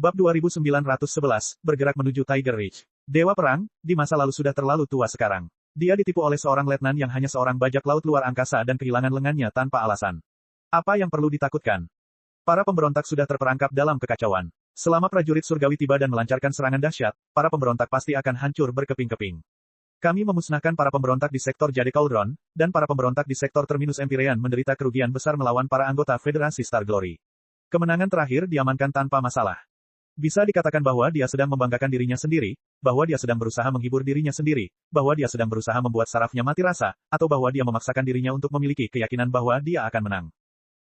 Bab 2911, bergerak menuju Tiger Ridge. Dewa Perang, di masa lalu sudah terlalu tua sekarang. Dia ditipu oleh seorang letnan yang hanya seorang bajak laut luar angkasa dan kehilangan lengannya tanpa alasan. Apa yang perlu ditakutkan? Para pemberontak sudah terperangkap dalam kekacauan. Selama prajurit surgawi tiba dan melancarkan serangan dahsyat, para pemberontak pasti akan hancur berkeping-keping. Kami memusnahkan para pemberontak di sektor Jade Cauldron, dan para pemberontak di sektor Terminus Empyrean menderita kerugian besar melawan para anggota Federasi Star Glory. Kemenangan terakhir diamankan tanpa masalah. Bisa dikatakan bahwa dia sedang membanggakan dirinya sendiri, bahwa dia sedang berusaha menghibur dirinya sendiri, bahwa dia sedang berusaha membuat sarafnya mati rasa, atau bahwa dia memaksakan dirinya untuk memiliki keyakinan bahwa dia akan menang.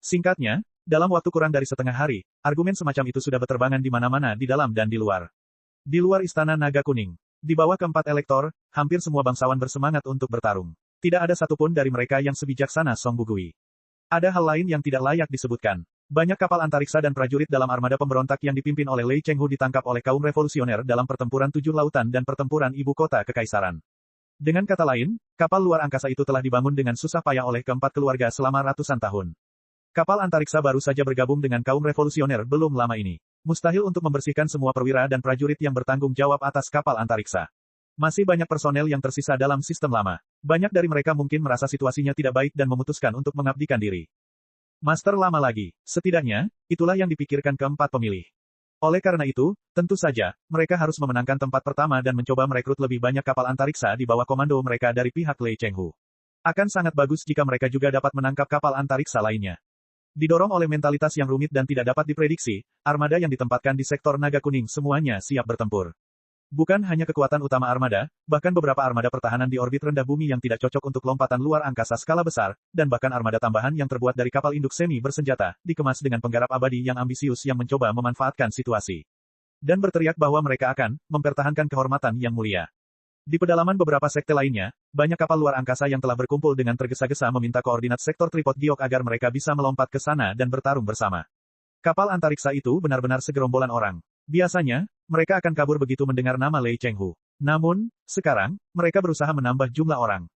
Singkatnya, dalam waktu kurang dari setengah hari, argumen semacam itu sudah berterbangan di mana-mana di dalam dan di luar. Di luar Istana Naga Kuning, di bawah keempat elektor, hampir semua bangsawan bersemangat untuk bertarung. Tidak ada satupun dari mereka yang sebijaksana Song Bugui. Ada hal lain yang tidak layak disebutkan. Banyak kapal antariksa dan prajurit dalam armada pemberontak yang dipimpin oleh Lei Chenghu ditangkap oleh kaum revolusioner dalam pertempuran tujuh lautan dan pertempuran ibu kota kekaisaran. Dengan kata lain, kapal luar angkasa itu telah dibangun dengan susah payah oleh keempat keluarga selama ratusan tahun. Kapal antariksa baru saja bergabung dengan kaum revolusioner belum lama ini. Mustahil untuk membersihkan semua perwira dan prajurit yang bertanggung jawab atas kapal antariksa. Masih banyak personel yang tersisa dalam sistem lama. Banyak dari mereka mungkin merasa situasinya tidak baik dan memutuskan untuk mengabdikan diri. Master lama lagi. Setidaknya, itulah yang dipikirkan keempat pemilih. Oleh karena itu, tentu saja, mereka harus memenangkan tempat pertama dan mencoba merekrut lebih banyak kapal antariksa di bawah komando mereka dari pihak Lei Chenghu. Akan sangat bagus jika mereka juga dapat menangkap kapal antariksa lainnya. Didorong oleh mentalitas yang rumit dan tidak dapat diprediksi, armada yang ditempatkan di sektor Naga Kuning semuanya siap bertempur. Bukan hanya kekuatan utama armada, bahkan beberapa armada pertahanan di orbit rendah bumi yang tidak cocok untuk lompatan luar angkasa skala besar, dan bahkan armada tambahan yang terbuat dari kapal induk semi bersenjata, dikemas dengan penggarap abadi yang ambisius yang mencoba memanfaatkan situasi. Dan berteriak bahwa mereka akan mempertahankan kehormatan yang mulia. Di pedalaman beberapa sekte lainnya, banyak kapal luar angkasa yang telah berkumpul dengan tergesa-gesa meminta koordinat sektor Tripod Giok agar mereka bisa melompat ke sana dan bertarung bersama. Kapal antariksa itu benar-benar segerombolan orang. Biasanya, mereka akan kabur begitu mendengar nama Lei Chenghu. Namun, sekarang, mereka berusaha menambah jumlah orang.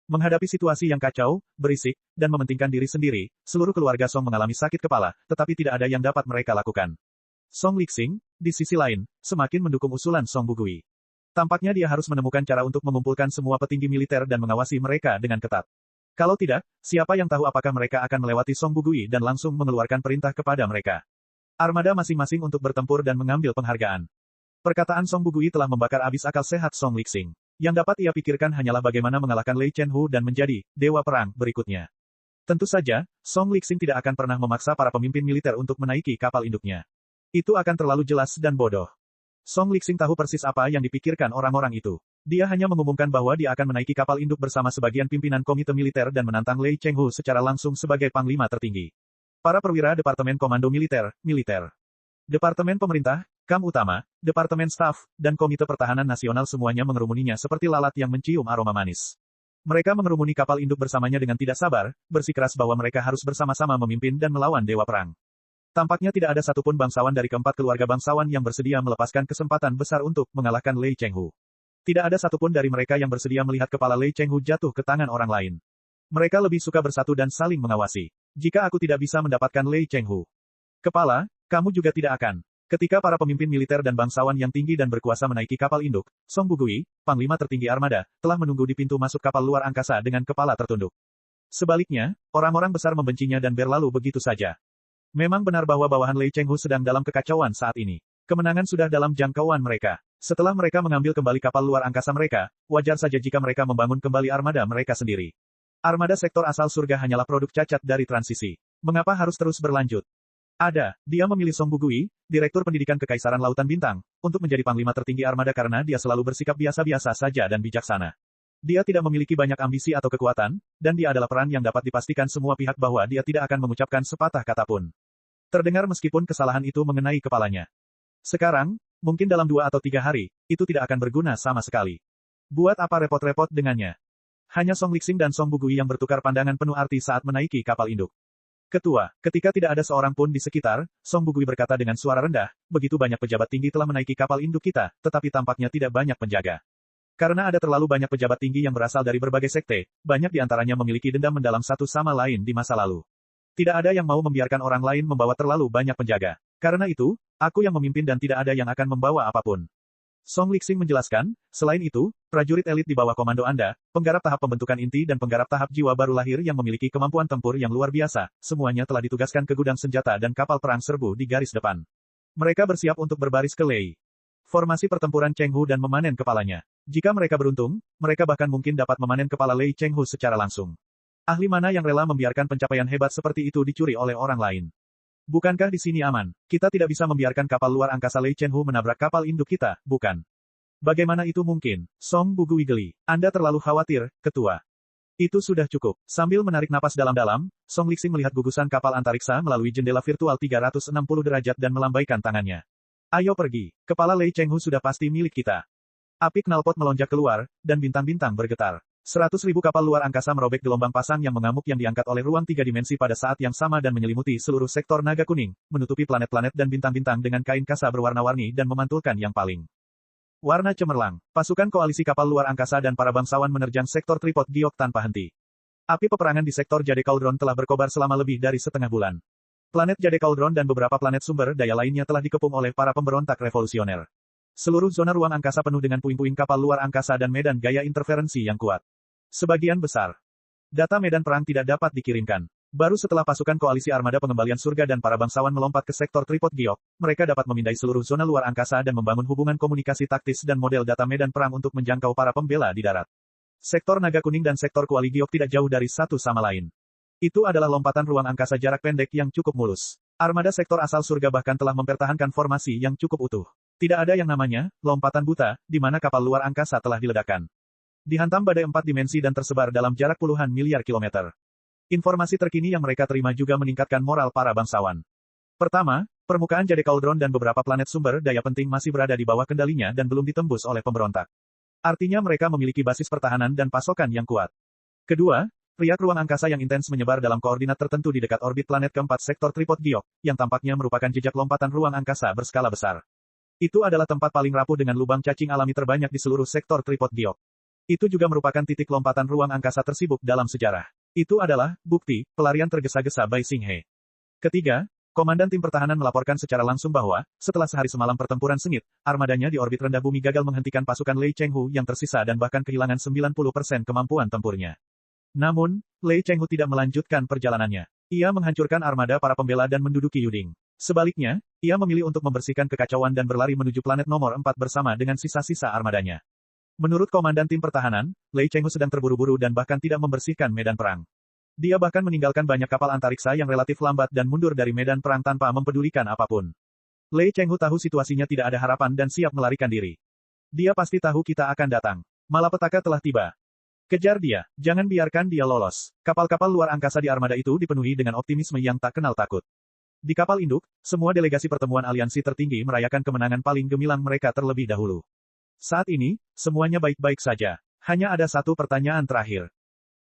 Menghadapi situasi yang kacau, berisik, dan mementingkan diri sendiri, seluruh keluarga Song mengalami sakit kepala, tetapi tidak ada yang dapat mereka lakukan. Song Lixing, di sisi lain, semakin mendukung usulan Song Bugui. Tampaknya dia harus menemukan cara untuk mengumpulkan semua petinggi militer dan mengawasi mereka dengan ketat. Kalau tidak, siapa yang tahu apakah mereka akan melewati Song Bugui dan langsung mengeluarkan perintah kepada mereka. Armada masing-masing untuk bertempur dan mengambil penghargaan. Perkataan Song Bugui telah membakar abis akal sehat Song Lixing. Yang dapat ia pikirkan hanyalah bagaimana mengalahkan Lei Chenghu dan menjadi dewa perang berikutnya. Tentu saja, Song Lixing tidak akan pernah memaksa para pemimpin militer untuk menaiki kapal induknya. Itu akan terlalu jelas dan bodoh. Song Lixing tahu persis apa yang dipikirkan orang-orang itu. Dia hanya mengumumkan bahwa dia akan menaiki kapal induk bersama sebagian pimpinan komite militer dan menantang Lei Chenghu secara langsung sebagai panglima tertinggi. Para perwira Departemen Komando Militer, Departemen Pemerintah, Kam Utama, Departemen Staf, dan Komite Pertahanan Nasional semuanya mengerumuninya seperti lalat yang mencium aroma manis. Mereka mengerumuni kapal induk bersamanya dengan tidak sabar, bersikeras bahwa mereka harus bersama-sama memimpin dan melawan Dewa Perang. Tampaknya tidak ada satupun bangsawan dari keempat keluarga bangsawan yang bersedia melepaskan kesempatan besar untuk mengalahkan Lei Chenghu. Tidak ada satupun dari mereka yang bersedia melihat kepala Lei Chenghu jatuh ke tangan orang lain. Mereka lebih suka bersatu dan saling mengawasi. Jika aku tidak bisa mendapatkan Lei Chenghu kepala, kamu juga tidak akan. Ketika para pemimpin militer dan bangsawan yang tinggi dan berkuasa menaiki kapal induk, Song Bugui, panglima tertinggi armada, telah menunggu di pintu masuk kapal luar angkasa dengan kepala tertunduk. Sebaliknya, orang-orang besar membencinya dan berlalu begitu saja. Memang benar bahwa bawahan Lei Chenghu sedang dalam kekacauan saat ini. Kemenangan sudah dalam jangkauan mereka. Setelah mereka mengambil kembali kapal luar angkasa mereka, wajar saja jika mereka membangun kembali armada mereka sendiri. Armada sektor asal surga hanyalah produk cacat dari transisi. Mengapa harus terus berlanjut? Dia memilih Song Bugui, Direktur Pendidikan Kekaisaran Lautan Bintang, untuk menjadi panglima tertinggi armada karena dia selalu bersikap biasa-biasa saja dan bijaksana. Dia tidak memiliki banyak ambisi atau kekuatan, dan dia adalah peran yang dapat dipastikan semua pihak bahwa dia tidak akan mengucapkan sepatah kata pun. Terdengar meskipun kesalahan itu mengenai kepalanya. Sekarang, mungkin dalam 2 atau 3 hari, itu tidak akan berguna sama sekali. Buat apa repot-repot dengannya? Hanya Song Lixing dan Song Bugui yang bertukar pandangan penuh arti saat menaiki kapal induk. Ketua, ketika tidak ada seorang pun di sekitar, Song Bugui berkata dengan suara rendah, begitu banyak pejabat tinggi telah menaiki kapal induk kita, tetapi tampaknya tidak banyak penjaga. Karena ada terlalu banyak pejabat tinggi yang berasal dari berbagai sekte, banyak di antaranya memiliki dendam mendalam satu sama lain di masa lalu. Tidak ada yang mau membiarkan orang lain membawa terlalu banyak penjaga. Karena itu, Aku yang memimpin dan tidak ada yang akan membawa apapun. Song Lixing menjelaskan, selain itu, prajurit elit di bawah komando Anda, penggarap tahap pembentukan inti dan penggarap tahap jiwa baru lahir yang memiliki kemampuan tempur yang luar biasa, semuanya telah ditugaskan ke gudang senjata dan kapal perang serbu di garis depan. Mereka bersiap untuk berbaris ke Lei. Formasi pertempuran Cheng Hu dan memanen kepalanya. Jika mereka beruntung, mereka bahkan mungkin dapat memanen kepala Lei Cheng Hu secara langsung. Ahli mana yang rela membiarkan pencapaian hebat seperti itu dicuri oleh orang lain? Bukankah di sini aman? Kita tidak bisa membiarkan kapal luar angkasa Lei Chen Hu menabrak kapal induk kita, bukan? Bagaimana itu mungkin? Song Bugui geli. Anda terlalu khawatir, ketua. Itu sudah cukup. Sambil menarik napas dalam-dalam, Song Lixing melihat gugusan kapal antariksa melalui jendela virtual 360 derajat dan melambaikan tangannya. Ayo pergi. Kepala Lei Chen Hu sudah pasti milik kita. Api knalpot melonjak keluar, dan bintang-bintang bergetar. 100.000 kapal luar angkasa merobek gelombang pasang yang mengamuk yang diangkat oleh ruang tiga dimensi pada saat yang sama dan menyelimuti seluruh sektor naga kuning, menutupi planet-planet dan bintang-bintang dengan kain kasa berwarna-warni dan memantulkan yang paling warna cemerlang. Pasukan koalisi kapal luar angkasa dan para bangsawan menerjang sektor tripod giok tanpa henti. Api peperangan di sektor Jade Cauldron telah berkobar selama lebih dari setengah bulan. Planet Jade Cauldron dan beberapa planet sumber daya lainnya telah dikepung oleh para pemberontak revolusioner. Seluruh zona ruang angkasa penuh dengan puing-puing kapal luar angkasa dan medan gaya interferensi yang kuat. Sebagian besar data medan perang tidak dapat dikirimkan. Baru setelah pasukan koalisi armada pengembalian surga dan para bangsawan melompat ke sektor tripod giok, mereka dapat memindai seluruh zona luar angkasa dan membangun hubungan komunikasi taktis dan model data medan perang untuk menjangkau para pembela di darat. Sektor naga kuning dan sektor koali giok tidak jauh dari satu sama lain. Itu adalah lompatan ruang angkasa jarak pendek yang cukup mulus. Armada sektor asal surga bahkan telah mempertahankan formasi yang cukup utuh. Tidak ada yang namanya lompatan buta, di mana kapal luar angkasa telah diledakkan. Dihantam badai 4 dimensi dan tersebar dalam jarak puluhan miliar kilometer. Informasi terkini yang mereka terima juga meningkatkan moral para bangsawan. Pertama, permukaan Jade Cauldron dan beberapa planet sumber daya penting masih berada di bawah kendalinya dan belum ditembus oleh pemberontak. Artinya mereka memiliki basis pertahanan dan pasokan yang kuat. Kedua, riak ruang angkasa yang intens menyebar dalam koordinat tertentu di dekat orbit planet keempat sektor tripod giok, yang tampaknya merupakan jejak lompatan ruang angkasa berskala besar. Itu adalah tempat paling rapuh dengan lubang cacing alami terbanyak di seluruh sektor tripod giok. Itu juga merupakan titik lompatan ruang angkasa tersibuk dalam sejarah. Itu adalah bukti pelarian tergesa-gesa Bai Xinghe. Ketiga, Komandan Tim Pertahanan melaporkan secara langsung bahwa, setelah sehari semalam pertempuran sengit, armadanya di orbit rendah bumi gagal menghentikan pasukan Lei Cheng Hu yang tersisa dan bahkan kehilangan 90% kemampuan tempurnya. Namun, Lei Cheng Hu tidak melanjutkan perjalanannya. Ia menghancurkan armada para pembela dan menduduki Yuding. Sebaliknya, ia memilih untuk membersihkan kekacauan dan berlari menuju planet nomor 4 bersama dengan sisa-sisa armadanya. Menurut Komandan Tim Pertahanan, Lei Cheng Hu sedang terburu-buru dan bahkan tidak membersihkan medan perang. Dia bahkan meninggalkan banyak kapal antariksa yang relatif lambat dan mundur dari medan perang tanpa mempedulikan apapun. Lei Cheng Hu tahu situasinya tidak ada harapan dan siap melarikan diri. Dia pasti tahu kita akan datang. Malapetaka telah tiba. Kejar dia, jangan biarkan dia lolos. Kapal-kapal luar angkasa di armada itu dipenuhi dengan optimisme yang tak kenal takut. Di kapal induk, semua delegasi pertemuan aliansi tertinggi merayakan kemenangan paling gemilang mereka terlebih dahulu. Saat ini, semuanya baik-baik saja. Hanya ada satu pertanyaan terakhir.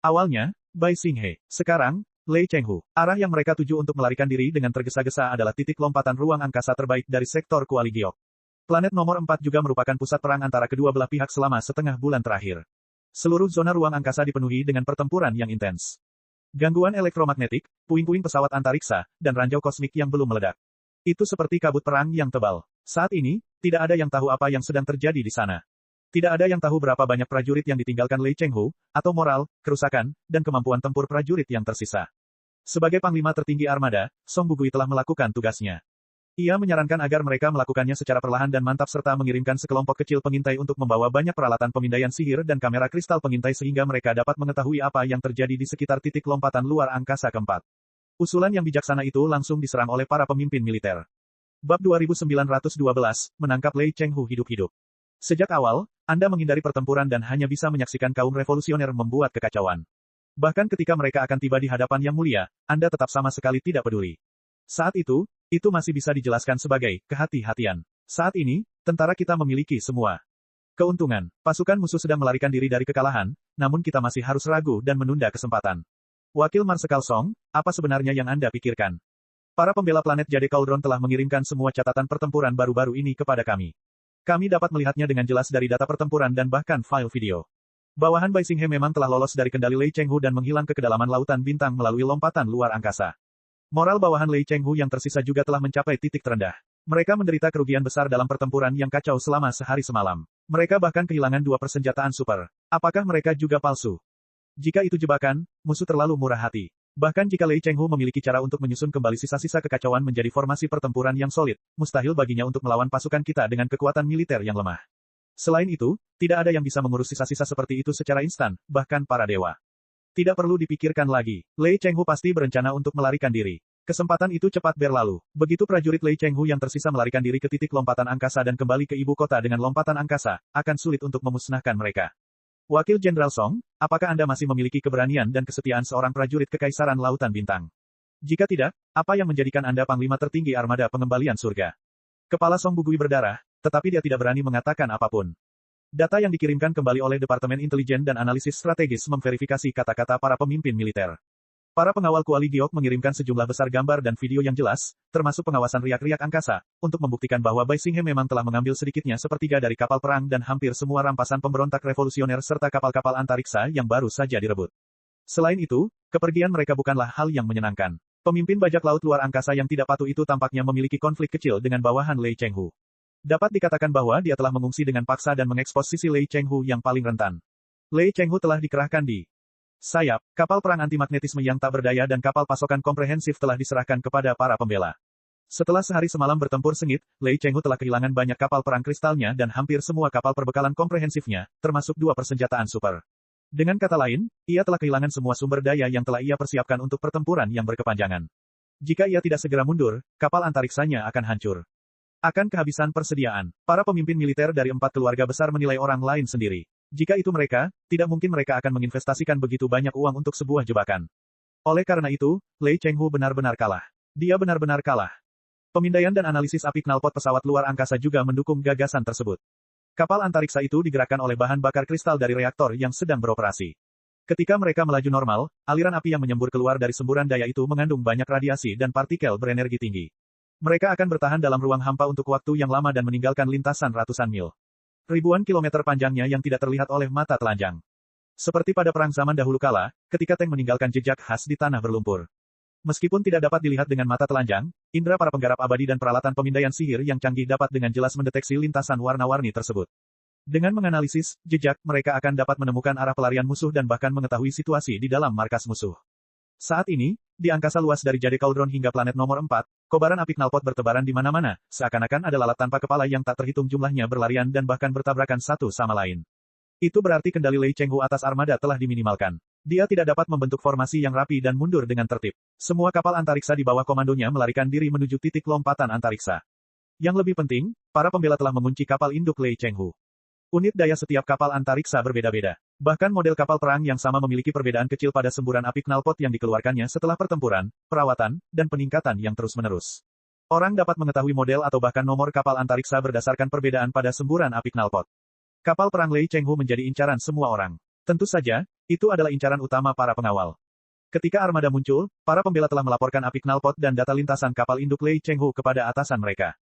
Awalnya, Bai Xinghe. Sekarang, Lei Cheng Hu. Arah yang mereka tuju untuk melarikan diri dengan tergesa-gesa adalah titik lompatan ruang angkasa terbaik dari sektor Kuali Giok. Planet nomor 4 juga merupakan pusat perang antara kedua belah pihak selama setengah bulan terakhir. Seluruh zona ruang angkasa dipenuhi dengan pertempuran yang intens. Gangguan elektromagnetik, puing-puing pesawat antariksa, dan ranjau kosmik yang belum meledak. Itu seperti kabut perang yang tebal. Saat ini, tidak ada yang tahu apa yang sedang terjadi di sana. Tidak ada yang tahu berapa banyak prajurit yang ditinggalkan Lei Cheng Hu, atau moral, kerusakan, dan kemampuan tempur prajurit yang tersisa. Sebagai Panglima Tertinggi Armada, Song Bugui telah melakukan tugasnya. Ia menyarankan agar mereka melakukannya secara perlahan dan mantap serta mengirimkan sekelompok kecil pengintai untuk membawa banyak peralatan pemindaian sihir dan kamera kristal pengintai sehingga mereka dapat mengetahui apa yang terjadi di sekitar titik lompatan luar angkasa keempat. Usulan yang bijaksana itu langsung diserang oleh para pemimpin militer. Bab 2912, menangkap Lei Cheng Hu hidup-hidup. Sejak awal, Anda menghindari pertempuran dan hanya bisa menyaksikan kaum revolusioner membuat kekacauan. Bahkan ketika mereka akan tiba di hadapan Yang Mulia, Anda tetap sama sekali tidak peduli. Saat itu masih bisa dijelaskan sebagai kehati-hatian. Saat ini, tentara kita memiliki semua keuntungan. Pasukan musuh sedang melarikan diri dari kekalahan, namun kita masih harus ragu dan menunda kesempatan. Wakil Marsekal Song, apa sebenarnya yang Anda pikirkan? Para pembela planet Jade Cauldron telah mengirimkan semua catatan pertempuran baru-baru ini kepada kami. Kami dapat melihatnya dengan jelas dari data pertempuran dan bahkan file video. Bawahan Bai Xinghe memang telah lolos dari kendali Lei Cheng Hu dan menghilang ke kedalaman lautan bintang melalui lompatan luar angkasa. Moral bawahan Lei Cheng Hu yang tersisa juga telah mencapai titik terendah. Mereka menderita kerugian besar dalam pertempuran yang kacau selama sehari semalam. Mereka bahkan kehilangan 2 persenjataan super. Apakah mereka juga palsu? Jika itu jebakan, musuh terlalu murah hati. Bahkan jika Lei Chenghu memiliki cara untuk menyusun kembali sisa-sisa kekacauan menjadi formasi pertempuran yang solid, mustahil baginya untuk melawan pasukan kita dengan kekuatan militer yang lemah. Selain itu, tidak ada yang bisa mengurus sisa-sisa seperti itu secara instan, bahkan para dewa. Tidak perlu dipikirkan lagi, Lei Chenghu pasti berencana untuk melarikan diri. Kesempatan itu cepat berlalu. Begitu prajurit Lei Chenghu yang tersisa melarikan diri ke titik lompatan angkasa dan kembali ke ibu kota dengan lompatan angkasa, akan sulit untuk memusnahkan mereka. Wakil Jenderal Song, apakah Anda masih memiliki keberanian dan kesetiaan seorang prajurit Kekaisaran Lautan Bintang? Jika tidak, apa yang menjadikan Anda Panglima tertinggi armada pengembalian surga? Kepala Song Bugui berdarah, tetapi dia tidak berani mengatakan apapun. Data yang dikirimkan kembali oleh Departemen Intelijen dan Analisis Strategis memverifikasi kata-kata para pemimpin militer. Para pengawal Kuali Giok mengirimkan sejumlah besar gambar dan video yang jelas, termasuk pengawasan riak-riak angkasa, untuk membuktikan bahwa Bai Xinghe memang telah mengambil sedikitnya sepertiga dari kapal perang dan hampir semua rampasan pemberontak revolusioner serta kapal-kapal antariksa yang baru saja direbut. Selain itu, kepergian mereka bukanlah hal yang menyenangkan. Pemimpin bajak laut luar angkasa yang tidak patuh itu tampaknya memiliki konflik kecil dengan bawahan Lei Chenghu. Dapat dikatakan bahwa dia telah mengungsi dengan paksa dan mengekspos sisi Lei Chenghu yang paling rentan. Lei Chenghu telah dikerahkan di sayap, kapal perang antimagnetisme yang tak berdaya dan kapal pasokan komprehensif telah diserahkan kepada para pembela. Setelah sehari semalam bertempur sengit, Lei Chenghu telah kehilangan banyak kapal perang kristalnya dan hampir semua kapal perbekalan komprehensifnya, termasuk 2 persenjataan super. Dengan kata lain, ia telah kehilangan semua sumber daya yang telah ia persiapkan untuk pertempuran yang berkepanjangan. Jika ia tidak segera mundur, kapal antariksanya akan hancur. Akan kehabisan persediaan, para pemimpin militer dari 4 keluarga besar menilai orang lain sendiri. Jika itu mereka, tidak mungkin mereka akan menginvestasikan begitu banyak uang untuk sebuah jebakan. Oleh karena itu, Lei Chenghu benar-benar kalah. Dia benar-benar kalah. Pemindaian dan analisis api knalpot pesawat luar angkasa juga mendukung gagasan tersebut. Kapal antariksa itu digerakkan oleh bahan bakar kristal dari reaktor yang sedang beroperasi. Ketika mereka melaju normal, aliran api yang menyembur keluar dari semburan daya itu mengandung banyak radiasi dan partikel berenergi tinggi. Mereka akan bertahan dalam ruang hampa untuk waktu yang lama dan meninggalkan lintasan ratusan mil. Ribuan kilometer panjangnya yang tidak terlihat oleh mata telanjang. Seperti pada perang zaman dahulu kala, ketika tank meninggalkan jejak khas di tanah berlumpur. Meskipun tidak dapat dilihat dengan mata telanjang, indera para penggarap abadi dan peralatan pemindaian sihir yang canggih dapat dengan jelas mendeteksi lintasan warna-warni tersebut. Dengan menganalisis jejak, mereka akan dapat menemukan arah pelarian musuh dan bahkan mengetahui situasi di dalam markas musuh. Saat ini, di angkasa luas dari Jade Cauldron hingga planet nomor 4, kobaran api knalpot bertebaran di mana-mana, seakan-akan ada lalat tanpa kepala yang tak terhitung jumlahnya berlarian dan bahkan bertabrakan satu sama lain. Itu berarti kendali Lei Chenghu atas armada telah diminimalkan. Dia tidak dapat membentuk formasi yang rapi dan mundur dengan tertib. Semua kapal antariksa di bawah komandonya melarikan diri menuju titik lompatan antariksa. Yang lebih penting, para pembela telah mengunci kapal induk Lei Chenghu. Unit daya setiap kapal antariksa berbeda-beda. Bahkan model kapal perang yang sama memiliki perbedaan kecil pada semburan api knalpot yang dikeluarkannya setelah pertempuran, perawatan, dan peningkatan yang terus-menerus. Orang dapat mengetahui model atau bahkan nomor kapal antariksa berdasarkan perbedaan pada semburan api knalpot. Kapal perang Lei Chenghu menjadi incaran semua orang. Tentu saja, itu adalah incaran utama para pengawal. Ketika armada muncul, para pembela telah melaporkan api knalpot dan data lintasan kapal induk Lei Chenghu kepada atasan mereka.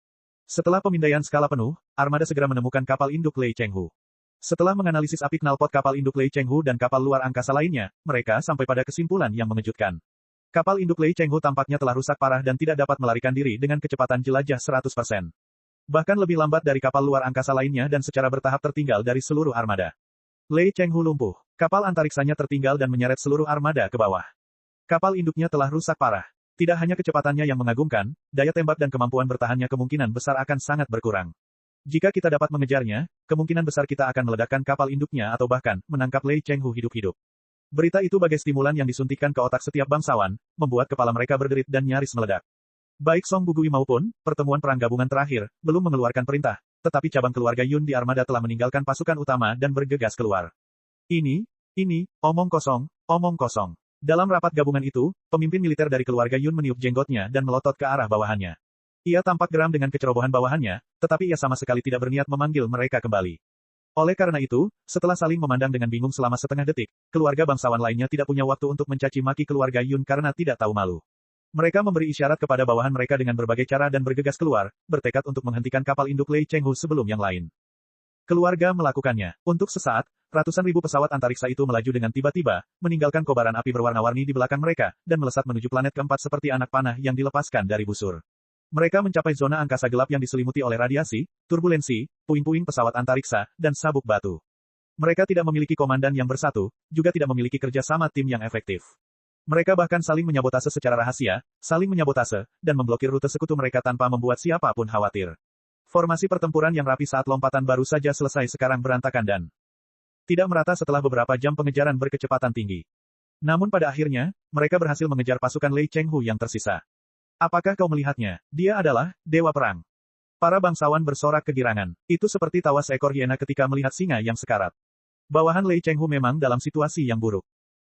Setelah pemindaian skala penuh, armada segera menemukan kapal induk Lei Chenghu. Setelah menganalisis api knalpot kapal induk Lei Chenghu dan kapal luar angkasa lainnya, mereka sampai pada kesimpulan yang mengejutkan. Kapal induk Lei Chenghu tampaknya telah rusak parah dan tidak dapat melarikan diri dengan kecepatan jelajah 100%. Bahkan lebih lambat dari kapal luar angkasa lainnya dan secara bertahap tertinggal dari seluruh armada. Lei Chenghu lumpuh. Kapal antariksanya tertinggal dan menyeret seluruh armada ke bawah. Kapal induknya telah rusak parah. Tidak hanya kecepatannya yang mengagumkan, daya tembak dan kemampuan bertahannya kemungkinan besar akan sangat berkurang. Jika kita dapat mengejarnya, kemungkinan besar kita akan meledakkan kapal induknya atau bahkan menangkap Lei Chenghu hidup-hidup. Berita itu bagai stimulan yang disuntikkan ke otak setiap bangsawan, membuat kepala mereka berderit dan nyaris meledak. Baik Song Bugui maupun pertemuan perang gabungan terakhir belum mengeluarkan perintah, tetapi cabang keluarga Yun di armada telah meninggalkan pasukan utama dan bergegas keluar. Ini, omong kosong, omong kosong. Dalam rapat gabungan itu, pemimpin militer dari keluarga Yun meniup jenggotnya dan melotot ke arah bawahannya. Ia tampak geram dengan kecerobohan bawahannya, tetapi ia sama sekali tidak berniat memanggil mereka kembali. Oleh karena itu, setelah saling memandang dengan bingung selama setengah detik, keluarga bangsawan lainnya tidak punya waktu untuk mencaci maki keluarga Yun karena tidak tahu malu. Mereka memberi isyarat kepada bawahan mereka dengan berbagai cara dan bergegas keluar, bertekad untuk menghentikan kapal induk Lei Chenghu sebelum yang lain. Keluarga melakukannya. Untuk sesaat, ratusan ribu pesawat antariksa itu melaju dengan tiba-tiba, meninggalkan kobaran api berwarna-warni di belakang mereka, dan melesat menuju planet keempat seperti anak panah yang dilepaskan dari busur. Mereka mencapai zona angkasa gelap yang diselimuti oleh radiasi, turbulensi, puing-puing pesawat antariksa, dan sabuk batu. Mereka tidak memiliki komandan yang bersatu, juga tidak memiliki kerja sama tim yang efektif. Mereka bahkan saling menyabotase secara rahasia, saling menyabotase, dan memblokir rute sekutu mereka tanpa membuat siapapun khawatir. Formasi pertempuran yang rapi saat lompatan baru saja selesai sekarang berantakan dan tidak merata setelah beberapa jam pengejaran berkecepatan tinggi. Namun pada akhirnya, mereka berhasil mengejar pasukan Lei Chenghu yang tersisa. Apakah kau melihatnya? Dia adalah Dewa Perang. Para bangsawan bersorak kegirangan. Itu seperti tawa seekor hiena ketika melihat singa yang sekarat. Bawahan Lei Chenghu memang dalam situasi yang buruk.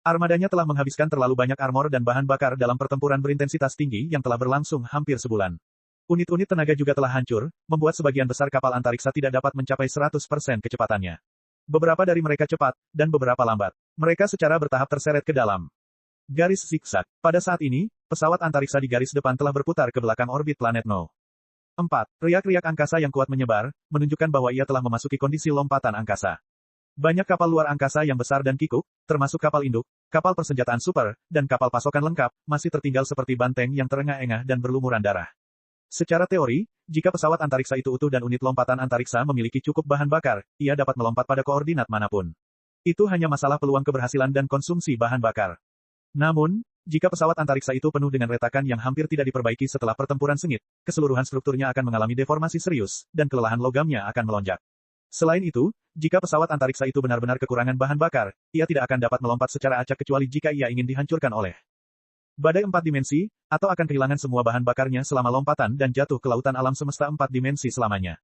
Armadanya telah menghabiskan terlalu banyak armor dan bahan bakar dalam pertempuran berintensitas tinggi yang telah berlangsung hampir sebulan. Unit-unit tenaga juga telah hancur, membuat sebagian besar kapal antariksa tidak dapat mencapai 100% kecepatannya. Beberapa dari mereka cepat, dan beberapa lambat. Mereka secara bertahap terseret ke dalam garis zigzag. Pada saat ini, pesawat antariksa di garis depan telah berputar ke belakang orbit planet No. 4. Riak-riak angkasa yang kuat menyebar, menunjukkan bahwa ia telah memasuki kondisi lompatan angkasa. Banyak kapal luar angkasa yang besar dan kikuk, termasuk kapal induk, kapal persenjataan super, dan kapal pasokan lengkap, masih tertinggal seperti banteng yang terengah-engah dan berlumuran darah. Secara teori, jika pesawat antariksa itu utuh dan unit lompatan antariksa memiliki cukup bahan bakar, ia dapat melompat pada koordinat manapun. Itu hanya masalah peluang keberhasilan dan konsumsi bahan bakar. Namun, jika pesawat antariksa itu penuh dengan retakan yang hampir tidak diperbaiki setelah pertempuran sengit, keseluruhan strukturnya akan mengalami deformasi serius, dan kelelahan logamnya akan melonjak. Selain itu, jika pesawat antariksa itu benar-benar kekurangan bahan bakar, ia tidak akan dapat melompat secara acak kecuali jika ia ingin dihancurkan oleh badai 4 dimensi, atau akan kehilangan semua bahan bakarnya selama lompatan dan jatuh ke lautan alam semesta 4 dimensi selamanya.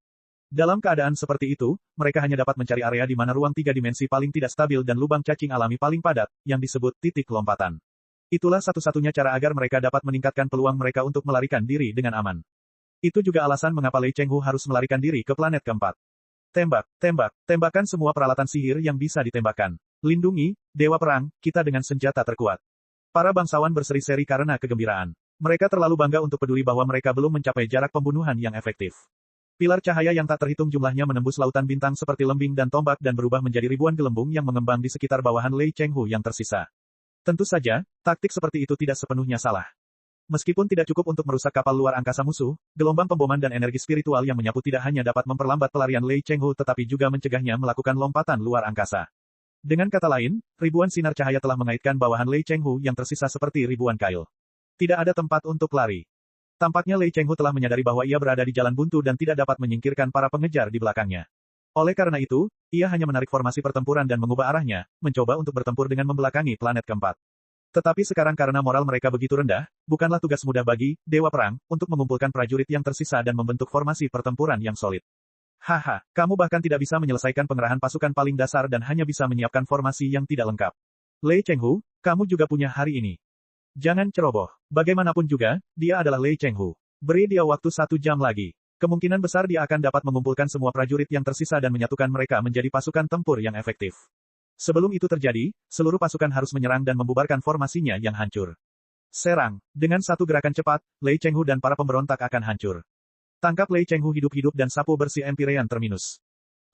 Dalam keadaan seperti itu, mereka hanya dapat mencari area di mana ruang 3 dimensi paling tidak stabil dan lubang cacing alami paling padat, yang disebut titik lompatan. Itulah satu-satunya cara agar mereka dapat meningkatkan peluang mereka untuk melarikan diri dengan aman. Itu juga alasan mengapa Lei Chenghu harus melarikan diri ke planet keempat. Tembak, tembak, tembakan semua peralatan sihir yang bisa ditembakkan. Lindungi, Dewa Perang, kita dengan senjata terkuat. Para bangsawan berseri-seri karena kegembiraan. Mereka terlalu bangga untuk peduli bahwa mereka belum mencapai jarak pembunuhan yang efektif. Pilar cahaya yang tak terhitung jumlahnya menembus lautan bintang seperti lembing dan tombak dan berubah menjadi ribuan gelembung yang mengembang di sekitar bawahan Lei Chenghu yang tersisa. Tentu saja, taktik seperti itu tidak sepenuhnya salah. Meskipun tidak cukup untuk merusak kapal luar angkasa musuh, gelombang pemboman dan energi spiritual yang menyapu tidak hanya dapat memperlambat pelarian Lei Chenghu tetapi juga mencegahnya melakukan lompatan luar angkasa. Dengan kata lain, ribuan sinar cahaya telah mengaitkan bawahan Lei Chenghu yang tersisa seperti ribuan kail. Tidak ada tempat untuk lari. Tampaknya Lei Chenghu telah menyadari bahwa ia berada di jalan buntu dan tidak dapat menyingkirkan para pengejar di belakangnya. Oleh karena itu, ia hanya menarik formasi pertempuran dan mengubah arahnya, mencoba untuk bertempur dengan membelakangi planet keempat. Tetapi sekarang karena moral mereka begitu rendah, bukanlah tugas mudah bagi Dewa Perang untuk mengumpulkan prajurit yang tersisa dan membentuk formasi pertempuran yang solid. Haha, kamu bahkan tidak bisa menyelesaikan pengerahan pasukan paling dasar dan hanya bisa menyiapkan formasi yang tidak lengkap. Lei Chenghu, kamu juga punya hari ini. Jangan ceroboh. Bagaimanapun juga, dia adalah Lei Chenghu. Beri dia waktu 1 jam lagi. Kemungkinan besar dia akan dapat mengumpulkan semua prajurit yang tersisa dan menyatukan mereka menjadi pasukan tempur yang efektif. Sebelum itu terjadi, seluruh pasukan harus menyerang dan membubarkan formasinya yang hancur. Serang. Dengan satu gerakan cepat, Lei Chenghu dan para pemberontak akan hancur. Tangkap Lei Chenghu hidup-hidup dan sapu bersih Empyrean Terminus.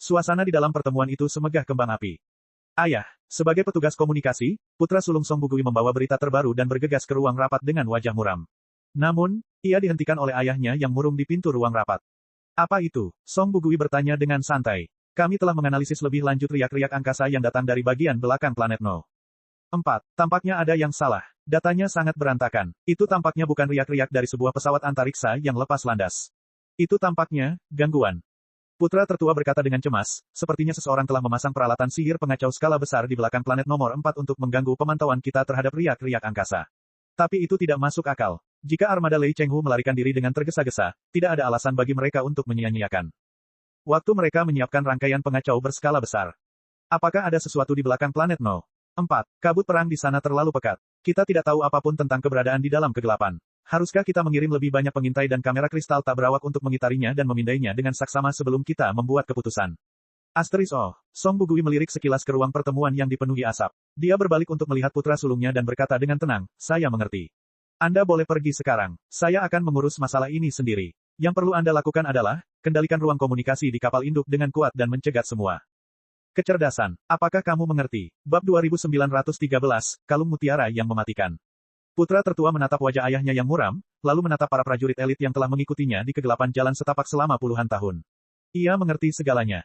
Suasana di dalam pertemuan itu semegah kembang api. Ayah, sebagai petugas komunikasi, putra sulung Song Bugui membawa berita terbaru dan bergegas ke ruang rapat dengan wajah muram. Namun, ia dihentikan oleh ayahnya yang murung di pintu ruang rapat. Apa itu? Song Bugui bertanya dengan santai. Kami telah menganalisis lebih lanjut riak-riak angkasa yang datang dari bagian belakang planet No. 4. Tampaknya ada yang salah. Datanya sangat berantakan. Itu tampaknya bukan riak-riak dari sebuah pesawat antariksa yang lepas landas. Itu tampaknya gangguan. Putra tertua berkata dengan cemas, sepertinya seseorang telah memasang peralatan sihir pengacau skala besar di belakang planet nomor 4 untuk mengganggu pemantauan kita terhadap riak-riak angkasa. Tapi itu tidak masuk akal. Jika armada Lei Chenghu melarikan diri dengan tergesa-gesa, tidak ada alasan bagi mereka untuk menyia-nyiakan waktu mereka menyiapkan rangkaian pengacau berskala besar. Apakah ada sesuatu di belakang planet No. 4. Kabut perang di sana terlalu pekat. Kita tidak tahu apapun tentang keberadaan di dalam kegelapan. Haruskah kita mengirim lebih banyak pengintai dan kamera kristal tak berawak untuk mengitarinya dan memindainya dengan saksama sebelum kita membuat keputusan? Asteris O. Song Bugui melirik sekilas ke ruang pertemuan yang dipenuhi asap. Dia berbalik untuk melihat putra sulungnya dan berkata dengan tenang, saya mengerti. Anda boleh pergi sekarang. Saya akan mengurus masalah ini sendiri. Yang perlu Anda lakukan adalah, kendalikan ruang komunikasi di kapal induk dengan kuat dan mencegat semua kecerdasan. Apakah kamu mengerti? Bab 2913, Kalung Mutiara yang Mematikan. Putra tertua menatap wajah ayahnya yang muram, lalu menatap para prajurit elit yang telah mengikutinya di kegelapan jalan setapak selama puluhan tahun. Ia mengerti segalanya.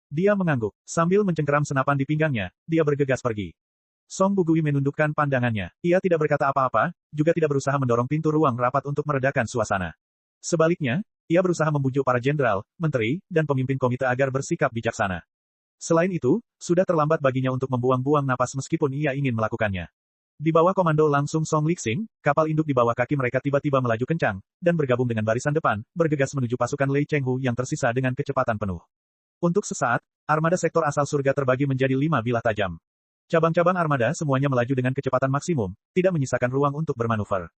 Dia mengangguk. Sambil mencengkeram senapan di pinggangnya, dia bergegas pergi. Song Bugui menundukkan pandangannya. Ia tidak berkata apa-apa, juga tidak berusaha mendorong pintu ruang rapat untuk meredakan suasana. Sebaliknya, ia berusaha membujuk para jenderal, menteri, dan pemimpin komite agar bersikap bijaksana. Selain itu, sudah terlambat baginya untuk membuang-buang napas meskipun ia ingin melakukannya. Di bawah komando langsung Song Lixing, kapal induk di bawah kaki mereka tiba-tiba melaju kencang, dan bergabung dengan barisan depan, bergegas menuju pasukan Lei Chenghu yang tersisa dengan kecepatan penuh. Untuk sesaat, armada sektor asal surga terbagi menjadi 5 bilah tajam. Cabang-cabang armada semuanya melaju dengan kecepatan maksimum, tidak menyisakan ruang untuk bermanuver.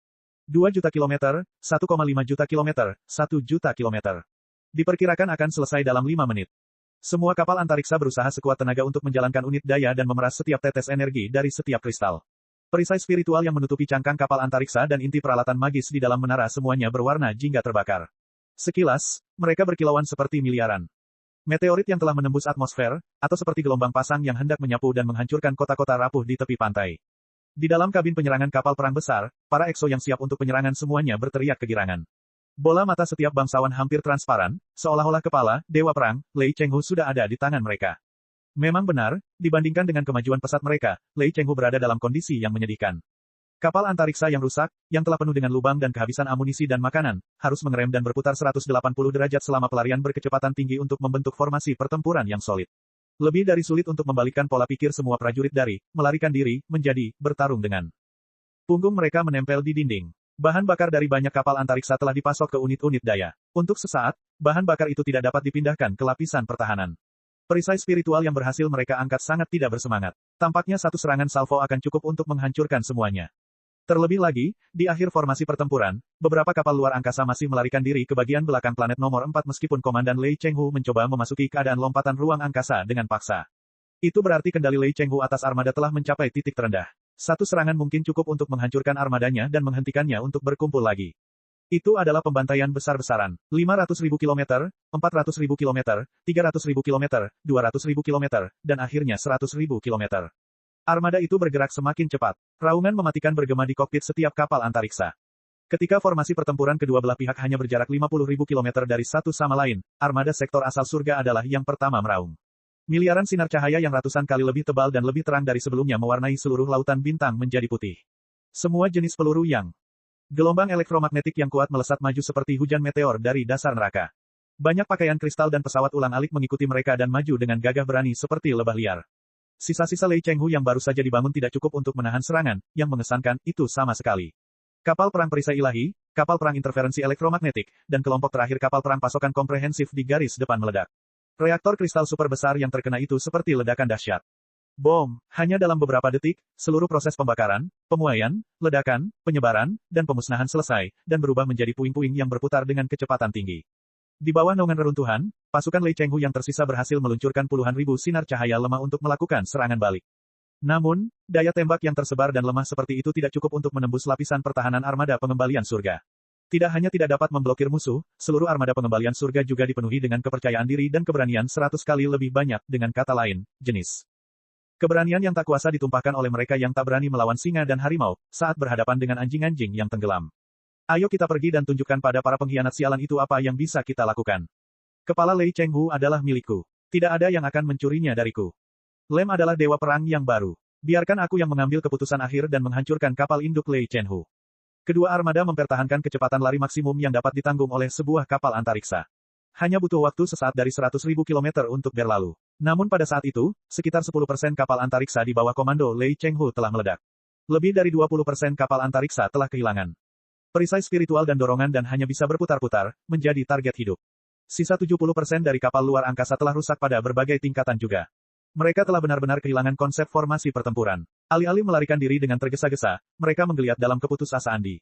2 juta kilometer, 1,5 juta kilometer, 1 juta kilometer. Diperkirakan akan selesai dalam 5 menit. Semua kapal antariksa berusaha sekuat tenaga untuk menjalankan unit daya dan memeras setiap tetes energi dari setiap kristal. Perisai spiritual yang menutupi cangkang kapal antariksa dan inti peralatan magis di dalam menara semuanya berwarna jingga terbakar. Sekilas, mereka berkilauan seperti miliaran meteorit yang telah menembus atmosfer, atau seperti gelombang pasang yang hendak menyapu dan menghancurkan kota-kota rapuh di tepi pantai. Di dalam kabin penyerangan kapal perang besar, para EXO yang siap untuk penyerangan semuanya berteriak kegirangan. Bola mata setiap bangsawan hampir transparan, seolah-olah kepala, dewa perang, Lei Chenghu sudah ada di tangan mereka. Memang benar, dibandingkan dengan kemajuan pesat mereka, Lei Chenghu berada dalam kondisi yang menyedihkan. Kapal antariksa yang rusak, yang telah penuh dengan lubang dan kehabisan amunisi dan makanan, harus mengerem dan berputar 180 derajat selama pelarian berkecepatan tinggi untuk membentuk formasi pertempuran yang solid. Lebih dari sulit untuk membalikkan pola pikir semua prajurit dari melarikan diri, menjadi bertarung dengan. Punggung mereka menempel di dinding. Bahan bakar dari banyak kapal antariksa telah dipasok ke unit-unit daya. Untuk sesaat, bahan bakar itu tidak dapat dipindahkan ke lapisan pertahanan. Perisai spiritual yang berhasil mereka angkat sangat tidak bersemangat. Tampaknya satu serangan salvo akan cukup untuk menghancurkan semuanya. Terlebih lagi, di akhir formasi pertempuran, beberapa kapal luar angkasa masih melarikan diri ke bagian belakang planet nomor 4 meskipun Komandan Lei Chenghu mencoba memasuki keadaan lompatan ruang angkasa dengan paksa. Itu berarti kendali Lei Chenghu atas armada telah mencapai titik terendah. Satu serangan mungkin cukup untuk menghancurkan armadanya dan menghentikannya untuk berkumpul lagi. Itu adalah pembantaian besar-besaran. 500.000 kilometer, 400.000 kilometer, 300.000 kilometer, 200.000 kilometer, dan akhirnya 100.000 kilometer. Armada itu bergerak semakin cepat. Raungan mematikan bergema di kokpit setiap kapal antariksa. Ketika formasi pertempuran kedua belah pihak hanya berjarak 50.000 kilometer dari satu sama lain, armada sektor asal surga adalah yang pertama meraung. Miliaran sinar cahaya yang ratusan kali lebih tebal dan lebih terang dari sebelumnya mewarnai seluruh lautan bintang menjadi putih. Semua jenis peluru yang gelombang elektromagnetik yang kuat melesat maju seperti hujan meteor dari dasar neraka. Banyak pakaian kristal dan pesawat ulang-alik mengikuti mereka dan maju dengan gagah berani seperti lebah liar. Sisa-sisa Lei Chenghu yang baru saja dibangun tidak cukup untuk menahan serangan, yang mengesankan, itu sama sekali. Kapal perang perisai ilahi, kapal perang interferensi elektromagnetik, dan kelompok terakhir kapal perang pasokan komprehensif di garis depan meledak. Reaktor kristal super besar yang terkena itu seperti ledakan dahsyat. Bom, hanya dalam beberapa detik, seluruh proses pembakaran, pemuaian, ledakan, penyebaran, dan pemusnahan selesai, dan berubah menjadi puing-puing yang berputar dengan kecepatan tinggi. Di bawah naungan reruntuhan, pasukan Lei Chenghu yang tersisa berhasil meluncurkan puluhan ribu sinar cahaya lemah untuk melakukan serangan balik. Namun, daya tembak yang tersebar dan lemah seperti itu tidak cukup untuk menembus lapisan pertahanan armada pengembalian surga. Tidak hanya tidak dapat memblokir musuh, seluruh armada pengembalian surga juga dipenuhi dengan kepercayaan diri dan keberanian 100 kali lebih banyak, dengan kata lain, jenis. Keberanian yang tak kuasa ditumpahkan oleh mereka yang tak berani melawan singa dan harimau, saat berhadapan dengan anjing-anjing yang tenggelam. Ayo kita pergi dan tunjukkan pada para pengkhianat sialan itu apa yang bisa kita lakukan. Kepala Lei Chenghu adalah milikku. Tidak ada yang akan mencurinya dariku. Lem adalah dewa perang yang baru. Biarkan aku yang mengambil keputusan akhir dan menghancurkan kapal induk Lei Chenghu. Kedua armada mempertahankan kecepatan lari maksimum yang dapat ditanggung oleh sebuah kapal antariksa. Hanya butuh waktu sesaat dari 100.000 kilometer untuk berlalu. Namun pada saat itu, sekitar 10% kapal antariksa di bawah komando Lei Chenghu telah meledak. Lebih dari 20% kapal antariksa telah kehilangan perisai spiritual dan dorongan dan hanya bisa berputar-putar, menjadi target hidup. Sisa 70% dari kapal luar angkasa telah rusak pada berbagai tingkatan juga. Mereka telah benar-benar kehilangan konsep formasi pertempuran. Alih-alih melarikan diri dengan tergesa-gesa, mereka menggeliat dalam keputusasaan di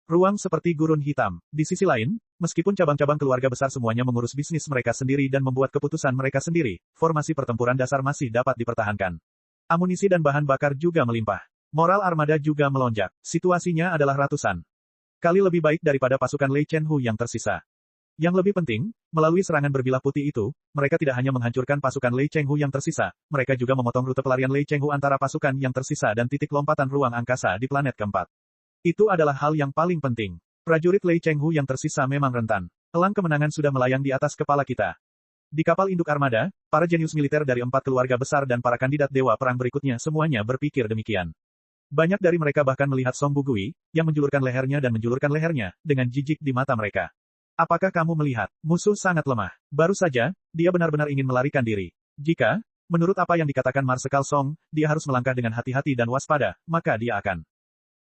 ruang seperti gurun hitam. Di sisi lain, meskipun cabang-cabang keluarga besar semuanya mengurus bisnis mereka sendiri dan membuat keputusan mereka sendiri, formasi pertempuran dasar masih dapat dipertahankan. Amunisi dan bahan bakar juga melimpah. Moral armada juga melonjak. Situasinya adalah ratusan kali lebih baik daripada pasukan Lei Chenghu yang tersisa. Yang lebih penting, melalui serangan berbilah putih itu, mereka tidak hanya menghancurkan pasukan Lei Chenghu yang tersisa, mereka juga memotong rute pelarian Lei Chenghu antara pasukan yang tersisa dan titik lompatan ruang angkasa di planet keempat. Itu adalah hal yang paling penting. Prajurit Lei Chenghu yang tersisa memang rentan. Elang kemenangan sudah melayang di atas kepala kita. Di kapal induk armada, para jenius militer dari 4 keluarga besar dan para kandidat dewa perang berikutnya semuanya berpikir demikian. Banyak dari mereka bahkan melihat Song Bugui, yang menjulurkan lehernya, dengan jijik di mata mereka. Apakah kamu melihat? Musuh sangat lemah. Baru saja, dia benar-benar ingin melarikan diri. Jika, menurut apa yang dikatakan Marsekal Song, dia harus melangkah dengan hati-hati dan waspada, maka dia akan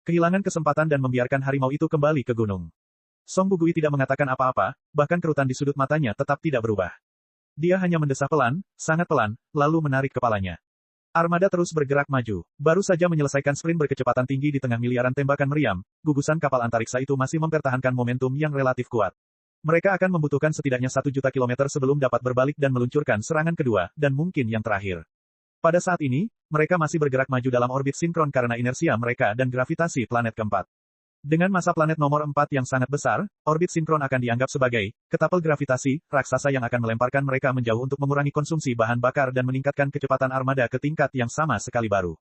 kehilangan kesempatan dan membiarkan harimau itu kembali ke gunung. Song Bugui tidak mengatakan apa-apa, bahkan kerutan di sudut matanya tetap tidak berubah. Dia hanya mendesah pelan, sangat pelan, lalu menarik kepalanya. Armada terus bergerak maju. Baru saja menyelesaikan sprint berkecepatan tinggi di tengah miliaran tembakan meriam, gugusan kapal antariksa itu masih mempertahankan momentum yang relatif kuat. Mereka akan membutuhkan setidaknya 1 juta kilometer sebelum dapat berbalik dan meluncurkan serangan kedua, dan mungkin yang terakhir. Pada saat ini, mereka masih bergerak maju dalam orbit sinkron karena inersia mereka dan gravitasi planet keempat. Dengan massa planet nomor 4 yang sangat besar, orbit sinkron akan dianggap sebagai ketapel gravitasi raksasa yang akan melemparkan mereka menjauh untuk mengurangi konsumsi bahan bakar dan meningkatkan kecepatan armada ke tingkat yang sama sekali baru.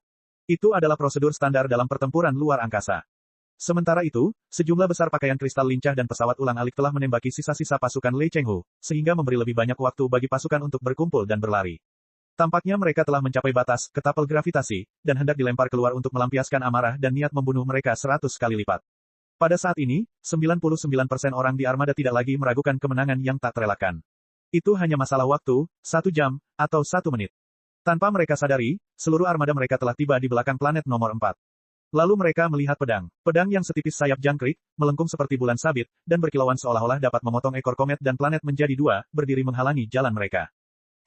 Itu adalah prosedur standar dalam pertempuran luar angkasa. Sementara itu, sejumlah besar pakaian kristal lincah dan pesawat ulang-alik telah menembaki sisa-sisa pasukan Lei Chenghu, sehingga memberi lebih banyak waktu bagi pasukan untuk berkumpul dan berlari. Tampaknya mereka telah mencapai batas ketapel gravitasi, dan hendak dilempar keluar untuk melampiaskan amarah dan niat membunuh mereka 100 kali lipat. Pada saat ini, 99% orang di armada tidak lagi meragukan kemenangan yang tak terelakkan. Itu hanya masalah waktu, 1 jam, atau 1 menit. Tanpa mereka sadari, seluruh armada mereka telah tiba di belakang planet nomor 4. Lalu mereka melihat pedang. Pedang yang setipis sayap jangkrik, melengkung seperti bulan sabit, dan berkilauan seolah-olah dapat memotong ekor komet dan planet menjadi 2, berdiri menghalangi jalan mereka.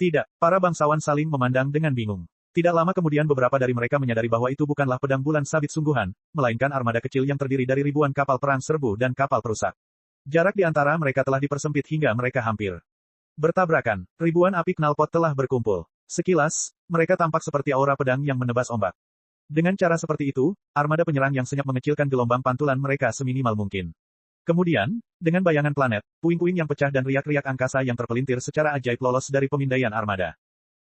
Tidak, para bangsawan saling memandang dengan bingung. Tidak lama kemudian beberapa dari mereka menyadari bahwa itu bukanlah pedang bulan sabit sungguhan, melainkan armada kecil yang terdiri dari ribuan kapal perang serbu dan kapal perusak. Jarak di antara mereka telah dipersempit hingga mereka hampir bertabrakan. Ribuan api knalpot telah berkumpul. Sekilas, mereka tampak seperti aura pedang yang menebas ombak. Dengan cara seperti itu, armada penyerang yang senyap mengecilkan gelombang pantulan mereka seminimal mungkin. Kemudian, dengan bayangan planet, puing-puing yang pecah dan riak-riak angkasa yang terpelintir secara ajaib lolos dari pemindaian armada.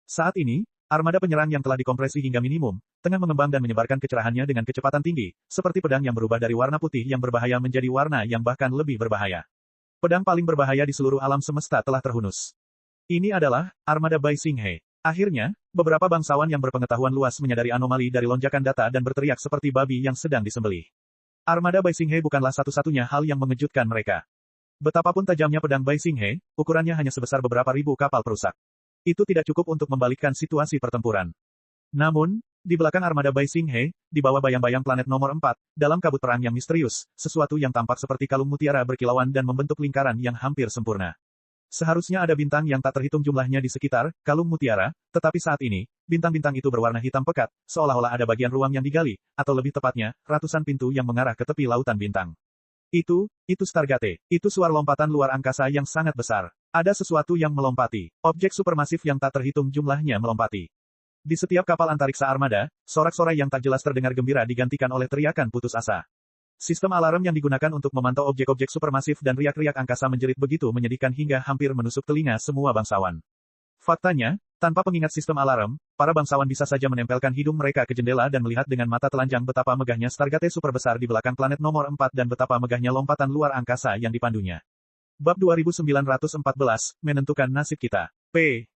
Saat ini, armada penyerang yang telah dikompresi hingga minimum, tengah mengembang dan menyebarkan kecerahannya dengan kecepatan tinggi, seperti pedang yang berubah dari warna putih yang berbahaya menjadi warna yang bahkan lebih berbahaya. Pedang paling berbahaya di seluruh alam semesta telah terhunus. Ini adalah armada Bai Xinghe. Akhirnya, beberapa bangsawan yang berpengetahuan luas menyadari anomali dari lonjakan data dan berteriak seperti babi yang sedang disembelih. Armada Bai Xinghe bukanlah satu-satunya hal yang mengejutkan mereka. Betapapun tajamnya pedang Bai Xinghe, ukurannya hanya sebesar beberapa ribu kapal perusak. Itu tidak cukup untuk membalikkan situasi pertempuran. Namun, di belakang armada Bai Xinghe, di bawah bayang-bayang planet nomor 4, dalam kabut perang yang misterius, sesuatu yang tampak seperti kalung mutiara berkilauan dan membentuk lingkaran yang hampir sempurna. Seharusnya ada bintang yang tak terhitung jumlahnya di sekitar kalung mutiara, tetapi saat ini, bintang-bintang itu berwarna hitam pekat, seolah-olah ada bagian ruang yang digali, atau lebih tepatnya, ratusan pintu yang mengarah ke tepi lautan bintang. Itu Stargate. Itu suara lompatan luar angkasa yang sangat besar. Ada sesuatu yang melompati. Objek supermasif yang tak terhitung jumlahnya melompati. Di setiap kapal antariksa armada, sorak-sorai yang tak jelas terdengar gembira digantikan oleh teriakan putus asa. Sistem alarm yang digunakan untuk memantau objek-objek supermasif dan riak-riak angkasa menjerit begitu menyedihkan hingga hampir menusuk telinga semua bangsawan. Faktanya, tanpa pengingat sistem alarm, para bangsawan bisa saja menempelkan hidung mereka ke jendela dan melihat dengan mata telanjang betapa megahnya Stargate super besar di belakang planet nomor 4 dan betapa megahnya lompatan luar angkasa yang dipandunya. Bab 2914, menentukan nasib kita.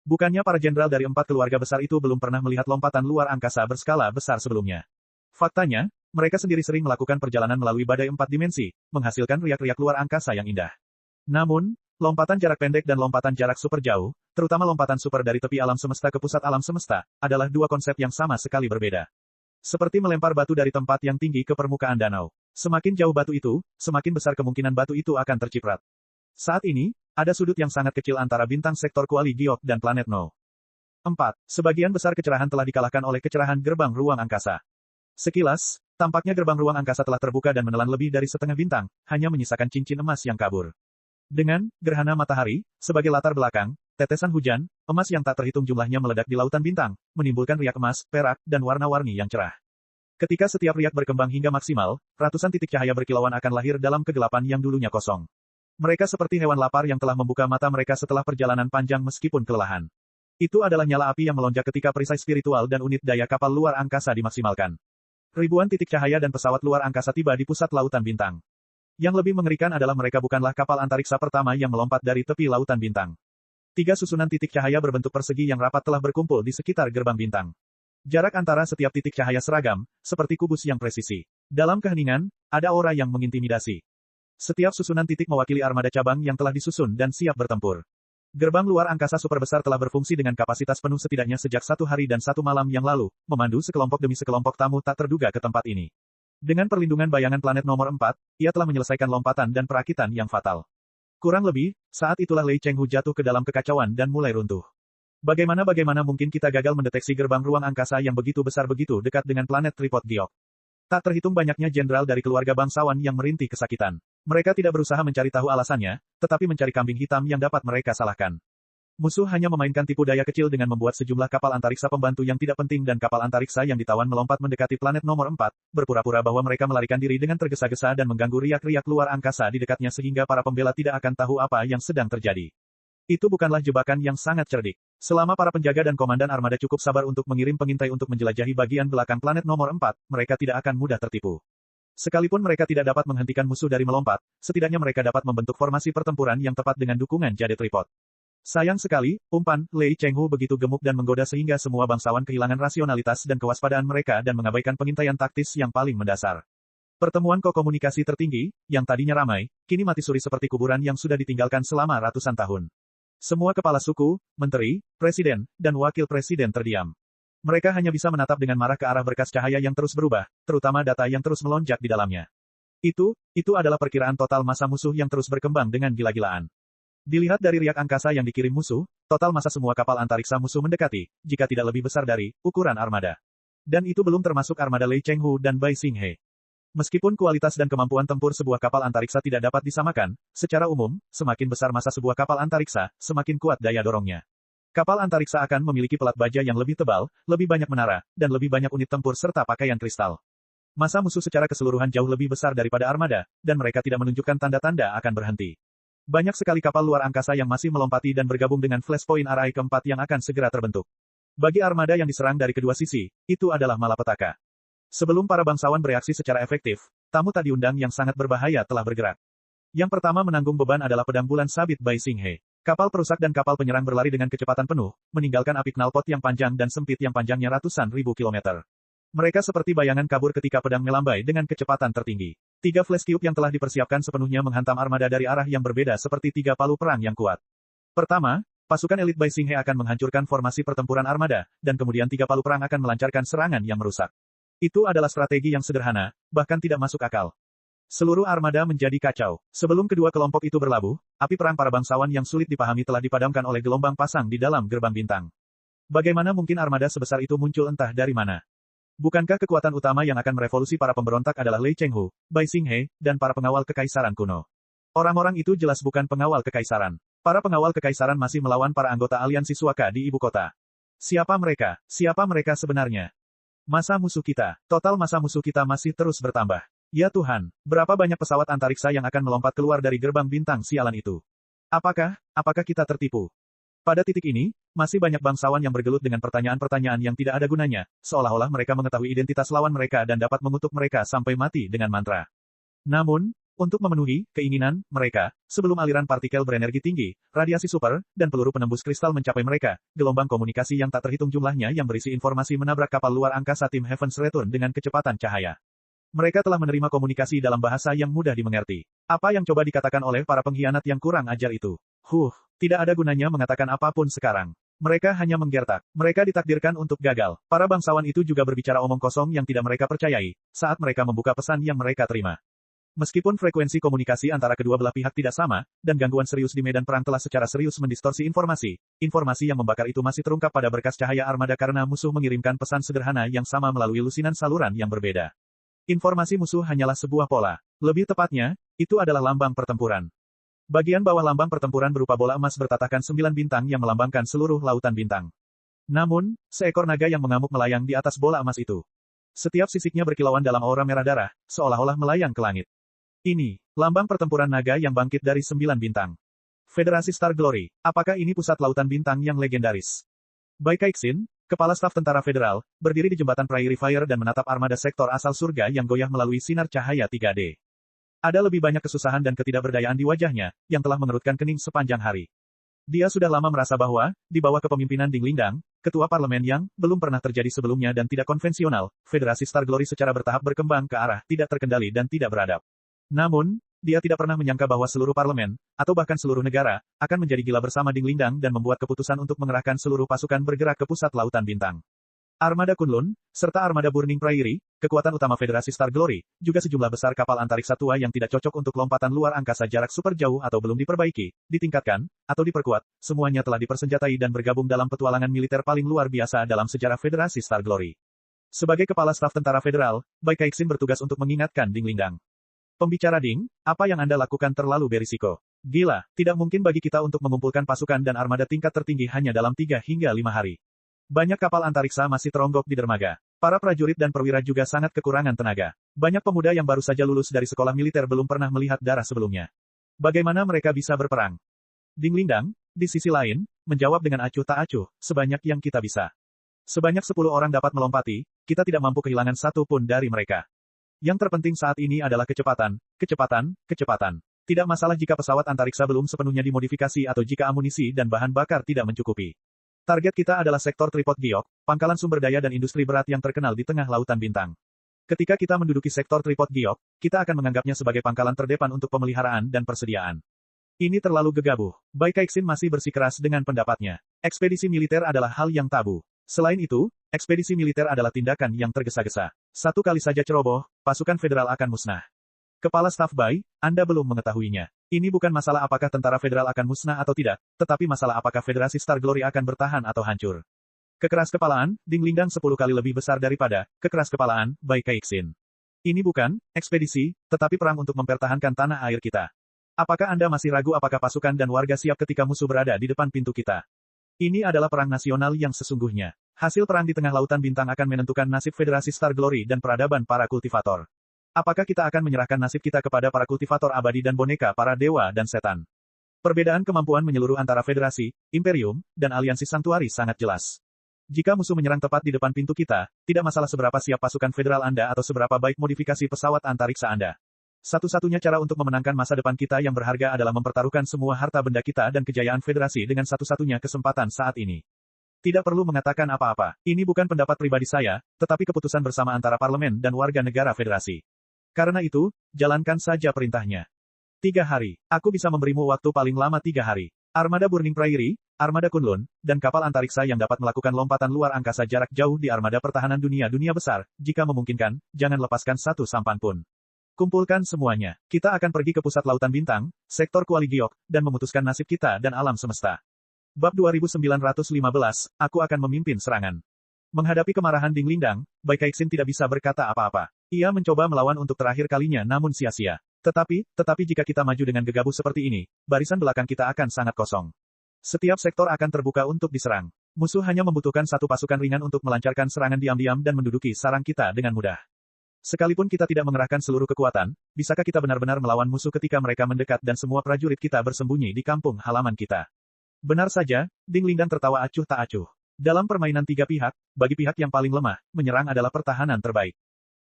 Bukannya para jenderal dari 4 keluarga besar itu belum pernah melihat lompatan luar angkasa berskala besar sebelumnya. Faktanya, mereka sendiri sering melakukan perjalanan melalui badai 4 dimensi, menghasilkan riak-riak luar angkasa yang indah. Namun, lompatan jarak pendek dan lompatan jarak super jauh, terutama lompatan super dari tepi alam semesta ke pusat alam semesta, adalah dua konsep yang sama sekali berbeda. Seperti melempar batu dari tempat yang tinggi ke permukaan danau. Semakin jauh batu itu, semakin besar kemungkinan batu itu akan terciprat. Saat ini, ada sudut yang sangat kecil antara bintang sektor Kuali Giok dan planet No. 4. Sebagian besar kecerahan telah dikalahkan oleh kecerahan gerbang ruang angkasa. Sekilas, tampaknya gerbang ruang angkasa telah terbuka dan menelan lebih dari setengah bintang, hanya menyisakan cincin emas yang kabur. Dengan gerhana matahari sebagai latar belakang, tetesan hujan emas yang tak terhitung jumlahnya meledak di lautan bintang, menimbulkan riak emas, perak, dan warna-warni yang cerah. Ketika setiap riak berkembang hingga maksimal, ratusan titik cahaya berkilauan akan lahir dalam kegelapan yang dulunya kosong. Mereka seperti hewan lapar yang telah membuka mata mereka setelah perjalanan panjang meskipun kelelahan. Itu adalah nyala api yang melonjak ketika perisai spiritual dan unit daya kapal luar angkasa dimaksimalkan. Ribuan titik cahaya dan pesawat luar angkasa tiba di pusat lautan bintang. Yang lebih mengerikan adalah mereka bukanlah kapal antariksa pertama yang melompat dari tepi lautan bintang. 3 susunan titik cahaya berbentuk persegi yang rapat telah berkumpul di sekitar gerbang bintang. Jarak antara setiap titik cahaya seragam, seperti kubus yang presisi. Dalam keheningan, ada aura yang mengintimidasi. Setiap susunan titik mewakili armada cabang yang telah disusun dan siap bertempur. Gerbang luar angkasa super besar telah berfungsi dengan kapasitas penuh setidaknya sejak 1 hari dan 1 malam yang lalu, memandu sekelompok demi sekelompok tamu tak terduga ke tempat ini. Dengan perlindungan bayangan planet nomor 4, ia telah menyelesaikan lompatan dan perakitan yang fatal. Kurang lebih, saat itulah Lei Chenghu jatuh ke dalam kekacauan dan mulai runtuh. Bagaimana mungkin kita gagal mendeteksi gerbang ruang angkasa yang begitu besar begitu dekat dengan planet Tripod Giok. Tak terhitung banyaknya jenderal dari keluarga bangsawan yang merintih kesakitan. Mereka tidak berusaha mencari tahu alasannya, tetapi mencari kambing hitam yang dapat mereka salahkan. Musuh hanya memainkan tipu daya kecil dengan membuat sejumlah kapal antariksa pembantu yang tidak penting dan kapal antariksa yang ditawan melompat mendekati planet nomor 4, berpura-pura bahwa mereka melarikan diri dengan tergesa-gesa dan mengganggu riak-riak luar angkasa di dekatnya sehingga para pembela tidak akan tahu apa yang sedang terjadi. Itu bukanlah jebakan yang sangat cerdik. Selama para penjaga dan komandan armada cukup sabar untuk mengirim pengintai untuk menjelajahi bagian belakang planet nomor 4, mereka tidak akan mudah tertipu. Sekalipun mereka tidak dapat menghentikan musuh dari melompat, setidaknya mereka dapat membentuk formasi pertempuran yang tepat dengan dukungan jade tripod. Sayang sekali, umpan Lei Chenghu begitu gemuk dan menggoda sehingga semua bangsawan kehilangan rasionalitas dan kewaspadaan mereka dan mengabaikan pengintaian taktis yang paling mendasar. Pertemuan komunikasi tertinggi, yang tadinya ramai, kini mati suri seperti kuburan yang sudah ditinggalkan selama ratusan tahun. Semua kepala suku, menteri, presiden, dan wakil presiden terdiam. Mereka hanya bisa menatap dengan marah ke arah berkas cahaya yang terus berubah, terutama data yang terus melonjak di dalamnya. Itu adalah perkiraan total massa musuh yang terus berkembang dengan gila-gilaan. Dilihat dari riak angkasa yang dikirim musuh, total massa semua kapal antariksa musuh mendekati, jika tidak lebih besar dari, ukuran armada. Dan itu belum termasuk armada Lei Chenghu dan Bai Xinghe. Meskipun kualitas dan kemampuan tempur sebuah kapal antariksa tidak dapat disamakan, secara umum, semakin besar massa sebuah kapal antariksa, semakin kuat daya dorongnya. Kapal antariksa akan memiliki pelat baja yang lebih tebal, lebih banyak menara, dan lebih banyak unit tempur serta pakaian kristal. Massa musuh secara keseluruhan jauh lebih besar daripada armada, dan mereka tidak menunjukkan tanda-tanda akan berhenti. Banyak sekali kapal luar angkasa yang masih melompati dan bergabung dengan flashpoint array keempat yang akan segera terbentuk. Bagi armada yang diserang dari kedua sisi, itu adalah malapetaka. Sebelum para bangsawan bereaksi secara efektif, tamu tak diundang yang sangat berbahaya telah bergerak. Yang pertama menanggung beban adalah pedang bulan sabit Bai Xinghe. Kapal perusak dan kapal penyerang berlari dengan kecepatan penuh, meninggalkan api knalpot yang panjang dan sempit yang panjangnya ratusan ribu kilometer. Mereka seperti bayangan kabur ketika pedang melambai dengan kecepatan tertinggi. 3 flash cube yang telah dipersiapkan sepenuhnya menghantam armada dari arah yang berbeda seperti 3 palu perang yang kuat. Pertama, pasukan elit Bai Xinghe akan menghancurkan formasi pertempuran armada, dan kemudian 3 palu perang akan melancarkan serangan yang merusak. Itu adalah strategi yang sederhana, bahkan tidak masuk akal. Seluruh armada menjadi kacau. Sebelum kedua kelompok itu berlabuh, api perang para bangsawan yang sulit dipahami telah dipadamkan oleh gelombang pasang di dalam gerbang bintang. Bagaimana mungkin armada sebesar itu muncul entah dari mana? Bukankah kekuatan utama yang akan merevolusi para pemberontak adalah Lei Chenghu, Bai Xinghe, dan para pengawal kekaisaran kuno? Orang-orang itu jelas bukan pengawal kekaisaran. Para pengawal kekaisaran masih melawan para anggota aliansi Suaka di ibu kota. Siapa mereka? Siapa mereka sebenarnya? Massa musuh kita, total massa musuh kita masih terus bertambah. Ya Tuhan, berapa banyak pesawat antariksa yang akan melompat keluar dari gerbang bintang sialan itu? Apakah kita tertipu? Pada titik ini, masih banyak bangsawan yang bergelut dengan pertanyaan-pertanyaan yang tidak ada gunanya, seolah-olah mereka mengetahui identitas lawan mereka dan dapat mengutuk mereka sampai mati dengan mantra. Namun, untuk memenuhi keinginan mereka, sebelum aliran partikel berenergi tinggi, radiasi super, dan peluru penembus kristal mencapai mereka, gelombang komunikasi yang tak terhitung jumlahnya yang berisi informasi menabrak kapal luar angkasa tim Heaven's Return dengan kecepatan cahaya. Mereka telah menerima komunikasi dalam bahasa yang mudah dimengerti. Apa yang coba dikatakan oleh para pengkhianat yang kurang ajar itu? Tidak ada gunanya mengatakan apapun sekarang. Mereka hanya menggertak. Mereka ditakdirkan untuk gagal. Para bangsawan itu juga berbicara omong kosong yang tidak mereka percayai, saat mereka membuka pesan yang mereka terima. Meskipun frekuensi komunikasi antara kedua belah pihak tidak sama, dan gangguan serius di medan perang telah secara serius mendistorsi informasi yang membakar itu masih terungkap pada berkas cahaya armada karena musuh mengirimkan pesan sederhana yang sama melalui lusinan saluran yang berbeda. Informasi musuh hanyalah sebuah pola. Lebih tepatnya, itu adalah lambang pertempuran. Bagian bawah lambang pertempuran berupa bola emas bertatakan 9 bintang yang melambangkan seluruh lautan bintang. Namun, seekor naga yang mengamuk melayang di atas bola emas itu. Setiap sisiknya berkilauan dalam aura merah darah, seolah-olah melayang ke langit. Ini, lambang pertempuran naga yang bangkit dari 9 bintang. Federasi Star Glory, apakah ini pusat lautan bintang yang legendaris? Bai Kaixin, Kepala Staf Tentara Federal, berdiri di jembatan Prairie Fire dan menatap armada sektor asal surga yang goyah melalui sinar cahaya 3D. Ada lebih banyak kesusahan dan ketidakberdayaan di wajahnya, yang telah mengerutkan kening sepanjang hari. Dia sudah lama merasa bahwa, di bawah kepemimpinan Ding Lingdang, ketua parlemen yang belum pernah terjadi sebelumnya dan tidak konvensional, Federasi Star Glory secara bertahap berkembang ke arah tidak terkendali dan tidak beradab. Namun, dia tidak pernah menyangka bahwa seluruh parlemen, atau bahkan seluruh negara, akan menjadi gila bersama Ding Lingdang dan membuat keputusan untuk mengerahkan seluruh pasukan bergerak ke pusat lautan bintang. Armada Kunlun, serta armada Burning Prairie, kekuatan utama Federasi Star Glory, juga sejumlah besar kapal antariksa tua yang tidak cocok untuk lompatan luar angkasa jarak super jauh atau belum diperbaiki, ditingkatkan, atau diperkuat, semuanya telah dipersenjatai dan bergabung dalam petualangan militer paling luar biasa dalam sejarah Federasi Star Glory. Sebagai Kepala Staf Tentara Federal, Bai Keixin bertugas untuk mengingatkan Ding Lingdang. Pembicara Ding, apa yang Anda lakukan terlalu berisiko. Gila, tidak mungkin bagi kita untuk mengumpulkan pasukan dan armada tingkat tertinggi hanya dalam 3 hingga 5 hari. Banyak kapal antariksa masih teronggok di dermaga. Para prajurit dan perwira juga sangat kekurangan tenaga. Banyak pemuda yang baru saja lulus dari sekolah militer belum pernah melihat darah sebelumnya. Bagaimana mereka bisa berperang? Ding Lingdang, di sisi lain, menjawab dengan acuh tak acuh, sebanyak yang kita bisa. Sebanyak 10 orang dapat melompati, kita tidak mampu kehilangan satu pun dari mereka. Yang terpenting saat ini adalah kecepatan, kecepatan, kecepatan. Tidak masalah jika pesawat antariksa belum sepenuhnya dimodifikasi atau jika amunisi dan bahan bakar tidak mencukupi. Target kita adalah sektor Tripod Giok, pangkalan sumber daya dan industri berat yang terkenal di tengah lautan bintang. Ketika kita menduduki sektor Tripod Giok, kita akan menganggapnya sebagai pangkalan terdepan untuk pemeliharaan dan persediaan. Ini terlalu gegabah. Bai Keixin masih bersikeras dengan pendapatnya. Ekspedisi militer adalah hal yang tabu. Selain itu, ekspedisi militer adalah tindakan yang tergesa-gesa. Satu kali saja ceroboh, pasukan federal akan musnah. Kepala Staf Bai, Anda belum mengetahuinya. Ini bukan masalah apakah tentara federal akan musnah atau tidak, tetapi masalah apakah Federasi Star Glory akan bertahan atau hancur. Kekeras kepalaan, Ding Lingdang 10 kali lebih besar daripada kekeras kepalaan Bai Keixin. Ini bukan ekspedisi, tetapi perang untuk mempertahankan tanah air kita. Apakah Anda masih ragu apakah pasukan dan warga siap ketika musuh berada di depan pintu kita? Ini adalah perang nasional yang sesungguhnya. Hasil perang di tengah lautan bintang akan menentukan nasib Federasi Star Glory dan peradaban para kultivator. Apakah kita akan menyerahkan nasib kita kepada para kultivator abadi dan boneka para dewa dan setan? Perbedaan kemampuan menyeluruh antara Federasi, Imperium, dan Aliansi Sanktuari sangat jelas. Jika musuh menyerang tepat di depan pintu kita, tidak masalah seberapa siap pasukan federal Anda atau seberapa baik modifikasi pesawat antariksa Anda. Satu-satunya cara untuk memenangkan masa depan kita yang berharga adalah mempertaruhkan semua harta benda kita dan kejayaan Federasi dengan satu-satunya kesempatan saat ini. Tidak perlu mengatakan apa-apa. Ini bukan pendapat pribadi saya, tetapi keputusan bersama antara parlemen dan warga negara Federasi. Karena itu, jalankan saja perintahnya. 3 hari. Aku bisa memberimu waktu paling lama 3 hari. Armada Burning Prairie, Armada Kunlun, dan kapal antariksa yang dapat melakukan lompatan luar angkasa jarak jauh di armada pertahanan dunia besar, jika memungkinkan, jangan lepaskan satu sampan pun. Kumpulkan semuanya. Kita akan pergi ke pusat lautan bintang, sektor Kuali Giok, dan memutuskan nasib kita dan alam semesta. Bab 2915, aku akan memimpin serangan. Menghadapi kemarahan Ding Lingdang, Bai Keixin tidak bisa berkata apa-apa. Ia mencoba melawan untuk terakhir kalinya namun sia-sia. Tetapi jika kita maju dengan gegabah seperti ini, barisan belakang kita akan sangat kosong. Setiap sektor akan terbuka untuk diserang. Musuh hanya membutuhkan satu pasukan ringan untuk melancarkan serangan diam-diam dan menduduki sarang kita dengan mudah. Sekalipun kita tidak mengerahkan seluruh kekuatan, bisakah kita benar-benar melawan musuh ketika mereka mendekat dan semua prajurit kita bersembunyi di kampung halaman kita? Benar saja, Ding Lingdang tertawa acuh tak acuh. Dalam permainan 3 pihak, bagi pihak yang paling lemah, menyerang adalah pertahanan terbaik.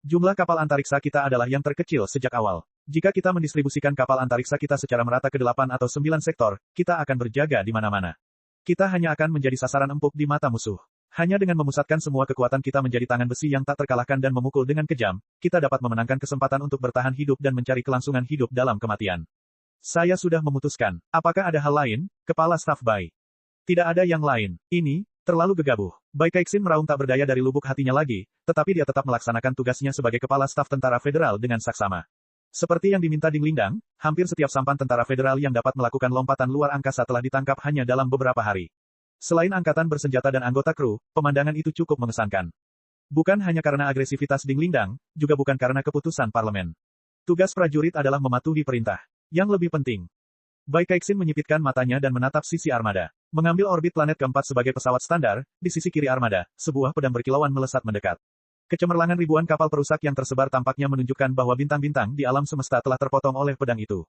Jumlah kapal antariksa kita adalah yang terkecil sejak awal. Jika kita mendistribusikan kapal antariksa kita secara merata ke 8 atau 9 sektor, kita akan berjaga di mana-mana. Kita hanya akan menjadi sasaran empuk di mata musuh. Hanya dengan memusatkan semua kekuatan kita menjadi tangan besi yang tak terkalahkan dan memukul dengan kejam, kita dapat memenangkan kesempatan untuk bertahan hidup dan mencari kelangsungan hidup dalam kematian. Saya sudah memutuskan. Apakah ada hal lain, Kepala Staf Bai? Tidak ada yang lain. Ini terlalu gegabah. Bai Keixin meraung tak berdaya dari lubuk hatinya lagi, tetapi dia tetap melaksanakan tugasnya sebagai Kepala Staf Tentara Federal dengan saksama. Seperti yang diminta Ding Lingdang, hampir setiap sampan tentara federal yang dapat melakukan lompatan luar angkasa telah ditangkap hanya dalam beberapa hari. Selain angkatan bersenjata dan anggota kru, pemandangan itu cukup mengesankan. Bukan hanya karena agresivitas Ding Lingdang, juga bukan karena keputusan parlemen. Tugas prajurit adalah mematuhi perintah. Yang lebih penting, Bai Keixin menyipitkan matanya dan menatap sisi armada. Mengambil orbit planet keempat sebagai pesawat standar, di sisi kiri armada, sebuah pedang berkilauan melesat mendekat. Kecemerlangan ribuan kapal perusak yang tersebar tampaknya menunjukkan bahwa bintang-bintang di alam semesta telah terpotong oleh pedang itu.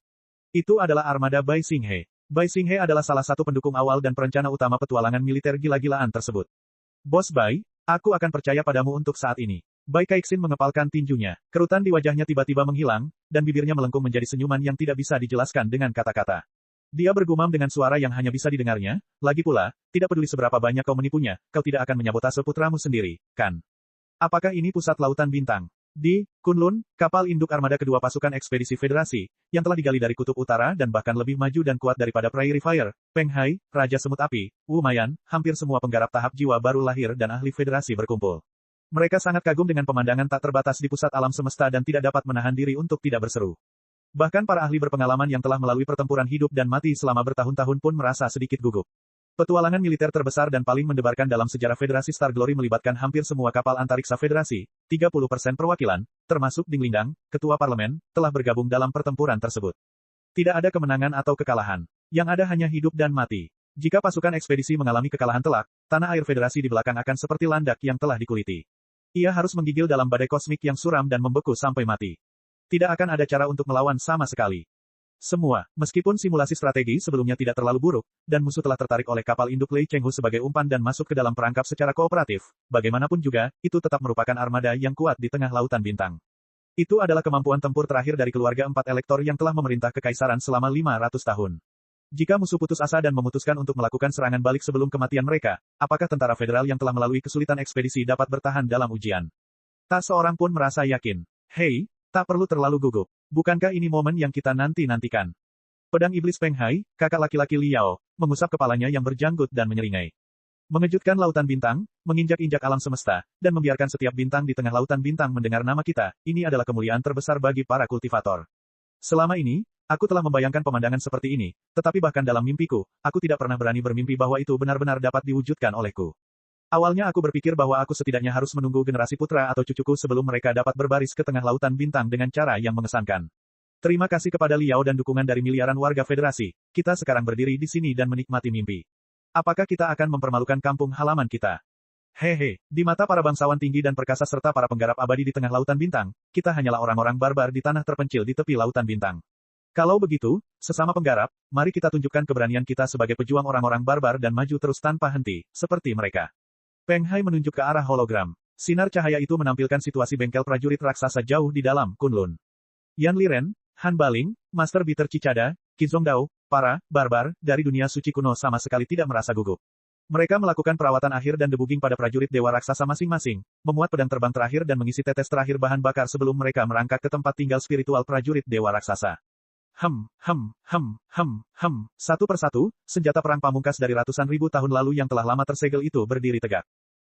Itu adalah armada Bai Xinghe. Bai Xinghe adalah salah satu pendukung awal dan perencana utama petualangan militer gila-gilaan tersebut. Bos Bai, aku akan percaya padamu untuk saat ini. Bai Keixin mengepalkan tinjunya. Kerutan di wajahnya tiba-tiba menghilang, dan bibirnya melengkung menjadi senyuman yang tidak bisa dijelaskan dengan kata-kata. Dia bergumam dengan suara yang hanya bisa didengarnya, lagi pula, tidak peduli seberapa banyak kau menipunya, kau tidak akan menyabotase putramu sendiri, kan? Apakah ini pusat lautan bintang? Di Kunlun, kapal induk armada kedua pasukan ekspedisi Federasi, yang telah digali dari kutub utara dan bahkan lebih maju dan kuat daripada Prairie Fire, Peng Hai, Raja Semut Api, Wu Mayan, hampir semua penggarap tahap jiwa baru lahir dan ahli Federasi berkumpul. Mereka sangat kagum dengan pemandangan tak terbatas di pusat alam semesta dan tidak dapat menahan diri untuk tidak berseru. Bahkan para ahli berpengalaman yang telah melalui pertempuran hidup dan mati selama bertahun-tahun pun merasa sedikit gugup. Petualangan militer terbesar dan paling mendebarkan dalam sejarah Federasi Star Glory melibatkan hampir semua kapal antariksa Federasi, 30% perwakilan, termasuk Ding Lindang, ketua parlemen, telah bergabung dalam pertempuran tersebut. Tidak ada kemenangan atau kekalahan. Yang ada hanya hidup dan mati. Jika pasukan ekspedisi mengalami kekalahan telak, tanah air Federasi di belakang akan seperti landak yang telah dikuliti. Ia harus menggigil dalam badai kosmik yang suram dan membeku sampai mati. Tidak akan ada cara untuk melawan sama sekali. Semua, meskipun simulasi strategi sebelumnya tidak terlalu buruk, dan musuh telah tertarik oleh kapal induk Lei Chenghu sebagai umpan dan masuk ke dalam perangkap secara kooperatif, bagaimanapun juga, itu tetap merupakan armada yang kuat di tengah lautan bintang. Itu adalah kemampuan tempur terakhir dari keluarga empat elektor yang telah memerintah kekaisaran selama 500 tahun. Jika musuh putus asa dan memutuskan untuk melakukan serangan balik sebelum kematian mereka, apakah tentara federal yang telah melalui kesulitan ekspedisi dapat bertahan dalam ujian? Tak seorang pun merasa yakin. Hei, tak perlu terlalu gugup. Bukankah ini momen yang kita nanti-nantikan? Pedang iblis Peng Hai, kakak laki-laki Liao, mengusap kepalanya yang berjanggut dan menyeringai. Mengejutkan lautan bintang, menginjak-injak alam semesta, dan membiarkan setiap bintang di tengah lautan bintang mendengar nama kita, ini adalah kemuliaan terbesar bagi para kultivator. Selama ini, aku telah membayangkan pemandangan seperti ini, tetapi bahkan dalam mimpiku, aku tidak pernah berani bermimpi bahwa itu benar-benar dapat diwujudkan olehku. Awalnya aku berpikir bahwa aku setidaknya harus menunggu generasi putra atau cucuku sebelum mereka dapat berbaris ke tengah lautan bintang dengan cara yang mengesankan. Terima kasih kepada Liao dan dukungan dari miliaran warga Federasi, kita sekarang berdiri di sini dan menikmati mimpi. Apakah kita akan mempermalukan kampung halaman kita? Hehe, di mata para bangsawan tinggi dan perkasa serta para penggarap abadi di tengah lautan bintang, kita hanyalah orang-orang barbar di tanah terpencil di tepi lautan bintang. Kalau begitu, sesama penggarap, mari kita tunjukkan keberanian kita sebagai pejuang orang-orang barbar dan maju terus tanpa henti, seperti mereka. Peng Hai menunjuk ke arah hologram. Sinar cahaya itu menampilkan situasi bengkel prajurit raksasa jauh di dalam Kunlun. Yan Liren, Han Baling, Master Bitter Cicada, Qizong Dao, para barbar dari dunia suci kuno sama sekali tidak merasa gugup. Mereka melakukan perawatan akhir dan debugging pada prajurit dewa raksasa masing-masing, memuat pedang terbang terakhir dan mengisi tetes terakhir bahan bakar sebelum mereka merangkak ke tempat tinggal spiritual prajurit dewa raksasa. Satu persatu, senjata perang pamungkas dari ratusan ribu tahun lalu yang telah lama tersegel itu berdiri tegak.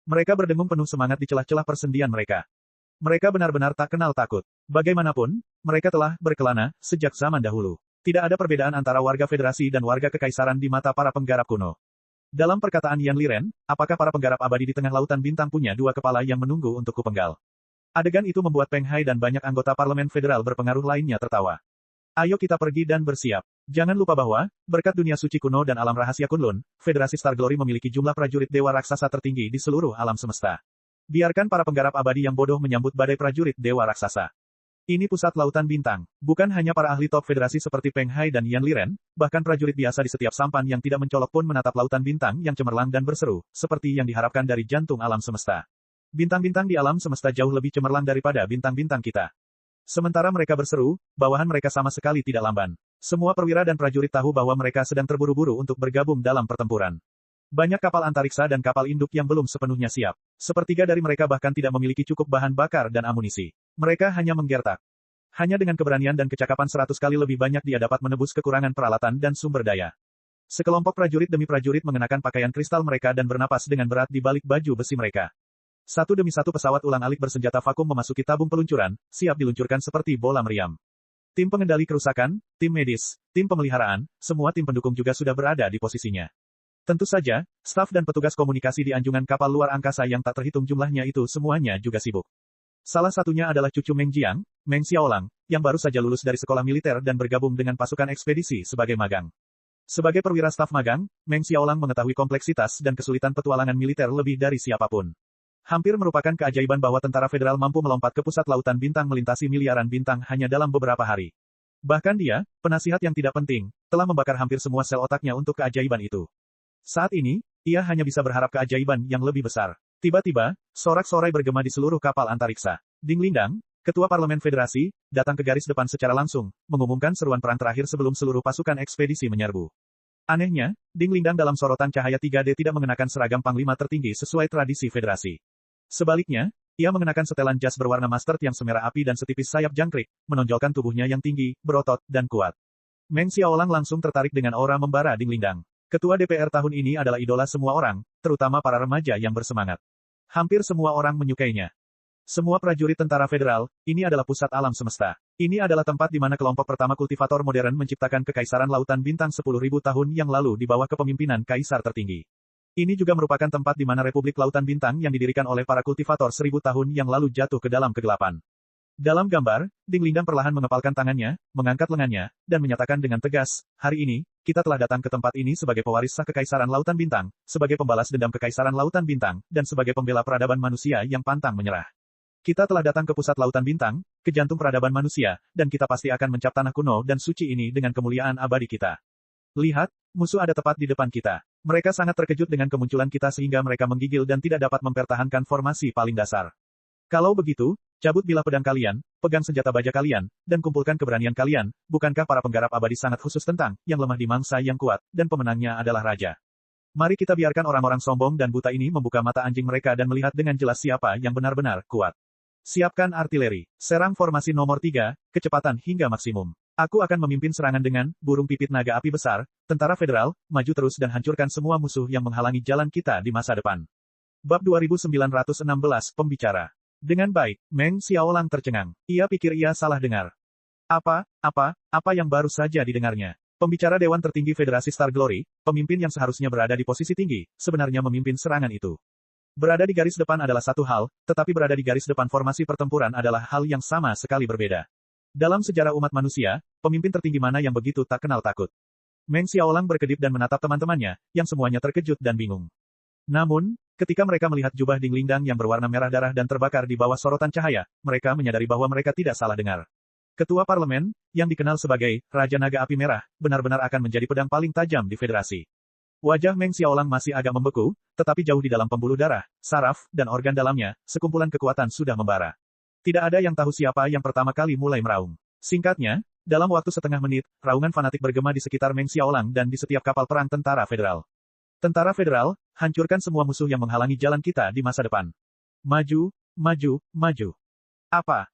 Mereka berdengung penuh semangat di celah-celah persendian mereka. Mereka benar-benar tak kenal takut. Bagaimanapun, mereka telah berkelana sejak zaman dahulu. Tidak ada perbedaan antara warga Federasi dan warga kekaisaran di mata para penggarap kuno. Dalam perkataan Yan Liren, apakah para penggarap abadi di tengah lautan bintang punya dua kepala yang menunggu untuk kupenggal? Adegan itu membuat Peng Hai dan banyak anggota parlemen federal berpengaruh lainnya tertawa. Ayo kita pergi dan bersiap. Jangan lupa bahwa, berkat dunia suci kuno dan alam rahasia Kunlun, Federasi Star Glory memiliki jumlah prajurit dewa raksasa tertinggi di seluruh alam semesta. Biarkan para penggarap abadi yang bodoh menyambut badai prajurit dewa raksasa. Ini pusat lautan bintang. Bukan hanya para ahli top Federasi seperti Peng Hai dan Yan Liren, bahkan prajurit biasa di setiap sampan yang tidak mencolok pun menatap lautan bintang yang cemerlang dan berseru, seperti yang diharapkan dari jantung alam semesta. Bintang-bintang di alam semesta jauh lebih cemerlang daripada bintang-bintang kita. Sementara mereka berseru, bawahan mereka sama sekali tidak lamban. Semua perwira dan prajurit tahu bahwa mereka sedang terburu-buru untuk bergabung dalam pertempuran. Banyak kapal antariksa dan kapal induk yang belum sepenuhnya siap. Sepertiga dari mereka bahkan tidak memiliki cukup bahan bakar dan amunisi. Mereka hanya menggertak. Hanya dengan keberanian dan kecakapan 100 kali lebih banyak dia dapat menebus kekurangan peralatan dan sumber daya. Sekelompok prajurit demi prajurit mengenakan pakaian kristal mereka dan bernapas dengan berat di balik baju besi mereka. Satu demi satu pesawat ulang-alik bersenjata vakum memasuki tabung peluncuran, siap diluncurkan seperti bola meriam. Tim pengendali kerusakan, tim medis, tim pemeliharaan, semua tim pendukung juga sudah berada di posisinya. Tentu saja, staf dan petugas komunikasi di anjungan kapal luar angkasa yang tak terhitung jumlahnya itu semuanya juga sibuk. Salah satunya adalah cucu Meng Jiang, Meng Xiaolang, yang baru saja lulus dari sekolah militer dan bergabung dengan pasukan ekspedisi sebagai magang. Sebagai perwira staf magang, Meng Xiaolang mengetahui kompleksitas dan kesulitan petualangan militer lebih dari siapapun. Hampir merupakan keajaiban bahwa tentara federal mampu melompat ke pusat lautan bintang melintasi miliaran bintang hanya dalam beberapa hari. Bahkan dia, penasihat yang tidak penting, telah membakar hampir semua sel otaknya untuk keajaiban itu. Saat ini, ia hanya bisa berharap keajaiban yang lebih besar. Tiba-tiba, sorak-sorai bergema di seluruh kapal antariksa. Ding Lindang, Ketua Parlemen Federasi, datang ke garis depan secara langsung, mengumumkan seruan perang terakhir sebelum seluruh pasukan ekspedisi menyerbu. Anehnya, Ding Lindang dalam sorotan cahaya 3D tidak mengenakan seragam panglima tertinggi sesuai tradisi federasi. Sebaliknya, ia mengenakan setelan jas berwarna mustard yang semerah api dan setipis sayap jangkrik, menonjolkan tubuhnya yang tinggi, berotot, dan kuat. Meng Xiaolang langsung tertarik dengan aura membara Ding Lindang. Ketua DPR tahun ini adalah idola semua orang, terutama para remaja yang bersemangat. Hampir semua orang menyukainya. Semua prajurit tentara federal, ini adalah pusat alam semesta. Ini adalah tempat di mana kelompok pertama kultivator modern menciptakan kekaisaran lautan bintang 10.000 tahun yang lalu di bawah kepemimpinan kaisar tertinggi. Ini juga merupakan tempat di mana Republik Lautan Bintang yang didirikan oleh para kultivator 1000 tahun yang lalu jatuh ke dalam kegelapan. Dalam gambar, Ding Lindang perlahan mengepalkan tangannya, mengangkat lengannya, dan menyatakan dengan tegas, hari ini, kita telah datang ke tempat ini sebagai pewaris sah kekaisaran lautan bintang, sebagai pembalas dendam kekaisaran lautan bintang, dan sebagai pembela peradaban manusia yang pantang menyerah. Kita telah datang ke pusat lautan bintang, ke jantung peradaban manusia, dan kita pasti akan mencap tanah kuno dan suci ini dengan kemuliaan abadi kita. Lihat, musuh ada tepat di depan kita. Mereka sangat terkejut dengan kemunculan kita sehingga mereka menggigil dan tidak dapat mempertahankan formasi paling dasar. Kalau begitu, cabut bilah pedang kalian, pegang senjata baja kalian, dan kumpulkan keberanian kalian, bukankah para penggarap abadi sangat khusus tentang, yang lemah di mangsa yang kuat, dan pemenangnya adalah raja. Mari kita biarkan orang-orang sombong dan buta ini membuka mata anjing mereka dan melihat dengan jelas siapa yang benar-benar kuat. Siapkan artileri. Serang formasi nomor 3, kecepatan hingga maksimum. Aku akan memimpin serangan dengan burung pipit naga api besar, tentara federal, maju terus dan hancurkan semua musuh yang menghalangi jalan kita di masa depan. Bab 2916, Pembicara. Dengan baik, Meng Xiaolang tercengang. Ia pikir ia salah dengar. Apa yang baru saja didengarnya? Pembicara Dewan Tertinggi Federasi Star Glory, pemimpin yang seharusnya berada di posisi tinggi, sebenarnya memimpin serangan itu. Berada di garis depan adalah satu hal, tetapi berada di garis depan formasi pertempuran adalah hal yang sama sekali berbeda. Dalam sejarah umat manusia, pemimpin tertinggi mana yang begitu tak kenal takut? Meng Xiaolang berkedip dan menatap teman-temannya, yang semuanya terkejut dan bingung. Namun, ketika mereka melihat jubah Ding Lindang yang berwarna merah darah dan terbakar di bawah sorotan cahaya, mereka menyadari bahwa mereka tidak salah dengar. Ketua parlemen, yang dikenal sebagai Raja Naga Api Merah, benar-benar akan menjadi pedang paling tajam di federasi. Wajah Meng Xiaolang masih agak membeku, tetapi jauh di dalam pembuluh darah, saraf, dan organ dalamnya, sekumpulan kekuatan sudah membara. Tidak ada yang tahu siapa yang pertama kali mulai meraung. Singkatnya, dalam waktu setengah menit, raungan fanatik bergema di sekitar Meng Xiaolang dan di setiap kapal perang tentara federal. Tentara federal, hancurkan semua musuh yang menghalangi jalan kita di masa depan. Maju, maju, maju.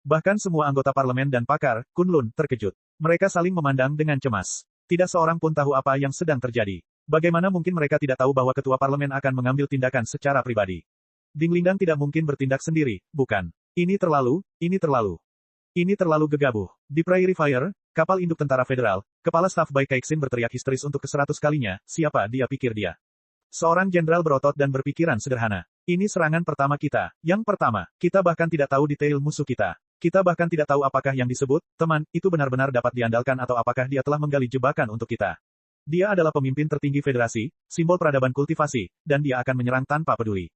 Bahkan semua anggota parlemen dan pakar, Kunlun, terkejut. Mereka saling memandang dengan cemas. Tidak seorang pun tahu apa yang sedang terjadi. Bagaimana mungkin mereka tidak tahu bahwa ketua parlemen akan mengambil tindakan secara pribadi? Ding Lindang tidak mungkin bertindak sendiri, bukan? Ini terlalu gegabah. Di Prairie Fire, kapal induk tentara federal, Kepala Staf Bai Keixin berteriak histeris untuk ke-100 kalinya, siapa dia pikir dia? Seorang jenderal berotot dan berpikiran sederhana. Ini serangan pertama kita. Yang pertama, kita bahkan tidak tahu detail musuh kita. Kita bahkan tidak tahu apakah yang disebut, teman, itu benar-benar dapat diandalkan atau apakah dia telah menggali jebakan untuk kita. Dia adalah pemimpin tertinggi federasi, simbol peradaban kultivasi, dan dia akan menyerang tanpa peduli.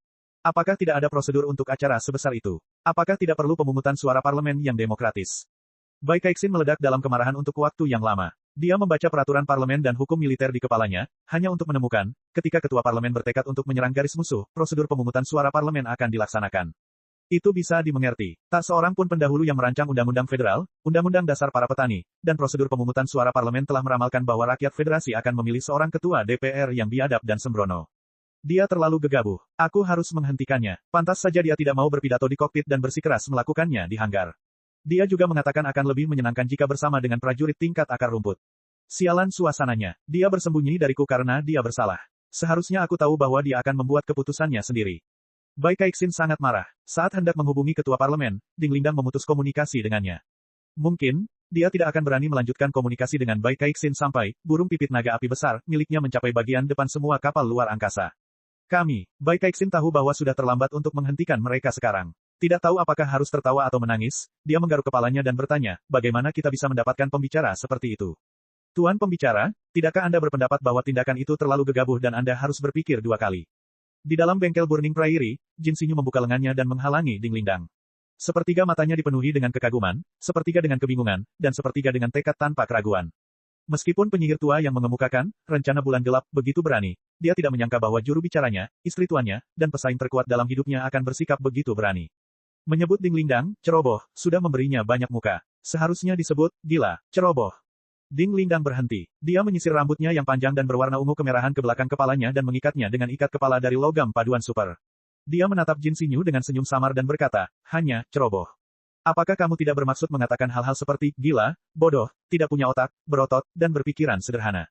Apakah tidak ada prosedur untuk acara sebesar itu? Apakah tidak perlu pemungutan suara parlemen yang demokratis? Bai Keixin meledak dalam kemarahan untuk waktu yang lama. Dia membaca peraturan parlemen dan hukum militer di kepalanya, hanya untuk menemukan, ketika ketua parlemen bertekad untuk menyerang garis musuh, prosedur pemungutan suara parlemen akan dilaksanakan. Itu bisa dimengerti. Tak seorang pun pendahulu yang merancang undang-undang federal, undang-undang dasar para petani, dan prosedur pemungutan suara parlemen telah meramalkan bahwa rakyat federasi akan memilih seorang ketua DPR yang biadab dan sembrono. Dia terlalu gegabah. Aku harus menghentikannya. Pantas saja dia tidak mau berpidato di kokpit dan bersikeras melakukannya di hanggar. Dia juga mengatakan akan lebih menyenangkan jika bersama dengan prajurit tingkat akar rumput. Sialan suasananya. Dia bersembunyi dariku karena dia bersalah. Seharusnya aku tahu bahwa dia akan membuat keputusannya sendiri. Bai Keixin sangat marah. Saat hendak menghubungi ketua parlemen, Ding Lindang memutus komunikasi dengannya. Mungkin, dia tidak akan berani melanjutkan komunikasi dengan Bai Keixin sampai, burung pipit naga api besar, miliknya mencapai bagian depan semua kapal luar angkasa. Bai Keixin tahu bahwa sudah terlambat untuk menghentikan mereka sekarang. Tidak tahu apakah harus tertawa atau menangis, dia menggaruk kepalanya dan bertanya, bagaimana kita bisa mendapatkan pembicara seperti itu? Tuan pembicara, tidakkah Anda berpendapat bahwa tindakan itu terlalu gegabah dan Anda harus berpikir dua kali? Di dalam bengkel Burning Prairie, Jin Xinyu membuka lengannya dan menghalangi Ding Lindang. Sepertiga matanya dipenuhi dengan kekaguman, sepertiga dengan kebingungan, dan sepertiga dengan tekad tanpa keraguan. Meskipun penyihir tua yang mengemukakan, rencana bulan gelap begitu berani, dia tidak menyangka bahwa juru bicaranya, istri tuannya, dan pesaing terkuat dalam hidupnya akan bersikap begitu berani. Menyebut Ding Lingdang, ceroboh, sudah memberinya banyak muka. Seharusnya disebut, gila, ceroboh. Ding Lingdang berhenti. Dia menyisir rambutnya yang panjang dan berwarna ungu kemerahan ke belakang kepalanya dan mengikatnya dengan ikat kepala dari logam paduan super. Dia menatap Jin Xinyu dengan senyum samar dan berkata, hanya, ceroboh. Apakah kamu tidak bermaksud mengatakan hal-hal seperti, gila, bodoh, tidak punya otak, berotot, dan berpikiran sederhana?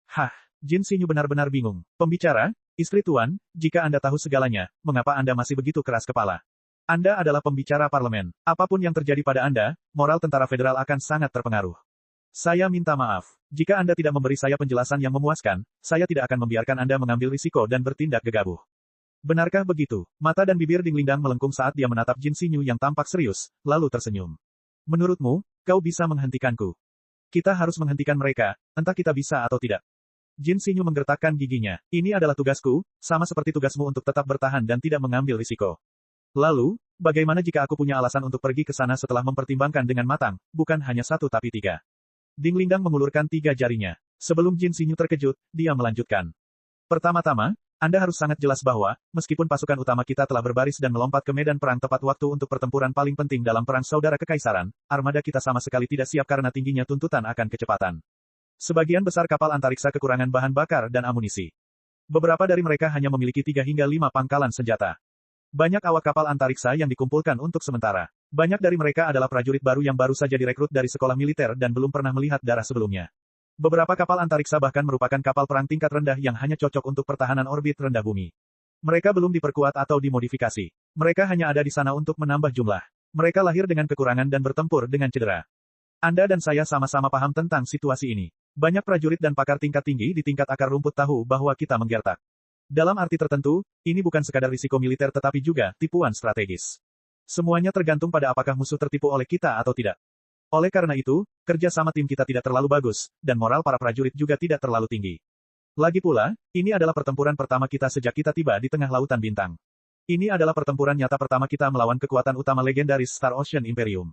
Hah, Jin Xinyu benar-benar bingung. Pembicara, istri tuan, jika Anda tahu segalanya, mengapa Anda masih begitu keras kepala? Anda adalah pembicara parlemen. Apapun yang terjadi pada Anda, moral tentara federal akan sangat terpengaruh. Saya minta maaf. Jika Anda tidak memberi saya penjelasan yang memuaskan, saya tidak akan membiarkan Anda mengambil risiko dan bertindak gegabah. Benarkah begitu? Mata dan bibir Ding Lingdang melengkung saat dia menatap Jin Xinyu yang tampak serius, lalu tersenyum. Menurutmu, kau bisa menghentikanku? Kita harus menghentikan mereka, entah kita bisa atau tidak. Jin Xinyu menggertakkan giginya. Ini adalah tugasku, sama seperti tugasmu untuk tetap bertahan dan tidak mengambil risiko. Lalu, bagaimana jika aku punya alasan untuk pergi ke sana setelah mempertimbangkan dengan matang, bukan hanya satu tapi tiga? Ding Lingdang mengulurkan 3 jarinya. Sebelum Jin Xinyu terkejut, dia melanjutkan. Pertama-tama, Anda harus sangat jelas bahwa, meskipun pasukan utama kita telah berbaris dan melompat ke medan perang tepat waktu untuk pertempuran paling penting dalam Perang Saudara Kekaisaran, armada kita sama sekali tidak siap karena tingginya tuntutan akan kecepatan. Sebagian besar kapal antariksa kekurangan bahan bakar dan amunisi. Beberapa dari mereka hanya memiliki 3 hingga 5 pangkalan senjata. Banyak awak kapal antariksa yang dikumpulkan untuk sementara. Banyak dari mereka adalah prajurit baru yang baru saja direkrut dari sekolah militer dan belum pernah melihat darah sebelumnya. Beberapa kapal antariksa bahkan merupakan kapal perang tingkat rendah yang hanya cocok untuk pertahanan orbit rendah bumi. Mereka belum diperkuat atau dimodifikasi. Mereka hanya ada di sana untuk menambah jumlah. Mereka lahir dengan kekurangan dan bertempur dengan cedera. Anda dan saya sama-sama paham tentang situasi ini. Banyak prajurit dan pakar tingkat tinggi di tingkat akar rumput tahu bahwa kita menggertak. Dalam arti tertentu, ini bukan sekadar risiko militer tetapi juga tipuan strategis. Semuanya tergantung pada apakah musuh tertipu oleh kita atau tidak. Oleh karena itu, kerja sama tim kita tidak terlalu bagus, dan moral para prajurit juga tidak terlalu tinggi. Lagi pula, ini adalah pertempuran pertama kita sejak kita tiba di tengah lautan bintang. Ini adalah pertempuran nyata pertama kita melawan kekuatan utama legendaris Star Ocean Imperium.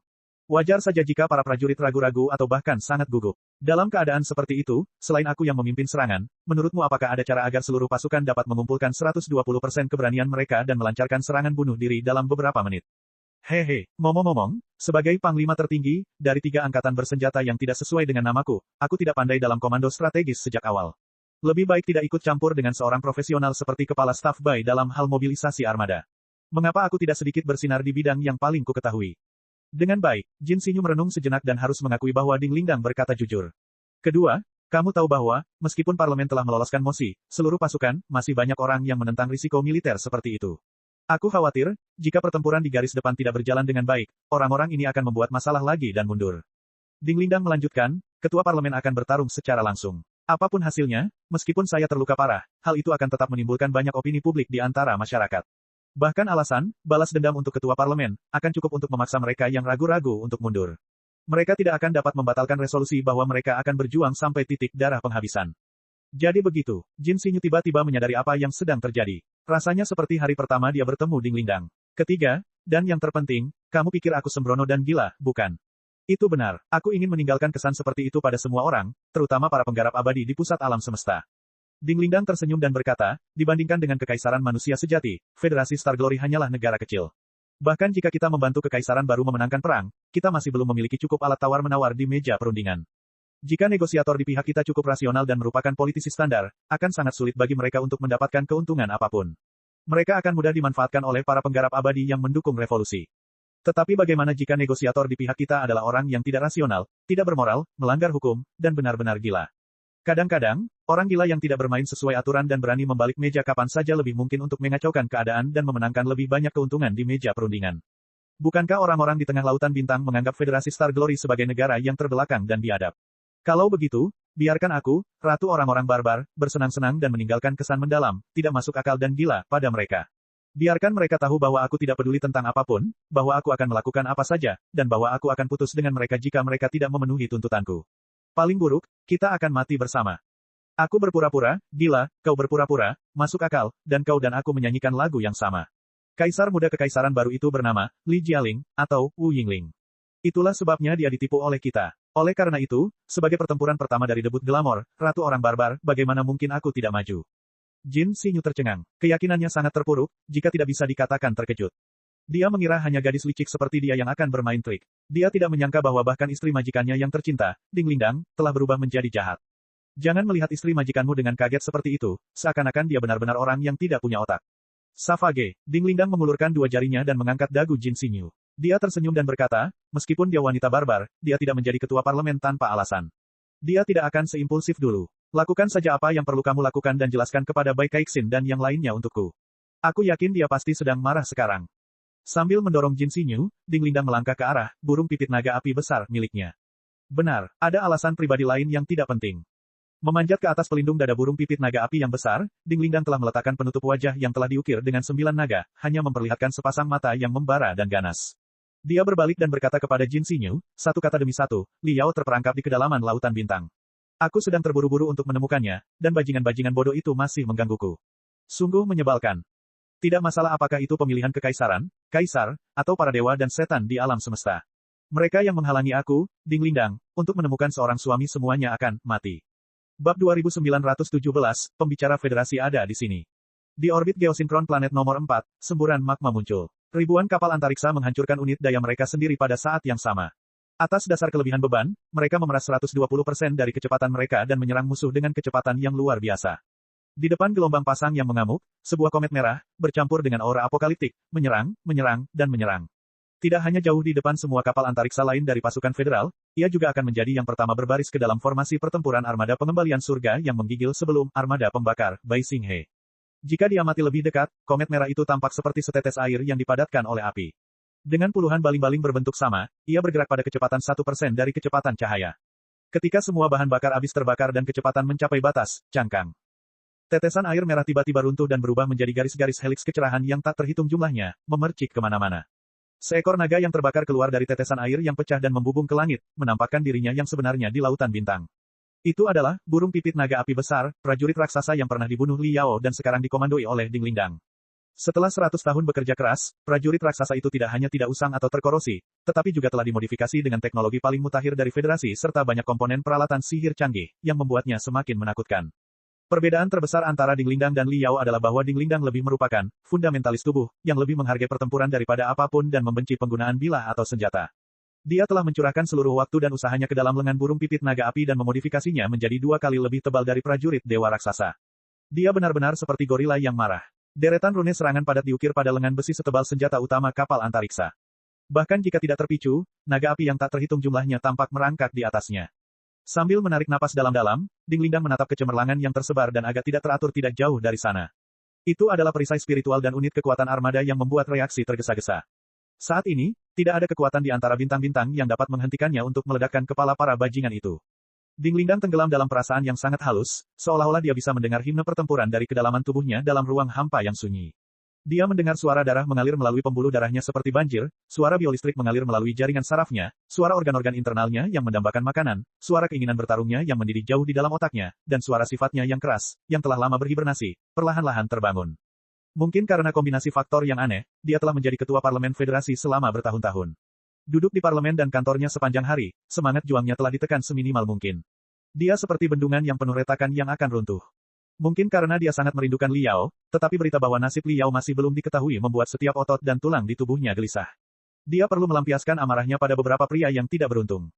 Wajar saja jika para prajurit ragu-ragu atau bahkan sangat gugup. Dalam keadaan seperti itu, selain aku yang memimpin serangan, menurutmu apakah ada cara agar seluruh pasukan dapat mengumpulkan 120% keberanian mereka dan melancarkan serangan bunuh diri dalam beberapa menit? Hehe, ngomong-ngomong, sebagai panglima tertinggi, dari 3 angkatan bersenjata yang tidak sesuai dengan namaku, aku tidak pandai dalam komando strategis sejak awal. Lebih baik tidak ikut campur dengan seorang profesional seperti kepala staf Bai dalam hal mobilisasi armada. Mengapa aku tidak sedikit bersinar di bidang yang paling ku ketahui? Dengan baik, Jin Xinyu merenung sejenak dan harus mengakui bahwa Ding Lingdang berkata jujur. Kedua, kamu tahu bahwa, meskipun parlemen telah meloloskan mosi, seluruh pasukan, masih banyak orang yang menentang risiko militer seperti itu. Aku khawatir, jika pertempuran di garis depan tidak berjalan dengan baik, orang-orang ini akan membuat masalah lagi dan mundur. Ding Lingdang melanjutkan, ketua parlemen akan bertarung secara langsung. Apapun hasilnya, meskipun saya terluka parah, hal itu akan tetap menimbulkan banyak opini publik di antara masyarakat. Bahkan alasan, balas dendam untuk ketua parlemen, akan cukup untuk memaksa mereka yang ragu-ragu untuk mundur. Mereka tidak akan dapat membatalkan resolusi bahwa mereka akan berjuang sampai titik darah penghabisan. Jadi begitu, Jin Xinyu tiba-tiba menyadari apa yang sedang terjadi. Rasanya seperti hari pertama dia bertemu Ding Lingdang. Ketiga, dan yang terpenting, kamu pikir aku sembrono dan gila, bukan? Itu benar, aku ingin meninggalkan kesan seperti itu pada semua orang, terutama para penggarap abadi di pusat alam semesta. Ding Lingdang tersenyum dan berkata, dibandingkan dengan kekaisaran manusia sejati, Federasi Star Glory hanyalah negara kecil. Bahkan jika kita membantu kekaisaran baru memenangkan perang, kita masih belum memiliki cukup alat tawar-menawar di meja perundingan. Jika negosiator di pihak kita cukup rasional dan merupakan politisi standar, akan sangat sulit bagi mereka untuk mendapatkan keuntungan apapun. Mereka akan mudah dimanfaatkan oleh para penggarap abadi yang mendukung revolusi. Tetapi bagaimana jika negosiator di pihak kita adalah orang yang tidak rasional, tidak bermoral, melanggar hukum, dan benar-benar gila? Kadang-kadang, orang gila yang tidak bermain sesuai aturan dan berani membalik meja kapan saja lebih mungkin untuk mengacaukan keadaan dan memenangkan lebih banyak keuntungan di meja perundingan. Bukankah orang-orang di tengah lautan bintang menganggap Federasi Star Glory sebagai negara yang terbelakang dan biadab? Kalau begitu, biarkan aku, ratu orang-orang barbar, bersenang-senang dan meninggalkan kesan mendalam, tidak masuk akal dan gila, pada mereka. Biarkan mereka tahu bahwa aku tidak peduli tentang apapun, bahwa aku akan melakukan apa saja, dan bahwa aku akan putus dengan mereka jika mereka tidak memenuhi tuntutanku. Paling buruk, kita akan mati bersama. Aku berpura-pura, gila, kau berpura-pura, masuk akal, dan kau dan aku menyanyikan lagu yang sama. Kaisar muda kekaisaran baru itu bernama, Li Jialing, atau Wu Yingling. Itulah sebabnya dia ditipu oleh kita. Oleh karena itu, sebagai pertempuran pertama dari debut Glamor, Ratu Orang Barbar, bagaimana mungkin aku tidak maju? Jin Xinyu tercengang. Keyakinannya sangat terpuruk, jika tidak bisa dikatakan terkejut. Dia mengira hanya gadis licik seperti dia yang akan bermain trik. Dia tidak menyangka bahwa bahkan istri majikannya yang tercinta, Ding Lingdang, telah berubah menjadi jahat. Jangan melihat istri majikanmu dengan kaget seperti itu, seakan-akan dia benar-benar orang yang tidak punya otak. Savage, Ding Lingdang mengulurkan dua jarinya dan mengangkat dagu Jin Xinyu. Dia tersenyum dan berkata, meskipun dia wanita barbar, dia tidak menjadi ketua parlemen tanpa alasan. Dia tidak akan seimpulsif dulu. Lakukan saja apa yang perlu kamu lakukan dan jelaskan kepada Bai Keixin dan yang lainnya untukku. Aku yakin dia pasti sedang marah sekarang. Sambil mendorong Jin Xinyu, Ding Lingdang melangkah ke arah burung pipit naga api besar miliknya. Benar, ada alasan pribadi lain yang tidak penting. Memanjat ke atas pelindung dada burung pipit naga api yang besar, Ding Lingdang telah meletakkan penutup wajah yang telah diukir dengan 9 naga, hanya memperlihatkan sepasang mata yang membara dan ganas. Dia berbalik dan berkata kepada Jin Xinyu, satu kata demi satu, Li Yao terperangkap di kedalaman lautan bintang. Aku sedang terburu-buru untuk menemukannya, dan bajingan-bajingan bodoh itu masih menggangguku. Sungguh menyebalkan. Tidak masalah apakah itu pemilihan kekaisaran, kaisar, atau para dewa dan setan di alam semesta. Mereka yang menghalangi aku, Ding Lingdang, untuk menemukan seorang suami semuanya akan mati. Bab 2917, pembicara federasi ada di sini. Di orbit geosinkron planet nomor 4, semburan magma muncul. Ribuan kapal antariksa menghancurkan unit daya mereka sendiri pada saat yang sama. Atas dasar kelebihan beban, mereka memeras 120% dari kecepatan mereka dan menyerang musuh dengan kecepatan yang luar biasa. Di depan gelombang pasang yang mengamuk, sebuah komet merah, bercampur dengan aura apokaliptik, menyerang, dan menyerang. Tidak hanya jauh di depan semua kapal antariksa lain dari pasukan federal, ia juga akan menjadi yang pertama berbaris ke dalam formasi pertempuran armada pengembalian surga yang menggigil sebelum armada pembakar, Bai Xinghe. Jika diamati lebih dekat, komet merah itu tampak seperti setetes air yang dipadatkan oleh api. Dengan puluhan baling-baling berbentuk sama, ia bergerak pada kecepatan 1% dari kecepatan cahaya. Ketika semua bahan bakar habis terbakar dan kecepatan mencapai batas, cangkang. Tetesan air merah tiba-tiba runtuh dan berubah menjadi garis-garis heliks kecerahan yang tak terhitung jumlahnya, memercik kemana-mana. Seekor naga yang terbakar keluar dari tetesan air yang pecah dan membubung ke langit, menampakkan dirinya yang sebenarnya di lautan bintang. Itu adalah burung pipit naga api besar, prajurit raksasa yang pernah dibunuh Li Yao dan sekarang dikomandoi oleh Ding Lingdang. Setelah 100 tahun bekerja keras, prajurit raksasa itu tidak hanya tidak usang atau terkorosi, tetapi juga telah dimodifikasi dengan teknologi paling mutakhir dari Federasi serta banyak komponen peralatan sihir canggih, yang membuatnya semakin menakutkan. Perbedaan terbesar antara Ding Lingdang dan Li Yao adalah bahwa Ding Lingdang lebih merupakan fundamentalis tubuh, yang lebih menghargai pertempuran daripada apapun dan membenci penggunaan bilah atau senjata. Dia telah mencurahkan seluruh waktu dan usahanya ke dalam lengan burung pipit naga api dan memodifikasinya menjadi 2 kali lebih tebal dari prajurit dewa raksasa. Dia benar-benar seperti gorila yang marah. Deretan rune serangan padat diukir pada lengan besi setebal senjata utama kapal antariksa. Bahkan jika tidak terpicu, naga api yang tak terhitung jumlahnya tampak merangkak di atasnya. Sambil menarik napas dalam-dalam, Ding Lingdang menatap kecemerlangan yang tersebar dan agak tidak teratur tidak jauh dari sana. Itu adalah perisai spiritual dan unit kekuatan armada yang membuat reaksi tergesa-gesa. Saat ini, tidak ada kekuatan di antara bintang-bintang yang dapat menghentikannya untuk meledakkan kepala para bajingan itu. Ding Lingdang tenggelam dalam perasaan yang sangat halus, seolah-olah dia bisa mendengar himne pertempuran dari kedalaman tubuhnya dalam ruang hampa yang sunyi. Dia mendengar suara darah mengalir melalui pembuluh darahnya seperti banjir, suara biolistrik mengalir melalui jaringan sarafnya, suara organ-organ internalnya yang mendambakan makanan, suara keinginan bertarungnya yang mendidih jauh di dalam otaknya, dan suara sifatnya yang keras, yang telah lama berhibernasi, perlahan-lahan terbangun. Mungkin karena kombinasi faktor yang aneh, dia telah menjadi ketua parlemen federasi selama bertahun-tahun. Duduk di parlemen dan kantornya sepanjang hari, semangat juangnya telah ditekan seminimal mungkin. Dia seperti bendungan yang penuh retakan yang akan runtuh. Mungkin karena dia sangat merindukan Li Yao, tetapi berita bahwa nasib Li Yao masih belum diketahui membuat setiap otot dan tulang di tubuhnya gelisah. Dia perlu melampiaskan amarahnya pada beberapa pria yang tidak beruntung.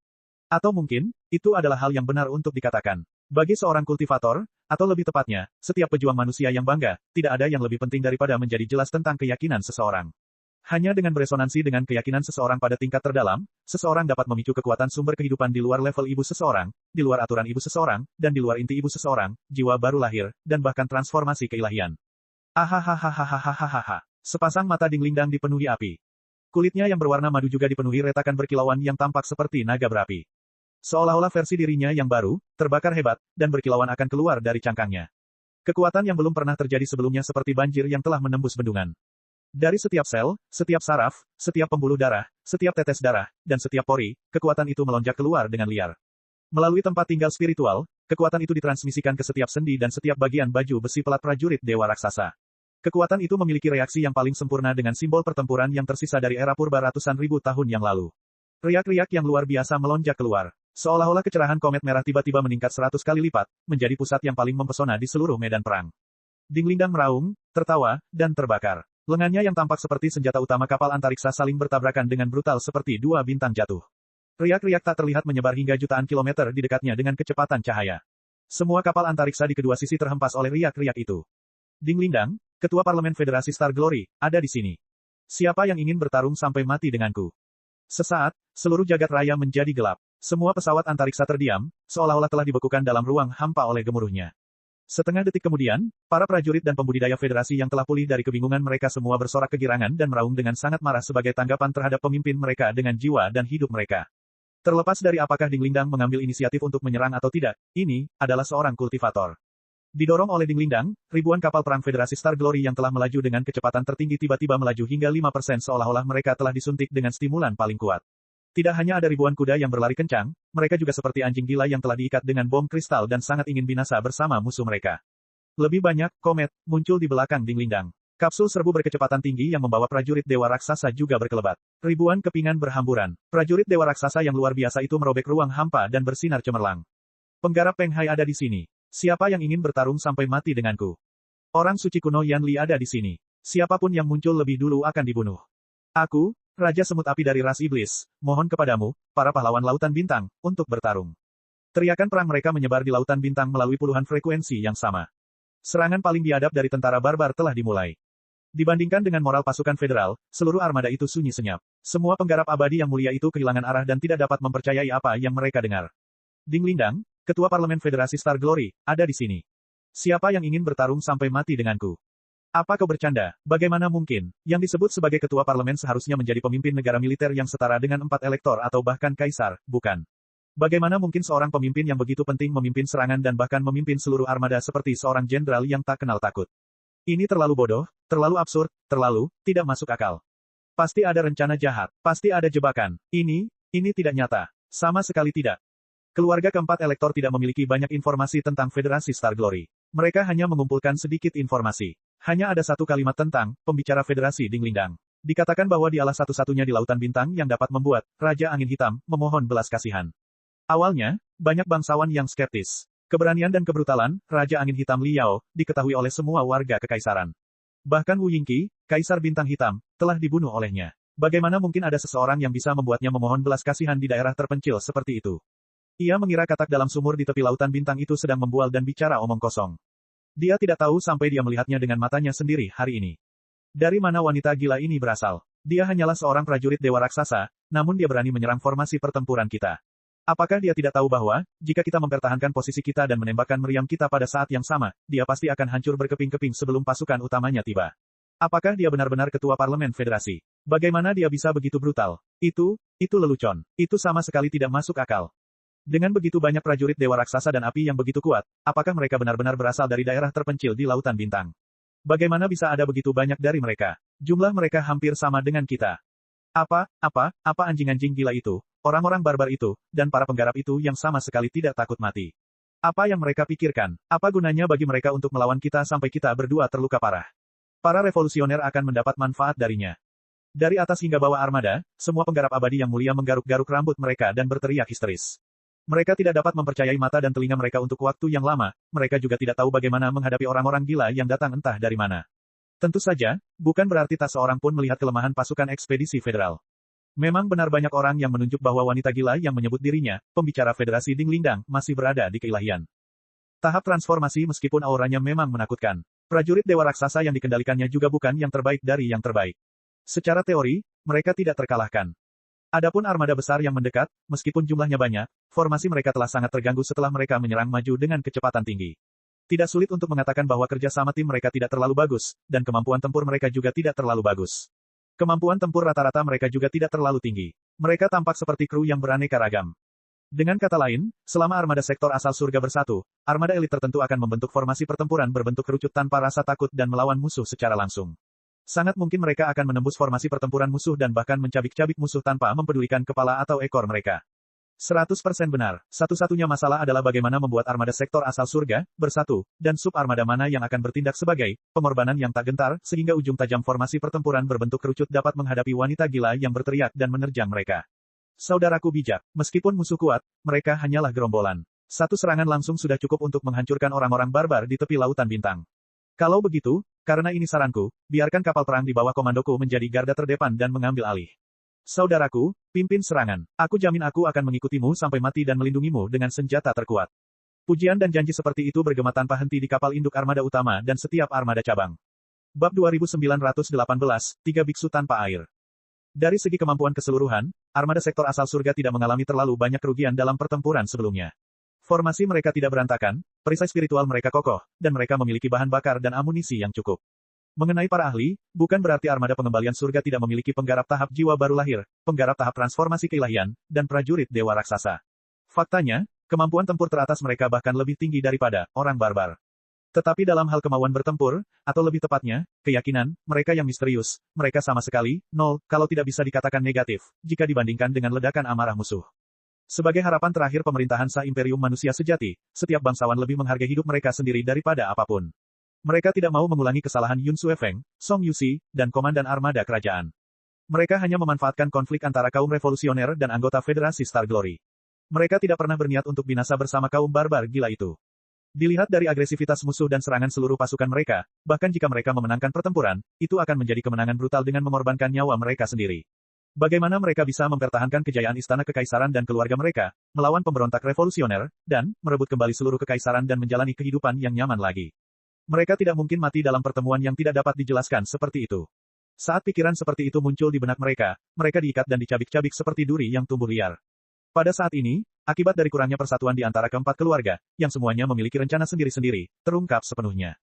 Atau mungkin, itu adalah hal yang benar untuk dikatakan. Bagi seorang kultivator, atau lebih tepatnya, setiap pejuang manusia yang bangga, tidak ada yang lebih penting daripada menjadi jelas tentang keyakinan seseorang. Hanya dengan beresonansi dengan keyakinan seseorang pada tingkat terdalam, seseorang dapat memicu kekuatan sumber kehidupan di luar level ibu seseorang, di luar aturan ibu seseorang, dan di luar inti ibu seseorang, jiwa baru lahir, dan bahkan transformasi keilahian. Ahahaha. Sepasang mata Ding Lingdang dipenuhi api. Kulitnya yang berwarna madu juga dipenuhi retakan berkilauan yang tampak seperti naga berapi. Seolah-olah versi dirinya yang baru, terbakar hebat, dan berkilauan akan keluar dari cangkangnya. Kekuatan yang belum pernah terjadi sebelumnya seperti banjir yang telah menembus bendungan. Dari setiap sel, setiap saraf, setiap pembuluh darah, setiap tetes darah, dan setiap pori, kekuatan itu melonjak keluar dengan liar. Melalui tempat tinggal spiritual, kekuatan itu ditransmisikan ke setiap sendi dan setiap bagian baju besi pelat prajurit dewa raksasa. Kekuatan itu memiliki reaksi yang paling sempurna dengan simbol pertempuran yang tersisa dari era purba ratusan ribu tahun yang lalu. Riak-riak yang luar biasa melonjak keluar. Seolah-olah kecerahan komet merah tiba-tiba meningkat 100 kali lipat, menjadi pusat yang paling mempesona di seluruh medan perang. Dinglingdang meraung, tertawa, dan terbakar. Lengannya yang tampak seperti senjata utama kapal antariksa saling bertabrakan dengan brutal seperti dua bintang jatuh. Riak-riak tak terlihat menyebar hingga jutaan kilometer di dekatnya dengan kecepatan cahaya. Semua kapal antariksa di kedua sisi terhempas oleh riak-riak itu. Dinglingdang, Ketua Parlemen Federasi Star Glory, ada di sini. Siapa yang ingin bertarung sampai mati denganku? Sesaat, seluruh jagat raya menjadi gelap. Semua pesawat antariksa terdiam, seolah-olah telah dibekukan dalam ruang hampa oleh gemuruhnya. Setengah detik kemudian, para prajurit dan pembudidaya federasi yang telah pulih dari kebingungan mereka semua bersorak kegirangan dan meraung dengan sangat marah sebagai tanggapan terhadap pemimpin mereka dengan jiwa dan hidup mereka. Terlepas dari apakah Dinglingdang mengambil inisiatif untuk menyerang atau tidak, ini adalah seorang kultivator. Didorong oleh Dinglingdang, ribuan kapal perang Federasi Star Glory yang telah melaju dengan kecepatan tertinggi tiba-tiba melaju hingga 5% seolah-olah mereka telah disuntik dengan stimulan paling kuat. Tidak hanya ada ribuan kuda yang berlari kencang, mereka juga seperti anjing gila yang telah diikat dengan bom kristal dan sangat ingin binasa bersama musuh mereka. Lebih banyak, komet, muncul di belakang Dinglingdang. Kapsul serbu berkecepatan tinggi yang membawa prajurit Dewa Raksasa juga berkelebat. Ribuan kepingan berhamburan. Prajurit Dewa Raksasa yang luar biasa itu merobek ruang hampa dan bersinar cemerlang. Penggarap Penghai ada di sini. Siapa yang ingin bertarung sampai mati denganku? Orang suci kuno Yan Li ada di sini. Siapapun yang muncul lebih dulu akan dibunuh. Aku, Raja Semut Api dari ras iblis, mohon kepadamu, para pahlawan Lautan Bintang, untuk bertarung. Teriakan perang mereka menyebar di Lautan Bintang melalui puluhan frekuensi yang sama. Serangan paling biadab dari tentara barbar telah dimulai. Dibandingkan dengan moral pasukan federal, seluruh armada itu sunyi senyap. Semua penggarap abadi yang mulia itu kehilangan arah dan tidak dapat mempercayai apa yang mereka dengar. Dinglingdang, Ketua Parlemen Federasi Star Glory, ada di sini. Siapa yang ingin bertarung sampai mati denganku? Apa kau bercanda? Bagaimana mungkin? Yang disebut sebagai ketua parlemen seharusnya menjadi pemimpin negara militer yang setara dengan 4 elektor atau bahkan kaisar, bukan? Bagaimana mungkin seorang pemimpin yang begitu penting memimpin serangan dan bahkan memimpin seluruh armada seperti seorang jenderal yang tak kenal takut? Ini terlalu bodoh, terlalu absurd, terlalu tidak masuk akal. Pasti ada rencana jahat, pasti ada jebakan. Ini tidak nyata. Sama sekali tidak. Keluarga keempat elektor tidak memiliki banyak informasi tentang Federasi Star Glory. Mereka hanya mengumpulkan sedikit informasi. Hanya ada satu kalimat tentang pembicara Federasi Dinglingdang. Dikatakan bahwa dialah satu-satunya di Lautan Bintang yang dapat membuat Raja Angin Hitam memohon belas kasihan. Awalnya, banyak bangsawan yang skeptis. Keberanian dan kebrutalan Raja Angin Hitam Liao diketahui oleh semua warga kekaisaran. Bahkan Wu Yingqi, Kaisar Bintang Hitam, telah dibunuh olehnya. Bagaimana mungkin ada seseorang yang bisa membuatnya memohon belas kasihan di daerah terpencil seperti itu? Ia mengira katak dalam sumur di tepi Lautan Bintang itu sedang membual dan bicara omong kosong. Dia tidak tahu sampai dia melihatnya dengan matanya sendiri hari ini. Dari mana wanita gila ini berasal? Dia hanyalah seorang prajurit Dewa Raksasa, namun dia berani menyerang formasi pertempuran kita. Apakah dia tidak tahu bahwa, jika kita mempertahankan posisi kita dan menembakkan meriam kita pada saat yang sama, dia pasti akan hancur berkeping-keping sebelum pasukan utamanya tiba? Apakah dia benar-benar ketua parlemen federasi? Bagaimana dia bisa begitu brutal? Itu lelucon. Itu sama sekali tidak masuk akal. Dengan begitu banyak prajurit Dewa Raksasa dan api yang begitu kuat, apakah mereka benar-benar berasal dari daerah terpencil di Lautan Bintang? Bagaimana bisa ada begitu banyak dari mereka? Jumlah mereka hampir sama dengan kita. Apa anjing-anjing gila itu, orang-orang barbar itu, dan para penggarap itu yang sama sekali tidak takut mati? Apa yang mereka pikirkan? Apa gunanya bagi mereka untuk melawan kita sampai kita berdua terluka parah? Para revolusioner akan mendapat manfaat darinya. Dari atas hingga bawah armada, semua penggarap abadi yang mulia menggaruk-garuk rambut mereka dan berteriak histeris. Mereka tidak dapat mempercayai mata dan telinga mereka untuk waktu yang lama, mereka juga tidak tahu bagaimana menghadapi orang-orang gila yang datang entah dari mana. Tentu saja, bukan berarti tak seorang pun melihat kelemahan pasukan ekspedisi federal. Memang benar banyak orang yang menunjuk bahwa wanita gila yang menyebut dirinya, pembicara Federasi Dinglingdang, masih berada di keilahian. Tahap transformasi meskipun auranya memang menakutkan. Prajurit Dewa Raksasa yang dikendalikannya juga bukan yang terbaik dari yang terbaik. Secara teori, mereka tidak terkalahkan. Adapun armada besar yang mendekat, meskipun jumlahnya banyak, formasi mereka telah sangat terganggu setelah mereka menyerang maju dengan kecepatan tinggi. Tidak sulit untuk mengatakan bahwa kerja sama tim mereka tidak terlalu bagus, dan kemampuan tempur mereka juga tidak terlalu bagus. Kemampuan tempur rata-rata mereka juga tidak terlalu tinggi. Mereka tampak seperti kru yang beraneka ragam. Dengan kata lain, selama armada sektor asal surga bersatu, armada elit tertentu akan membentuk formasi pertempuran berbentuk kerucut tanpa rasa takut dan melawan musuh secara langsung. Sangat mungkin mereka akan menembus formasi pertempuran musuh dan bahkan mencabik-cabik musuh tanpa mempedulikan kepala atau ekor mereka. 100% benar, satu-satunya masalah adalah bagaimana membuat armada sektor asal surga, bersatu, dan sub-armada mana yang akan bertindak sebagai pengorbanan yang tak gentar, sehingga ujung tajam formasi pertempuran berbentuk kerucut dapat menghadapi wanita gila yang berteriak dan menerjang mereka. Saudaraku bijak, meskipun musuh kuat, mereka hanyalah gerombolan. Satu serangan langsung sudah cukup untuk menghancurkan orang-orang barbar di tepi lautan bintang. Kalau begitu, karena ini saranku, biarkan kapal perang di bawah komandoku menjadi garda terdepan dan mengambil alih. Saudaraku, pimpin serangan. Aku jamin aku akan mengikutimu sampai mati dan melindungimu dengan senjata terkuat. Pujian dan janji seperti itu bergema tanpa henti di kapal induk armada utama dan setiap armada cabang. Bab 2918, Tiga Biksu Tanpa Air. Dari segi kemampuan keseluruhan, armada sektor asal surga tidak mengalami terlalu banyak kerugian dalam pertempuran sebelumnya. Formasi mereka tidak berantakan, perisai spiritual mereka kokoh, dan mereka memiliki bahan bakar dan amunisi yang cukup. Mengenai para ahli, bukan berarti armada pengembalian surga tidak memiliki penggarap tahap jiwa baru lahir, penggarap tahap transformasi keilahian, dan prajurit dewa raksasa. Faktanya, kemampuan tempur teratas mereka bahkan lebih tinggi daripada orang barbar. Tetapi dalam hal kemauan bertempur, atau lebih tepatnya, keyakinan, mereka yang misterius, mereka sama sekali, nol, kalau tidak bisa dikatakan negatif, jika dibandingkan dengan ledakan amarah musuh. Sebagai harapan terakhir pemerintahan sah imperium manusia sejati, setiap bangsawan lebih menghargai hidup mereka sendiri daripada apapun. Mereka tidak mau mengulangi kesalahan Yun Suefeng, Song Yusi, dan komandan armada kerajaan. Mereka hanya memanfaatkan konflik antara kaum revolusioner dan anggota Federasi Star Glory. Mereka tidak pernah berniat untuk binasa bersama kaum barbar gila itu. Dilihat dari agresivitas musuh dan serangan seluruh pasukan mereka, bahkan jika mereka memenangkan pertempuran, itu akan menjadi kemenangan brutal dengan mengorbankan nyawa mereka sendiri. Bagaimana mereka bisa mempertahankan kejayaan istana kekaisaran dan keluarga mereka, melawan pemberontak revolusioner, dan merebut kembali seluruh kekaisaran dan menjalani kehidupan yang nyaman lagi? Mereka tidak mungkin mati dalam pertemuan yang tidak dapat dijelaskan seperti itu. Saat pikiran seperti itu muncul di benak mereka, mereka diikat dan dicabik-cabik seperti duri yang tumbuh liar. Pada saat ini, akibat dari kurangnya persatuan di antara keempat keluarga, yang semuanya memiliki rencana sendiri-sendiri, terungkap sepenuhnya.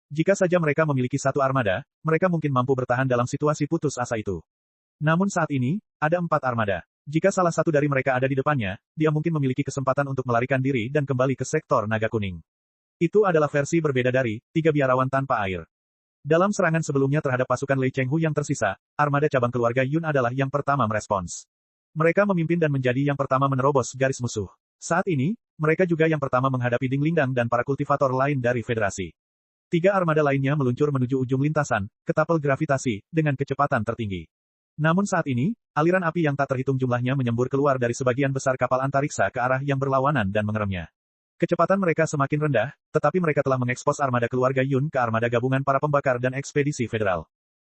Jika saja mereka memiliki satu armada, mereka mungkin mampu bertahan dalam situasi putus asa itu. Namun saat ini, ada 4 armada. Jika salah satu dari mereka ada di depannya, dia mungkin memiliki kesempatan untuk melarikan diri dan kembali ke sektor naga kuning. Itu adalah versi berbeda dari Tiga Biarawan Tanpa Air. Dalam serangan sebelumnya terhadap pasukan Lei Chenghu yang tersisa, armada cabang keluarga Yun adalah yang pertama merespons. Mereka memimpin dan menjadi yang pertama menerobos garis musuh. Saat ini, mereka juga yang pertama menghadapi Ding Lingdang dan para kultivator lain dari Federasi. 3 armada lainnya meluncur menuju ujung lintasan, ketapel gravitasi, dengan kecepatan tertinggi. Namun saat ini, aliran api yang tak terhitung jumlahnya menyembur keluar dari sebagian besar kapal antariksa ke arah yang berlawanan dan mengeremnya. Kecepatan mereka semakin rendah, tetapi mereka telah mengekspos armada keluarga Yun ke armada gabungan para pembakar dan ekspedisi federal.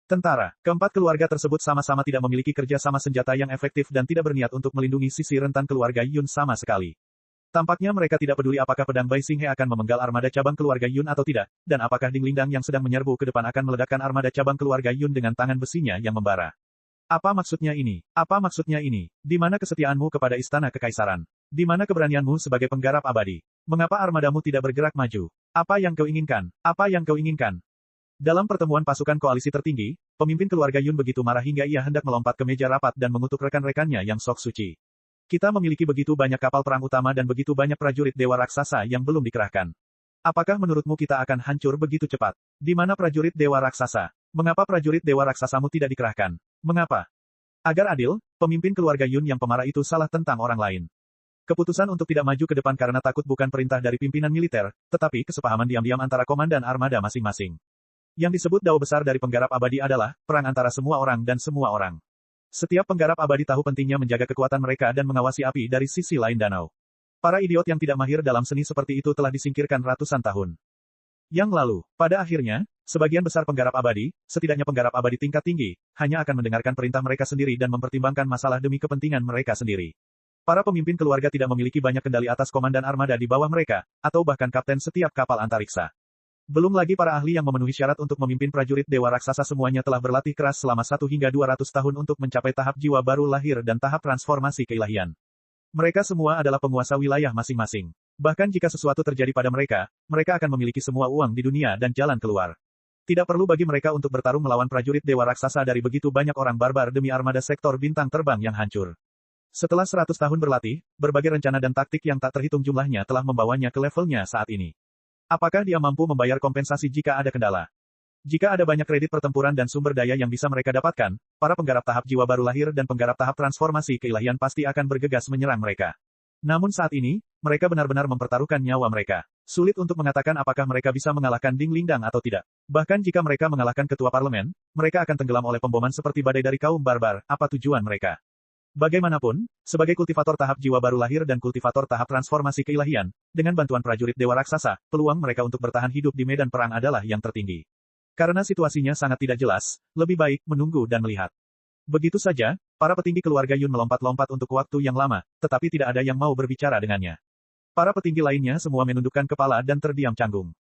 Tentara, keempat keluarga tersebut sama-sama tidak memiliki kerja sama senjata yang efektif dan tidak berniat untuk melindungi sisi rentan keluarga Yun sama sekali. Tampaknya mereka tidak peduli apakah pedang Bai Xinghe akan memenggal armada cabang keluarga Yun atau tidak, dan apakah Ding Lingdang yang sedang menyerbu ke depan akan meledakkan armada cabang keluarga Yun dengan tangan besinya yang membara. Apa maksudnya ini? Apa maksudnya ini? Di mana kesetiaanmu kepada istana kekaisaran? Di mana keberanianmu sebagai penggarap abadi? Mengapa armadamu tidak bergerak maju? Apa yang kau inginkan? Apa yang kau inginkan? Dalam pertemuan pasukan koalisi tertinggi, pemimpin keluarga Yun begitu marah hingga ia hendak melompat ke meja rapat dan mengutuk rekan-rekannya yang sok suci. Kita memiliki begitu banyak kapal perang utama dan begitu banyak prajurit dewa raksasa yang belum dikerahkan. Apakah menurutmu kita akan hancur begitu cepat? Di mana prajurit dewa raksasa? Mengapa prajurit dewa raksasamu tidak dikerahkan? Mengapa? Agar adil, pemimpin keluarga Yun yang pemarah itu salah tentang orang lain. Keputusan untuk tidak maju ke depan karena takut bukan perintah dari pimpinan militer, tetapi kesepahaman diam-diam antara komandan armada masing-masing. Yang disebut dao besar dari penggarap abadi adalah perang antara semua orang dan semua orang. Setiap penggarap abadi tahu pentingnya menjaga kekuatan mereka dan mengawasi api dari sisi lain danau. Para idiot yang tidak mahir dalam seni seperti itu telah disingkirkan ratusan tahun yang lalu. Pada akhirnya, sebagian besar penggarap abadi, setidaknya penggarap abadi tingkat tinggi, hanya akan mendengarkan perintah mereka sendiri dan mempertimbangkan masalah demi kepentingan mereka sendiri. Para pemimpin keluarga tidak memiliki banyak kendali atas komandan armada di bawah mereka, atau bahkan kapten setiap kapal antariksa. Belum lagi para ahli yang memenuhi syarat untuk memimpin prajurit dewa raksasa semuanya telah berlatih keras selama 1 hingga 200 tahun untuk mencapai tahap jiwa baru lahir dan tahap transformasi keilahian. Mereka semua adalah penguasa wilayah masing-masing. Bahkan jika sesuatu terjadi pada mereka, mereka akan memiliki semua uang di dunia dan jalan keluar. Tidak perlu bagi mereka untuk bertarung melawan prajurit dewa raksasa dari begitu banyak orang barbar demi armada sektor bintang terbang yang hancur. Setelah 100 tahun berlatih, berbagai rencana dan taktik yang tak terhitung jumlahnya telah membawanya ke levelnya saat ini. Apakah dia mampu membayar kompensasi jika ada kendala? Jika ada banyak kredit pertempuran dan sumber daya yang bisa mereka dapatkan, para penggarap tahap jiwa baru lahir dan penggarap tahap transformasi keilahian pasti akan bergegas menyerang mereka. Namun saat ini, mereka benar-benar mempertaruhkan nyawa mereka. Sulit untuk mengatakan apakah mereka bisa mengalahkan Ding Lingdang atau tidak. Bahkan jika mereka mengalahkan ketua parlemen, mereka akan tenggelam oleh pemboman seperti badai dari kaum barbar. Apa tujuan mereka? Bagaimanapun, sebagai kultivator tahap jiwa baru lahir dan kultivator tahap transformasi keilahian, dengan bantuan prajurit dewa raksasa, peluang mereka untuk bertahan hidup di medan perang adalah yang tertinggi. Karena situasinya sangat tidak jelas, lebih baik menunggu dan melihat. Begitu saja, para petinggi keluarga Yun melompat-lompat untuk waktu yang lama, tetapi tidak ada yang mau berbicara dengannya. Para petinggi lainnya semua menundukkan kepala dan terdiam canggung.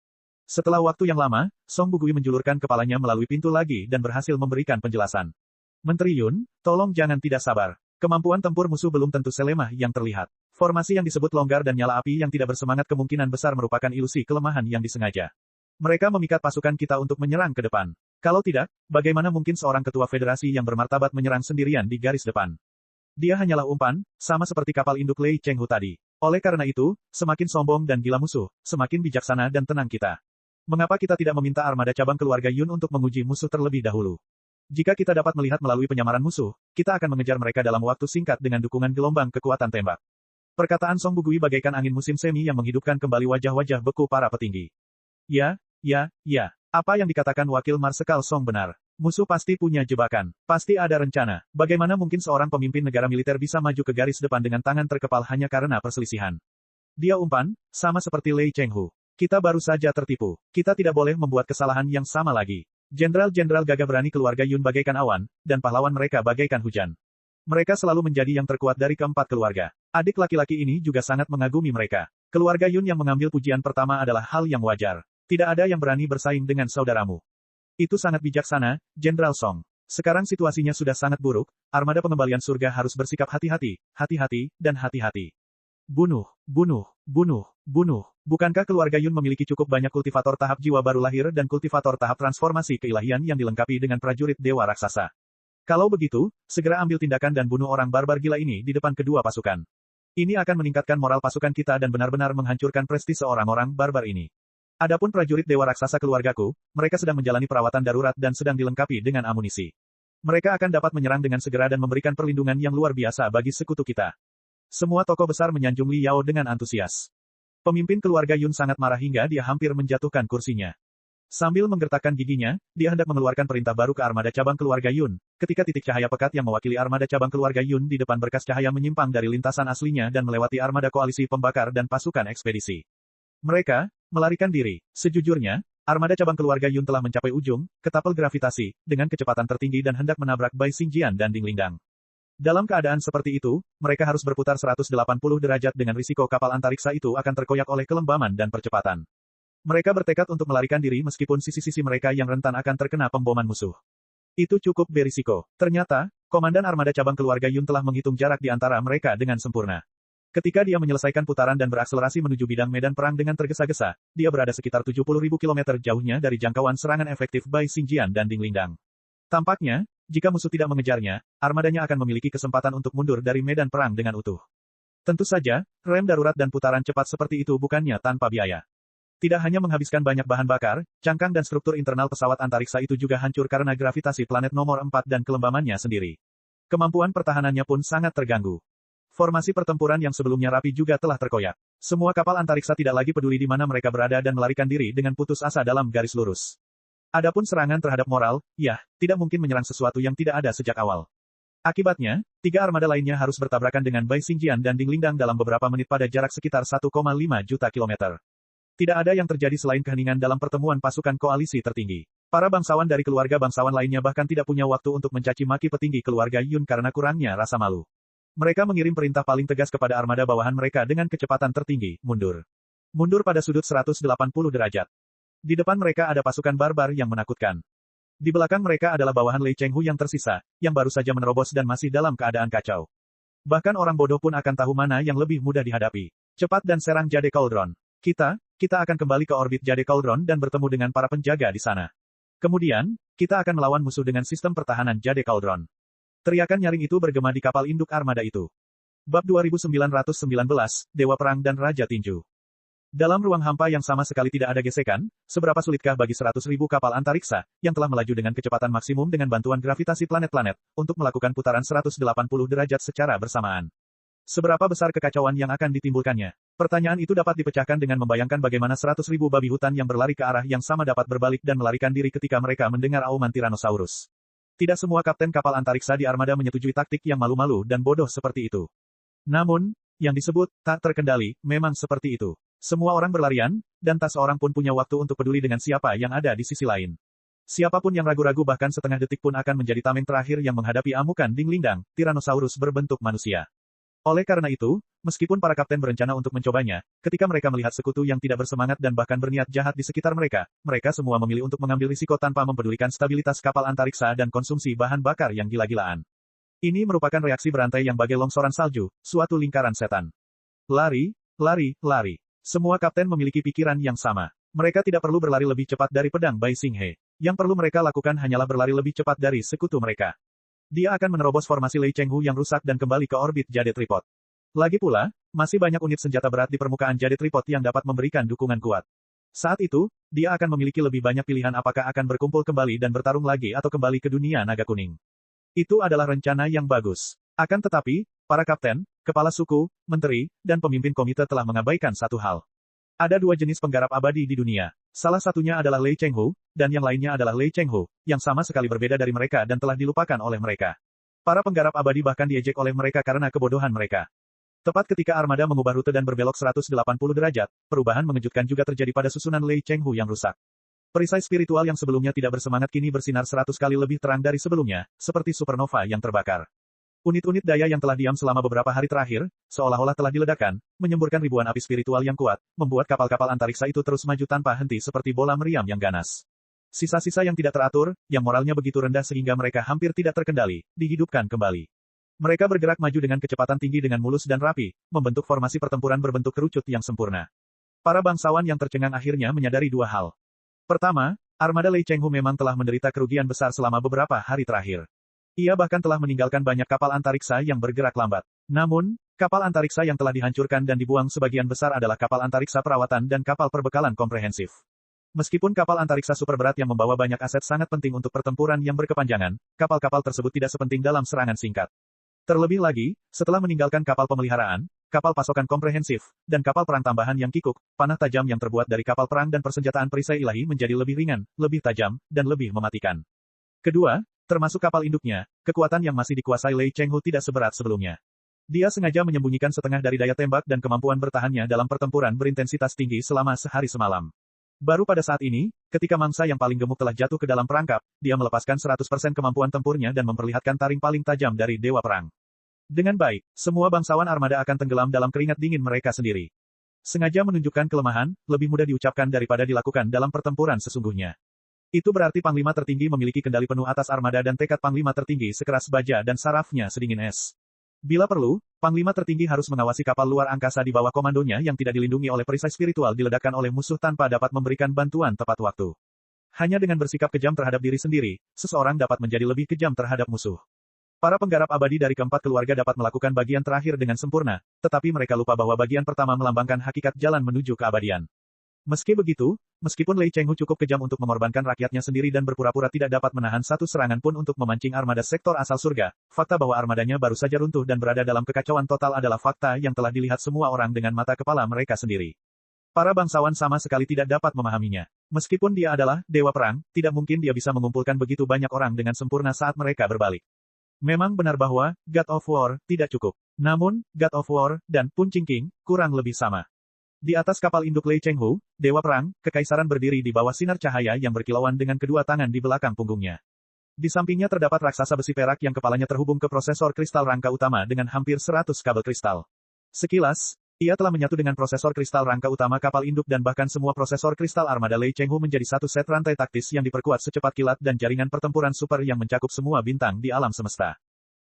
Setelah waktu yang lama, Song Bugui menjulurkan kepalanya melalui pintu lagi dan berhasil memberikan penjelasan. Menteri Yun, tolong jangan tidak sabar. Kemampuan tempur musuh belum tentu selemah yang terlihat. Formasi yang disebut longgar dan nyala api yang tidak bersemangat kemungkinan besar merupakan ilusi kelemahan yang disengaja. Mereka memikat pasukan kita untuk menyerang ke depan. Kalau tidak, bagaimana mungkin seorang ketua federasi yang bermartabat menyerang sendirian di garis depan? Dia hanyalah umpan, sama seperti kapal induk Lei Chenghu tadi. Oleh karena itu, semakin sombong dan gila musuh, semakin bijaksana dan tenang kita. Mengapa kita tidak meminta armada cabang keluarga Yun untuk menguji musuh terlebih dahulu? Jika kita dapat melihat melalui penyamaran musuh, kita akan mengejar mereka dalam waktu singkat dengan dukungan gelombang kekuatan tembak. Perkataan Song Bugui bagaikan angin musim semi yang menghidupkan kembali wajah-wajah beku para petinggi. Ya. Apa yang dikatakan Wakil Marsekal Song benar. Musuh pasti punya jebakan. Pasti ada rencana. Bagaimana mungkin seorang pemimpin negara militer bisa maju ke garis depan dengan tangan terkepal hanya karena perselisihan? Dia umpan, sama seperti Lei Chenghu. Kita baru saja tertipu. Kita tidak boleh membuat kesalahan yang sama lagi. Jenderal-jenderal gagah berani keluarga Yun bagaikan awan, dan pahlawan mereka bagaikan hujan. Mereka selalu menjadi yang terkuat dari keempat keluarga. Adik laki-laki ini juga sangat mengagumi mereka. Keluarga Yun yang mengambil pujian pertama adalah hal yang wajar. Tidak ada yang berani bersaing dengan saudaramu. Itu sangat bijaksana, Jenderal Song. Sekarang situasinya sudah sangat buruk, armada pengembalian surga harus bersikap hati-hati, dan hati-hati. Bunuh. Bukankah keluarga Yun memiliki cukup banyak kultivator tahap jiwa baru lahir dan kultivator tahap transformasi keilahian yang dilengkapi dengan prajurit dewa raksasa? Kalau begitu, segera ambil tindakan dan bunuh orang barbar gila ini di depan kedua pasukan. Ini akan meningkatkan moral pasukan kita dan benar-benar menghancurkan prestise orang-orang barbar ini. Adapun prajurit dewa raksasa keluargaku, mereka sedang menjalani perawatan darurat dan sedang dilengkapi dengan amunisi. Mereka akan dapat menyerang dengan segera dan memberikan perlindungan yang luar biasa bagi sekutu kita. Semua tokoh besar menyanjung Li Yao dengan antusias. Pemimpin keluarga Yun sangat marah hingga dia hampir menjatuhkan kursinya. Sambil menggertakkan giginya, dia hendak mengeluarkan perintah baru ke armada cabang keluarga Yun, ketika titik cahaya pekat yang mewakili armada cabang keluarga Yun di depan berkas cahaya menyimpang dari lintasan aslinya dan melewati armada koalisi pembakar dan pasukan ekspedisi. Mereka melarikan diri. Sejujurnya, armada cabang keluarga Yun telah mencapai ujung, ketapel gravitasi, dengan kecepatan tertinggi dan hendak menabrak Bai Xingjian dan Ding Lingdang. Dalam keadaan seperti itu, mereka harus berputar 180 derajat dengan risiko kapal antariksa itu akan terkoyak oleh kelembaman dan percepatan. Mereka bertekad untuk melarikan diri meskipun sisi-sisi mereka yang rentan akan terkena pemboman musuh. Itu cukup berisiko. Ternyata, Komandan Armada Cabang Keluarga Yun telah menghitung jarak di antara mereka dengan sempurna. Ketika dia menyelesaikan putaran dan berakselerasi menuju bidang medan perang dengan tergesa-gesa, dia berada sekitar 70.000 km jauhnya dari jangkauan serangan efektif Bai Xingjian dan Ding Lingdang. Tampaknya, jika musuh tidak mengejarnya, armadanya akan memiliki kesempatan untuk mundur dari medan perang dengan utuh. Tentu saja, rem darurat dan putaran cepat seperti itu bukannya tanpa biaya. Tidak hanya menghabiskan banyak bahan bakar, cangkang dan struktur internal pesawat antariksa itu juga hancur karena gravitasi planet nomor 4 dan kelembamannya sendiri. Kemampuan pertahanannya pun sangat terganggu. Formasi pertempuran yang sebelumnya rapi juga telah terkoyak. Semua kapal antariksa tidak lagi peduli di mana mereka berada dan melarikan diri dengan putus asa dalam garis lurus. Adapun serangan terhadap moral, tidak mungkin menyerang sesuatu yang tidak ada sejak awal. Akibatnya, 3 armada lainnya harus bertabrakan dengan Bai Xingjian dan Ding Lingdang dalam beberapa menit pada jarak sekitar 1,5 juta kilometer. Tidak ada yang terjadi selain keheningan dalam pertemuan pasukan koalisi tertinggi. Para bangsawan dari keluarga bangsawan lainnya bahkan tidak punya waktu untuk mencaci maki petinggi keluarga Yun karena kurangnya rasa malu. Mereka mengirim perintah paling tegas kepada armada bawahan mereka dengan kecepatan tertinggi, mundur. Mundur pada sudut 180 derajat. Di depan mereka ada pasukan barbar yang menakutkan. Di belakang mereka adalah bawahan Lei Chenghu yang tersisa, yang baru saja menerobos dan masih dalam keadaan kacau. Bahkan orang bodoh pun akan tahu mana yang lebih mudah dihadapi. Cepat dan serang Jade Cauldron. Kita akan kembali ke orbit Jade Cauldron dan bertemu dengan para penjaga di sana. Kemudian, kita akan melawan musuh dengan sistem pertahanan Jade Cauldron. Teriakan nyaring itu bergema di kapal induk armada itu. Bab 2919, Dewa Perang dan Raja Tinju. Dalam ruang hampa yang sama sekali tidak ada gesekan, seberapa sulitkah bagi 100.000 kapal antariksa, yang telah melaju dengan kecepatan maksimum dengan bantuan gravitasi planet-planet, untuk melakukan putaran 180 derajat secara bersamaan? Seberapa besar kekacauan yang akan ditimbulkannya? Pertanyaan itu dapat dipecahkan dengan membayangkan bagaimana 100.000 babi hutan yang berlari ke arah yang sama dapat berbalik dan melarikan diri ketika mereka mendengar auman Tyrannosaurus. Tidak semua kapten kapal antariksa di armada menyetujui taktik yang malu-malu dan bodoh seperti itu. Namun, yang disebut tak terkendali memang seperti itu. Semua orang berlarian, dan tak seorang pun punya waktu untuk peduli dengan siapa yang ada di sisi lain. Siapapun yang ragu-ragu bahkan setengah detik pun akan menjadi tameng terakhir yang menghadapi amukan Ding Lingdang, Tyrannosaurus berbentuk manusia. Oleh karena itu, meskipun para kapten berencana untuk mencobanya, ketika mereka melihat sekutu yang tidak bersemangat dan bahkan berniat jahat di sekitar mereka, mereka semua memilih untuk mengambil risiko tanpa mempedulikan stabilitas kapal antariksa dan konsumsi bahan bakar yang gila-gilaan. Ini merupakan reaksi berantai yang bagai longsoran salju, suatu lingkaran setan. Lari, lari, lari. Semua kapten memiliki pikiran yang sama. Mereka tidak perlu berlari lebih cepat dari pedang Bai Xinghe. Yang perlu mereka lakukan hanyalah berlari lebih cepat dari sekutu mereka. Dia akan menerobos formasi Lei Chenghu yang rusak dan kembali ke orbit Jade Tripod. Lagi pula, masih banyak unit senjata berat di permukaan Jade Tripod yang dapat memberikan dukungan kuat. Saat itu, dia akan memiliki lebih banyak pilihan apakah akan berkumpul kembali dan bertarung lagi atau kembali ke dunia naga kuning. Itu adalah rencana yang bagus. Akan tetapi, para kapten, kepala suku, menteri, dan pemimpin komite telah mengabaikan satu hal. Ada dua jenis penggarap abadi di dunia. Salah satunya adalah Lei Chenghu, dan yang lainnya adalah Lei Chenghu, yang sama sekali berbeda dari mereka dan telah dilupakan oleh mereka. Para penggarap abadi bahkan diejek oleh mereka karena kebodohan mereka. Tepat ketika armada mengubah rute dan berbelok 180 derajat, perubahan mengejutkan juga terjadi pada susunan Lei Chenghu yang rusak. Perisai spiritual yang sebelumnya tidak bersemangat kini bersinar 100 kali lebih terang dari sebelumnya, seperti supernova yang terbakar. Unit-unit daya yang telah diam selama beberapa hari terakhir, seolah-olah telah diledakkan, menyemburkan ribuan api spiritual yang kuat, membuat kapal-kapal antariksa itu terus maju tanpa henti seperti bola meriam yang ganas. Sisa-sisa yang tidak teratur, yang moralnya begitu rendah sehingga mereka hampir tidak terkendali, dihidupkan kembali. Mereka bergerak maju dengan kecepatan tinggi dengan mulus dan rapi, membentuk formasi pertempuran berbentuk kerucut yang sempurna. Para bangsawan yang tercengang akhirnya menyadari dua hal. Pertama, armada Lei Chenghu memang telah menderita kerugian besar selama beberapa hari terakhir. Ia bahkan telah meninggalkan banyak kapal antariksa yang bergerak lambat. Namun, kapal antariksa yang telah dihancurkan dan dibuang sebagian besar adalah kapal antariksa perawatan dan kapal perbekalan komprehensif. Meskipun kapal antariksa superberat yang membawa banyak aset sangat penting untuk pertempuran yang berkepanjangan, kapal-kapal tersebut tidak sepenting dalam serangan singkat. Terlebih lagi, setelah meninggalkan kapal pemeliharaan, kapal pasokan komprehensif, dan kapal perang tambahan yang kikuk, panah tajam yang terbuat dari kapal perang dan persenjataan perisai ilahi menjadi lebih ringan, lebih tajam, dan lebih mematikan. Kedua, termasuk kapal induknya, kekuatan yang masih dikuasai Lei Chenghu tidak seberat sebelumnya. Dia sengaja menyembunyikan setengah dari daya tembak dan kemampuan bertahannya dalam pertempuran berintensitas tinggi selama sehari semalam. Baru pada saat ini, ketika mangsa yang paling gemuk telah jatuh ke dalam perangkap, dia melepaskan 100% kemampuan tempurnya dan memperlihatkan taring paling tajam dari Dewa Perang. Dengan baik, semua bangsawan armada akan tenggelam dalam keringat dingin mereka sendiri. Sengaja menunjukkan kelemahan, lebih mudah diucapkan daripada dilakukan dalam pertempuran sesungguhnya. Itu berarti Panglima tertinggi memiliki kendali penuh atas armada dan tekad Panglima tertinggi sekeras baja dan sarafnya sedingin es. Bila perlu, Panglima tertinggi harus mengawasi kapal luar angkasa di bawah komandonya yang tidak dilindungi oleh perisai spiritual diledakkan oleh musuh tanpa dapat memberikan bantuan tepat waktu. Hanya dengan bersikap kejam terhadap diri sendiri, seseorang dapat menjadi lebih kejam terhadap musuh. Para penggarap abadi dari keempat keluarga dapat melakukan bagian terakhir dengan sempurna, tetapi mereka lupa bahwa bagian pertama melambangkan hakikat jalan menuju keabadian. Meski begitu, meskipun Lei Chenghu cukup kejam untuk mengorbankan rakyatnya sendiri dan berpura-pura tidak dapat menahan satu serangan pun untuk memancing armada sektor asal surga, fakta bahwa armadanya baru saja runtuh dan berada dalam kekacauan total adalah fakta yang telah dilihat semua orang dengan mata kepala mereka sendiri. Para bangsawan sama sekali tidak dapat memahaminya. Meskipun dia adalah Dewa Perang, tidak mungkin dia bisa mengumpulkan begitu banyak orang dengan sempurna saat mereka berbalik. Memang benar bahwa God of War tidak cukup. Namun, God of War dan Punching King kurang lebih sama. Di atas kapal induk Lei Chenghu, Dewa Perang, Kekaisaran berdiri di bawah sinar cahaya yang berkilauan dengan kedua tangan di belakang punggungnya. Di sampingnya terdapat raksasa besi perak yang kepalanya terhubung ke prosesor kristal rangka utama dengan hampir 100 kabel kristal. Sekilas, ia telah menyatu dengan prosesor kristal rangka utama kapal induk dan bahkan semua prosesor kristal armada Lei Chenghu menjadi satu set rantai taktis yang diperkuat secepat kilat dan jaringan pertempuran super yang mencakup semua bintang di alam semesta.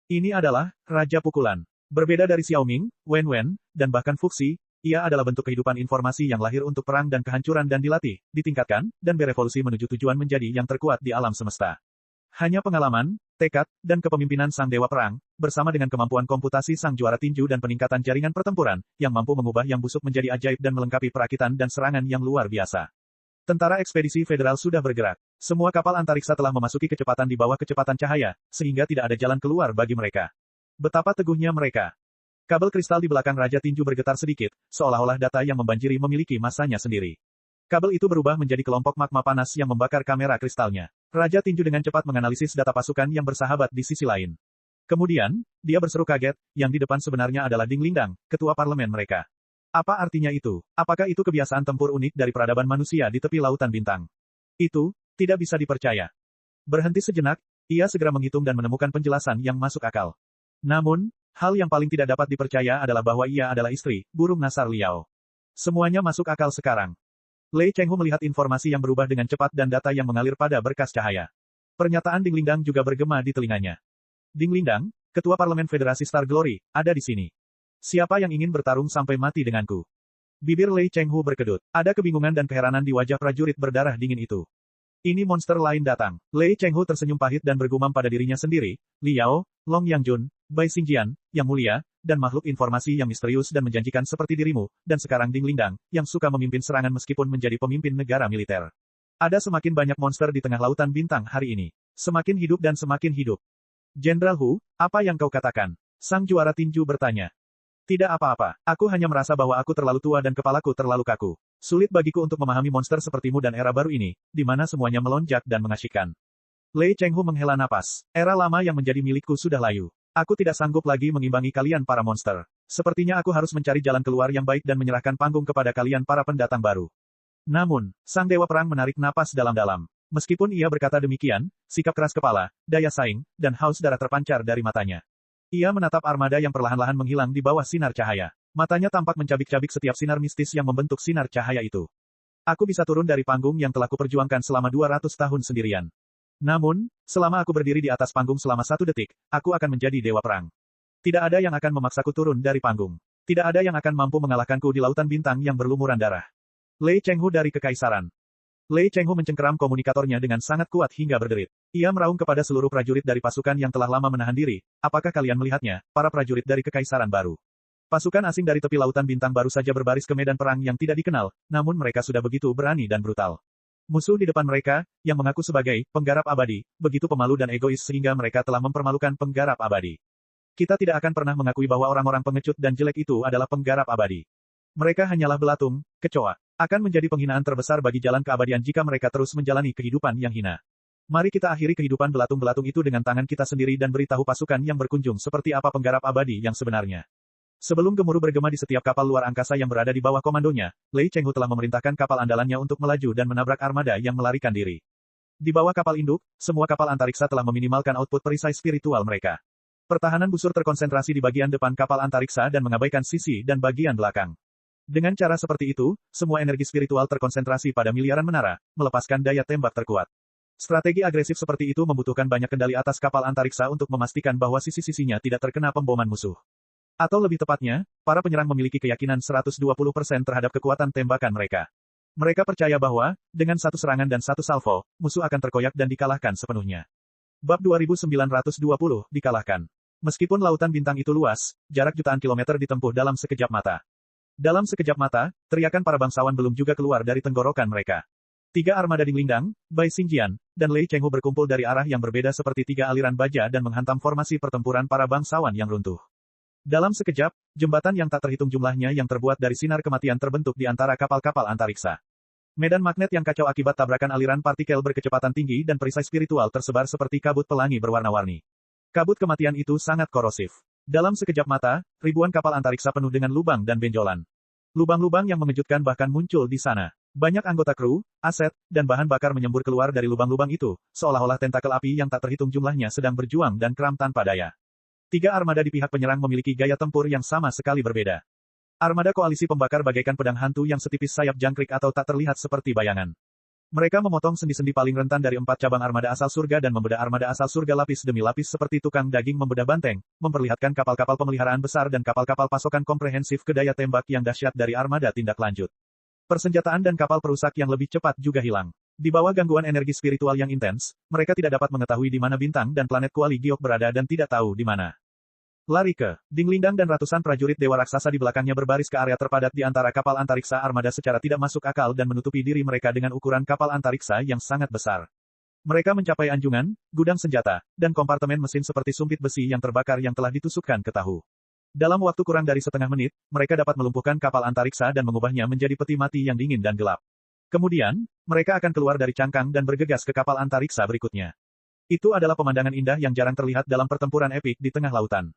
Ini adalah Raja Pukulan. Berbeda dari Xiaoming, Wen Wen, dan bahkan Fuxi, ia adalah bentuk kehidupan informasi yang lahir untuk perang dan kehancuran dan dilatih, ditingkatkan, dan berevolusi menuju tujuan menjadi yang terkuat di alam semesta. Hanya pengalaman, tekad, dan kepemimpinan Sang Dewa Perang, bersama dengan kemampuan komputasi Sang Juara Tinju dan peningkatan jaringan pertempuran, yang mampu mengubah yang busuk menjadi ajaib dan melengkapi perakitan dan serangan yang luar biasa. Tentara ekspedisi federal sudah bergerak. Semua kapal antariksa telah memasuki kecepatan di bawah kecepatan cahaya, sehingga tidak ada jalan keluar bagi mereka. Betapa teguhnya mereka. Kabel kristal di belakang Raja Tinju bergetar sedikit, seolah-olah data yang membanjiri memiliki masanya sendiri. Kabel itu berubah menjadi kelompok magma panas yang membakar kamera kristalnya. Raja Tinju dengan cepat menganalisis data pasukan yang bersahabat di sisi lain. Kemudian, dia berseru kaget, yang di depan sebenarnya adalah Ding Lingdang, ketua parlemen mereka. Apa artinya itu? Apakah itu kebiasaan tempur unik dari peradaban manusia di tepi lautan bintang? Itu, tidak bisa dipercaya. Berhenti sejenak, ia segera menghitung dan menemukan penjelasan yang masuk akal. Namun, hal yang paling tidak dapat dipercaya adalah bahwa ia adalah istri, burung nasar Liao. Semuanya masuk akal sekarang. Lei Chenghu melihat informasi yang berubah dengan cepat dan data yang mengalir pada berkas cahaya. Pernyataan Ding Lingdang juga bergema di telinganya. Ding Lingdang, ketua parlemen Federasi Star Glory, ada di sini. Siapa yang ingin bertarung sampai mati denganku? Bibir Lei Chenghu berkedut. Ada kebingungan dan keheranan di wajah prajurit berdarah dingin itu. Ini monster lain datang. Lei Chenghu tersenyum pahit dan bergumam pada dirinya sendiri. Liao, Long Yangjun, Bai Xingjian, yang mulia, dan makhluk informasi yang misterius dan menjanjikan seperti dirimu, dan sekarang Ding Lingdang, yang suka memimpin serangan meskipun menjadi pemimpin negara militer. Ada semakin banyak monster di tengah lautan bintang hari ini. Semakin hidup dan semakin hidup. Jenderal Hu, apa yang kau katakan? Sang juara tinju bertanya. Tidak apa-apa, aku hanya merasa bahwa aku terlalu tua dan kepalaku terlalu kaku. Sulit bagiku untuk memahami monster sepertimu dan era baru ini, di mana semuanya melonjak dan mengasyikkan. Lei Chenghu menghela napas. Era lama yang menjadi milikku sudah layu. Aku tidak sanggup lagi mengimbangi kalian para monster. Sepertinya aku harus mencari jalan keluar yang baik dan menyerahkan panggung kepada kalian para pendatang baru. Namun, sang dewa perang menarik napas dalam-dalam. Meskipun ia berkata demikian, sikap keras kepala, daya saing, dan haus darah terpancar dari matanya. Ia menatap armada yang perlahan-lahan menghilang di bawah sinar cahaya. Matanya tampak mencabik-cabik setiap sinar mistis yang membentuk sinar cahaya itu. Aku bisa turun dari panggung yang telah kuperjuangkan selama 200 tahun sendirian. Namun, selama aku berdiri di atas panggung selama 1 detik, aku akan menjadi dewa perang. Tidak ada yang akan memaksaku turun dari panggung. Tidak ada yang akan mampu mengalahkanku di lautan bintang yang berlumuran darah. Lei Chenghu dari Kekaisaran. Lei Chenghu mencengkeram komunikatornya dengan sangat kuat hingga berderit. Ia meraung kepada seluruh prajurit dari pasukan yang telah lama menahan diri. Apakah kalian melihatnya, para prajurit dari Kekaisaran baru? Pasukan asing dari tepi lautan bintang baru saja berbaris ke medan perang yang tidak dikenal, namun mereka sudah begitu berani dan brutal. Musuh di depan mereka, yang mengaku sebagai penggarap abadi, begitu pemalu dan egois sehingga mereka telah mempermalukan penggarap abadi. Kita tidak akan pernah mengakui bahwa orang-orang pengecut dan jelek itu adalah penggarap abadi. Mereka hanyalah belatung, kecoa. Akan menjadi penghinaan terbesar bagi jalan keabadian jika mereka terus menjalani kehidupan yang hina. Mari kita akhiri kehidupan belatung-belatung itu dengan tangan kita sendiri dan beritahu pasukan yang berkunjung seperti apa penggarap abadi yang sebenarnya. Sebelum gemuruh bergema di setiap kapal luar angkasa yang berada di bawah komandonya, Lei Chenghu telah memerintahkan kapal andalannya untuk melaju dan menabrak armada yang melarikan diri. Di bawah kapal induk, semua kapal antariksa telah meminimalkan output perisai spiritual mereka. Pertahanan busur terkonsentrasi di bagian depan kapal antariksa dan mengabaikan sisi dan bagian belakang. Dengan cara seperti itu, semua energi spiritual terkonsentrasi pada miliaran menara, melepaskan daya tembak terkuat. Strategi agresif seperti itu membutuhkan banyak kendali atas kapal antariksa untuk memastikan bahwa sisi-sisinya tidak terkena pemboman musuh. Atau lebih tepatnya, para penyerang memiliki keyakinan 120% terhadap kekuatan tembakan mereka. Mereka percaya bahwa, dengan satu serangan dan satu salvo, musuh akan terkoyak dan dikalahkan sepenuhnya. Bab 2920, dikalahkan. Meskipun lautan bintang itu luas, jarak jutaan kilometer ditempuh dalam sekejap mata. Dalam sekejap mata, teriakan para bangsawan belum juga keluar dari tenggorokan mereka. 3 armada Ding Lingdang, Bai Xingjian, dan Lei Chenghu berkumpul dari arah yang berbeda seperti 3 aliran baja dan menghantam formasi pertempuran para bangsawan yang runtuh. Dalam sekejap, jembatan yang tak terhitung jumlahnya yang terbuat dari sinar kematian terbentuk di antara kapal-kapal antariksa. Medan magnet yang kacau akibat tabrakan aliran partikel berkecepatan tinggi dan perisai spiritual tersebar seperti kabut pelangi berwarna-warni. Kabut kematian itu sangat korosif. Dalam sekejap mata, ribuan kapal antariksa penuh dengan lubang dan benjolan. Lubang-lubang yang mengejutkan bahkan muncul di sana. Banyak anggota kru, aset, dan bahan bakar menyembur keluar dari lubang-lubang itu, seolah-olah tentakel api yang tak terhitung jumlahnya sedang berjuang dan kram tanpa daya. 3 armada di pihak penyerang memiliki gaya tempur yang sama sekali berbeda. Armada koalisi pembakar bagaikan pedang hantu yang setipis sayap jangkrik atau tak terlihat seperti bayangan. Mereka memotong sendi-sendi paling rentan dari 4 cabang armada asal surga dan membedah armada asal surga lapis demi lapis seperti tukang daging membedah banteng, memperlihatkan kapal-kapal pemeliharaan besar dan kapal-kapal pasokan komprehensif ke daya tembak yang dahsyat dari armada tindak lanjut. Persenjataan dan kapal perusak yang lebih cepat juga hilang. Di bawah gangguan energi spiritual yang intens, mereka tidak dapat mengetahui di mana bintang dan planet Kuali Giok berada dan tidak tahu di mana. Lari ke Ding Lingdang dan ratusan prajurit dewa raksasa di belakangnya berbaris ke area terpadat di antara kapal antariksa armada secara tidak masuk akal dan menutupi diri mereka dengan ukuran kapal antariksa yang sangat besar. Mereka mencapai anjungan, gudang senjata, dan kompartemen mesin seperti sumpit besi yang terbakar yang telah ditusukkan ke tahu. Dalam waktu kurang dari setengah menit, mereka dapat melumpuhkan kapal antariksa dan mengubahnya menjadi peti mati yang dingin dan gelap. Kemudian, mereka akan keluar dari cangkang dan bergegas ke kapal antariksa berikutnya. Itu adalah pemandangan indah yang jarang terlihat dalam pertempuran epik di tengah lautan.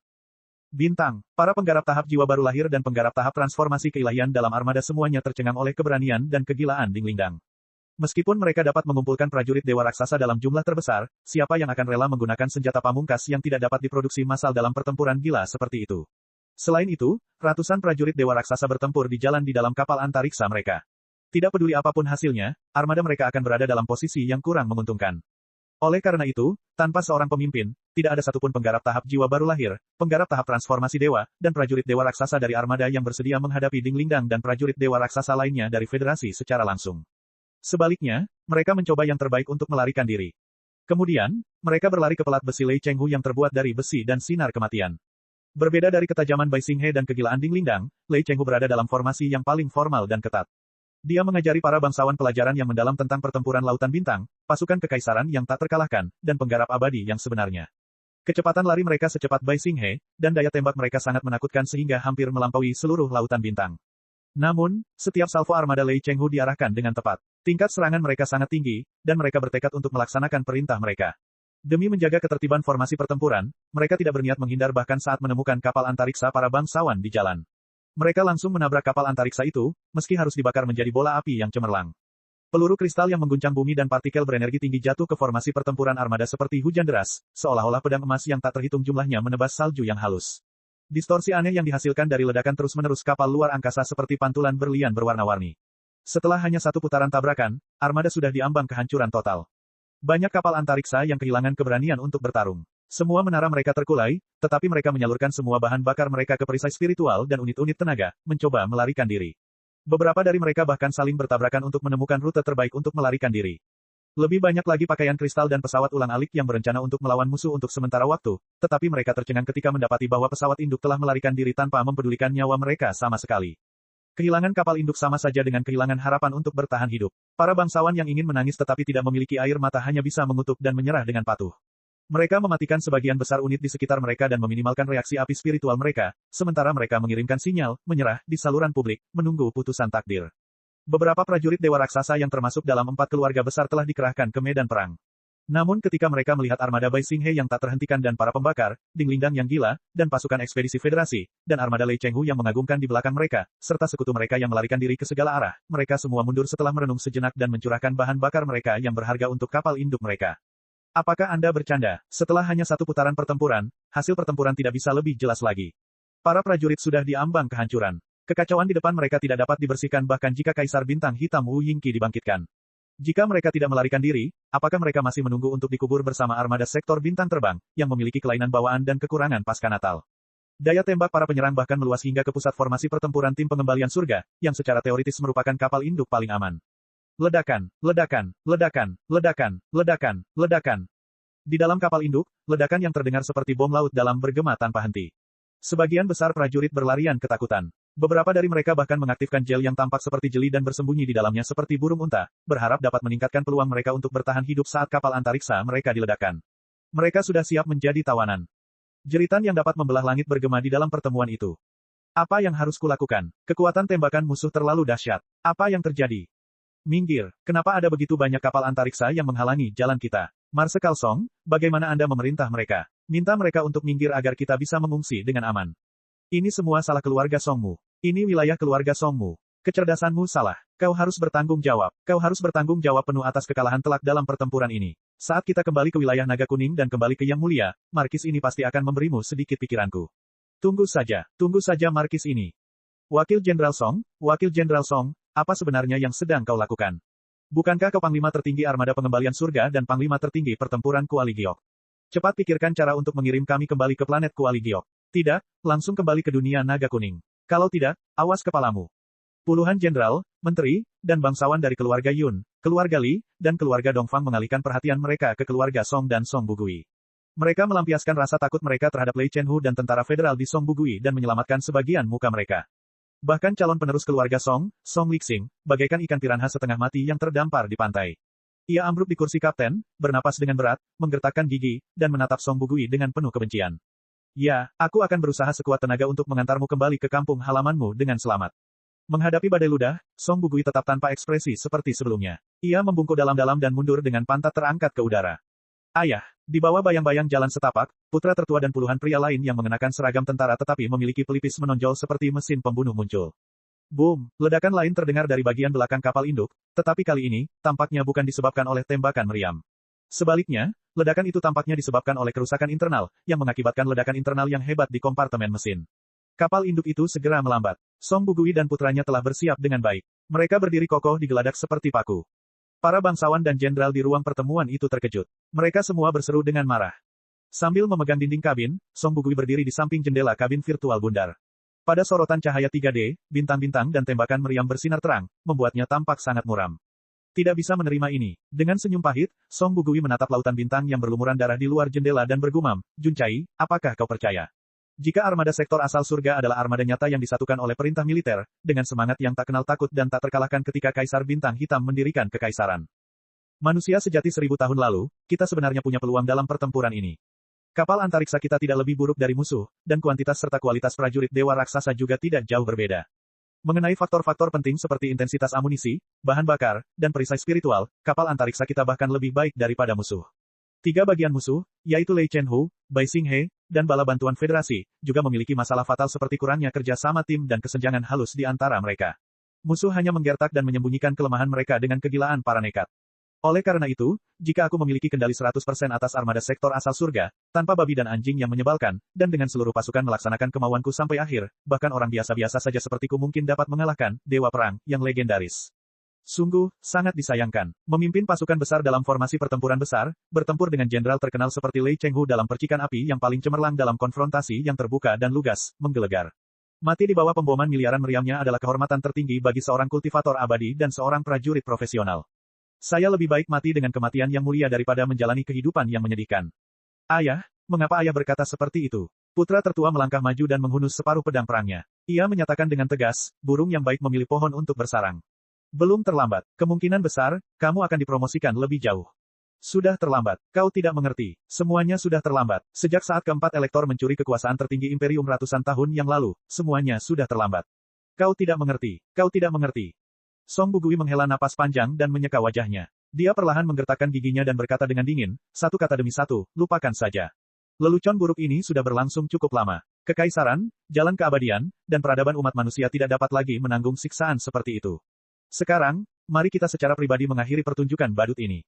Bintang, para penggarap tahap jiwa baru lahir dan penggarap tahap transformasi keilahian dalam armada semuanya tercengang oleh keberanian dan kegilaan Ding Lingdang. Meskipun mereka dapat mengumpulkan prajurit dewa raksasa dalam jumlah terbesar, siapa yang akan rela menggunakan senjata pamungkas yang tidak dapat diproduksi massal dalam pertempuran gila seperti itu? Selain itu, ratusan prajurit dewa raksasa bertempur di jalan di dalam kapal antariksa mereka. Tidak peduli apapun hasilnya, armada mereka akan berada dalam posisi yang kurang menguntungkan. Oleh karena itu, tanpa seorang pemimpin, tidak ada satupun penggarap tahap jiwa baru lahir, penggarap tahap transformasi dewa, dan prajurit dewa raksasa dari armada yang bersedia menghadapi Ding Lingdang dan prajurit dewa raksasa lainnya dari federasi secara langsung. Sebaliknya, mereka mencoba yang terbaik untuk melarikan diri. Kemudian, mereka berlari ke pelat besi Lei Chenghu yang terbuat dari besi dan sinar kematian. Berbeda dari ketajaman Bai Xinghe dan kegilaan Ding Lingdang, Lei Chenghu berada dalam formasi yang paling formal dan ketat. Dia mengajari para bangsawan pelajaran yang mendalam tentang pertempuran Lautan Bintang, pasukan kekaisaran yang tak terkalahkan, dan penggarap abadi yang sebenarnya. Kecepatan lari mereka secepat Bai Xinghe, dan daya tembak mereka sangat menakutkan sehingga hampir melampaui seluruh Lautan Bintang. Namun, setiap salvo armada Lei Chenghu diarahkan dengan tepat. Tingkat serangan mereka sangat tinggi, dan mereka bertekad untuk melaksanakan perintah mereka. Demi menjaga ketertiban formasi pertempuran, mereka tidak berniat menghindar bahkan saat menemukan kapal antariksa para bangsawan di jalan. Mereka langsung menabrak kapal antariksa itu, meski harus dibakar menjadi bola api yang cemerlang. Peluru kristal yang mengguncang bumi dan partikel berenergi tinggi jatuh ke formasi pertempuran armada seperti hujan deras, seolah-olah pedang emas yang tak terhitung jumlahnya menebas salju yang halus. Distorsi aneh yang dihasilkan dari ledakan terus-menerus kapal luar angkasa seperti pantulan berlian berwarna-warni. Setelah hanya satu putaran tabrakan, armada sudah diambang kehancuran total. Banyak kapal antariksa yang kehilangan keberanian untuk bertarung. Semua menara mereka terkulai, tetapi mereka menyalurkan semua bahan bakar mereka ke perisai spiritual dan unit-unit tenaga, mencoba melarikan diri. Beberapa dari mereka bahkan saling bertabrakan untuk menemukan rute terbaik untuk melarikan diri. Lebih banyak lagi pakaian kristal dan pesawat ulang-alik yang berencana untuk melawan musuh untuk sementara waktu, tetapi mereka tercengang ketika mendapati bahwa pesawat induk telah melarikan diri tanpa mempedulikan nyawa mereka sama sekali. Kehilangan kapal induk sama saja dengan kehilangan harapan untuk bertahan hidup. Para bangsawan yang ingin menangis tetapi tidak memiliki air mata hanya bisa mengutuk dan menyerah dengan patuh. Mereka mematikan sebagian besar unit di sekitar mereka dan meminimalkan reaksi api spiritual mereka, sementara mereka mengirimkan sinyal, menyerah, di saluran publik, menunggu putusan takdir. Beberapa prajurit dewa raksasa yang termasuk dalam 4 keluarga besar telah dikerahkan ke medan perang. Namun ketika mereka melihat armada Bai Xinghe yang tak terhentikan dan para pembakar, Ding Lingdang yang gila, dan pasukan ekspedisi federasi, dan armada Lei Chenghu yang mengagumkan di belakang mereka, serta sekutu mereka yang melarikan diri ke segala arah, mereka semua mundur setelah merenung sejenak dan mencurahkan bahan bakar mereka yang berharga untuk kapal induk mereka. Apakah Anda bercanda? Setelah hanya satu putaran pertempuran, hasil pertempuran tidak bisa lebih jelas lagi. Para prajurit sudah diambang kehancuran. Kekacauan di depan mereka tidak dapat dibersihkan bahkan jika Kaisar Bintang Hitam Wu Yingqi dibangkitkan. Jika mereka tidak melarikan diri, apakah mereka masih menunggu untuk dikubur bersama armada sektor bintang terbang, yang memiliki kelainan bawaan dan kekurangan pasca Natal? Daya tembak para penyerang bahkan meluas hingga ke pusat formasi pertempuran tim pengembalian surga, yang secara teoritis merupakan kapal induk paling aman. Ledakan, ledakan, ledakan, ledakan, ledakan, ledakan. Di dalam kapal induk, ledakan yang terdengar seperti bom laut dalam bergema tanpa henti. Sebagian besar prajurit berlarian ketakutan. Beberapa dari mereka bahkan mengaktifkan gel yang tampak seperti jeli dan bersembunyi di dalamnya seperti burung unta, berharap dapat meningkatkan peluang mereka untuk bertahan hidup saat kapal antariksa mereka diledakkan. Mereka sudah siap menjadi tawanan. Jeritan yang dapat membelah langit bergema di dalam pertemuan itu. Apa yang harus kulakukan? Kekuatan tembakan musuh terlalu dahsyat. Apa yang terjadi? Minggir, kenapa ada begitu banyak kapal antariksa yang menghalangi jalan kita? Marsekal Song, bagaimana Anda memerintah mereka? Minta mereka untuk minggir agar kita bisa mengungsi dengan aman. Ini semua salah keluarga Songmu. Ini wilayah keluarga Songmu. Kecerdasanmu salah. Kau harus bertanggung jawab. Kau harus bertanggung jawab penuh atas kekalahan telak dalam pertempuran ini. Saat kita kembali ke wilayah Naga Kuning dan kembali ke Yang Mulia, markis ini pasti akan memberimu sedikit pikiranku. Tunggu saja markis ini. Wakil Jenderal Song, apa sebenarnya yang sedang kau lakukan? Bukankah kau Panglima tertinggi armada pengembalian surga dan Panglima tertinggi pertempuran Kuali Giok? Cepat pikirkan cara untuk mengirim kami kembali ke planet Kuali Giok. Tidak, langsung kembali ke dunia Naga Kuning. Kalau tidak, awas kepalamu. Puluhan jenderal, menteri, dan bangsawan dari keluarga Yun, keluarga Li, dan keluarga Dongfang mengalihkan perhatian mereka ke keluarga Song dan Song Bugui. Mereka melampiaskan rasa takut mereka terhadap Lei Chenhu dan tentara federal di Song Bugui dan menyelamatkan sebagian muka mereka. Bahkan calon penerus keluarga Song, Song Lixing, bagaikan ikan piranha setengah mati yang terdampar di pantai. Ia ambruk di kursi kapten, bernapas dengan berat, menggertakkan gigi, dan menatap Song Bugui dengan penuh kebencian. Ya, aku akan berusaha sekuat tenaga untuk mengantarmu kembali ke kampung halamanmu dengan selamat. Menghadapi badai ludah, Song Bugui tetap tanpa ekspresi seperti sebelumnya. Ia membungkuk dalam-dalam dan mundur dengan pantat terangkat ke udara. Ayah, di bawah bayang-bayang jalan setapak, putra tertua dan puluhan pria lain yang mengenakan seragam tentara tetapi memiliki pelipis menonjol seperti mesin pembunuh muncul. Boom, ledakan lain terdengar dari bagian belakang kapal induk, tetapi kali ini, tampaknya bukan disebabkan oleh tembakan meriam. Sebaliknya, ledakan itu tampaknya disebabkan oleh kerusakan internal, yang mengakibatkan ledakan internal yang hebat di kompartemen mesin. Kapal induk itu segera melambat. Song Bugui dan putranya telah bersiap dengan baik. Mereka berdiri kokoh di geladak seperti paku. Para bangsawan dan jenderal di ruang pertemuan itu terkejut. Mereka semua berseru dengan marah. Sambil memegang dinding kabin, Song Bugui berdiri di samping jendela kabin virtual bundar. Pada sorotan cahaya 3D, bintang-bintang dan tembakan meriam bersinar terang, membuatnya tampak sangat muram. Tidak bisa menerima ini. Dengan senyum pahit, Song Bugui menatap lautan bintang yang berlumuran darah di luar jendela dan bergumam, "Juncai, apakah kau percaya? Jika armada sektor asal surga adalah armada nyata yang disatukan oleh perintah militer, dengan semangat yang tak kenal takut dan tak terkalahkan ketika Kaisar Bintang Hitam mendirikan kekaisaran. Manusia sejati 1000 tahun lalu, kita sebenarnya punya peluang dalam pertempuran ini. Kapal antariksa kita tidak lebih buruk dari musuh, dan kuantitas serta kualitas prajurit dewa raksasa juga tidak jauh berbeda. Mengenai faktor-faktor penting seperti intensitas amunisi, bahan bakar, dan perisai spiritual, kapal antariksa kita bahkan lebih baik daripada musuh. 3 bagian musuh, yaitu Lei Chenhu, Bai Xinghe, dan Bala Bantuan Federasi, juga memiliki masalah fatal seperti kurangnya kerja sama tim dan kesenjangan halus di antara mereka. Musuh hanya menggertak dan menyembunyikan kelemahan mereka dengan kegilaan para nekat. Oleh karena itu, jika aku memiliki kendali 100% atas armada sektor asal surga, tanpa babi dan anjing yang menyebalkan, dan dengan seluruh pasukan melaksanakan kemauanku sampai akhir, bahkan orang biasa-biasa saja sepertiku mungkin dapat mengalahkan Dewa Perang yang legendaris. Sungguh, sangat disayangkan. Memimpin pasukan besar dalam formasi pertempuran besar, bertempur dengan jenderal terkenal seperti Lei Chenghu dalam percikan api yang paling cemerlang dalam konfrontasi yang terbuka dan lugas, menggelegar. Mati di bawah pemboman miliaran meriamnya adalah kehormatan tertinggi bagi seorang kultivator abadi dan seorang prajurit profesional. Saya lebih baik mati dengan kematian yang mulia daripada menjalani kehidupan yang menyedihkan. Ayah, mengapa ayah berkata seperti itu? Putra tertua melangkah maju dan menghunus separuh pedang perangnya. Ia menyatakan dengan tegas, burung yang baik memilih pohon untuk bersarang. Belum terlambat. Kemungkinan besar, kamu akan dipromosikan lebih jauh. Sudah terlambat. Kau tidak mengerti. Semuanya sudah terlambat. Sejak saat keempat elektor mencuri kekuasaan tertinggi Imperium ratusan tahun yang lalu, semuanya sudah terlambat. Kau tidak mengerti. Kau tidak mengerti. Song Bugui menghela napas panjang dan menyeka wajahnya. Dia perlahan menggertakkan giginya dan berkata dengan dingin, satu kata demi satu, lupakan saja. Lelucon buruk ini sudah berlangsung cukup lama. Kekaisaran, jalan keabadian, dan peradaban umat manusia tidak dapat lagi menanggung siksaan seperti itu. Sekarang, mari kita secara pribadi mengakhiri pertunjukan badut ini.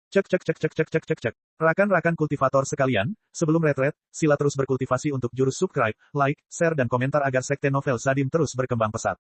Cek cek cek cek cek cek cek cek. Rakan-rakan kultivator sekalian, sebelum retret, sila terus berkultivasi untuk jurus subscribe, like, share dan komentar agar sekte novel Zadim terus berkembang pesat.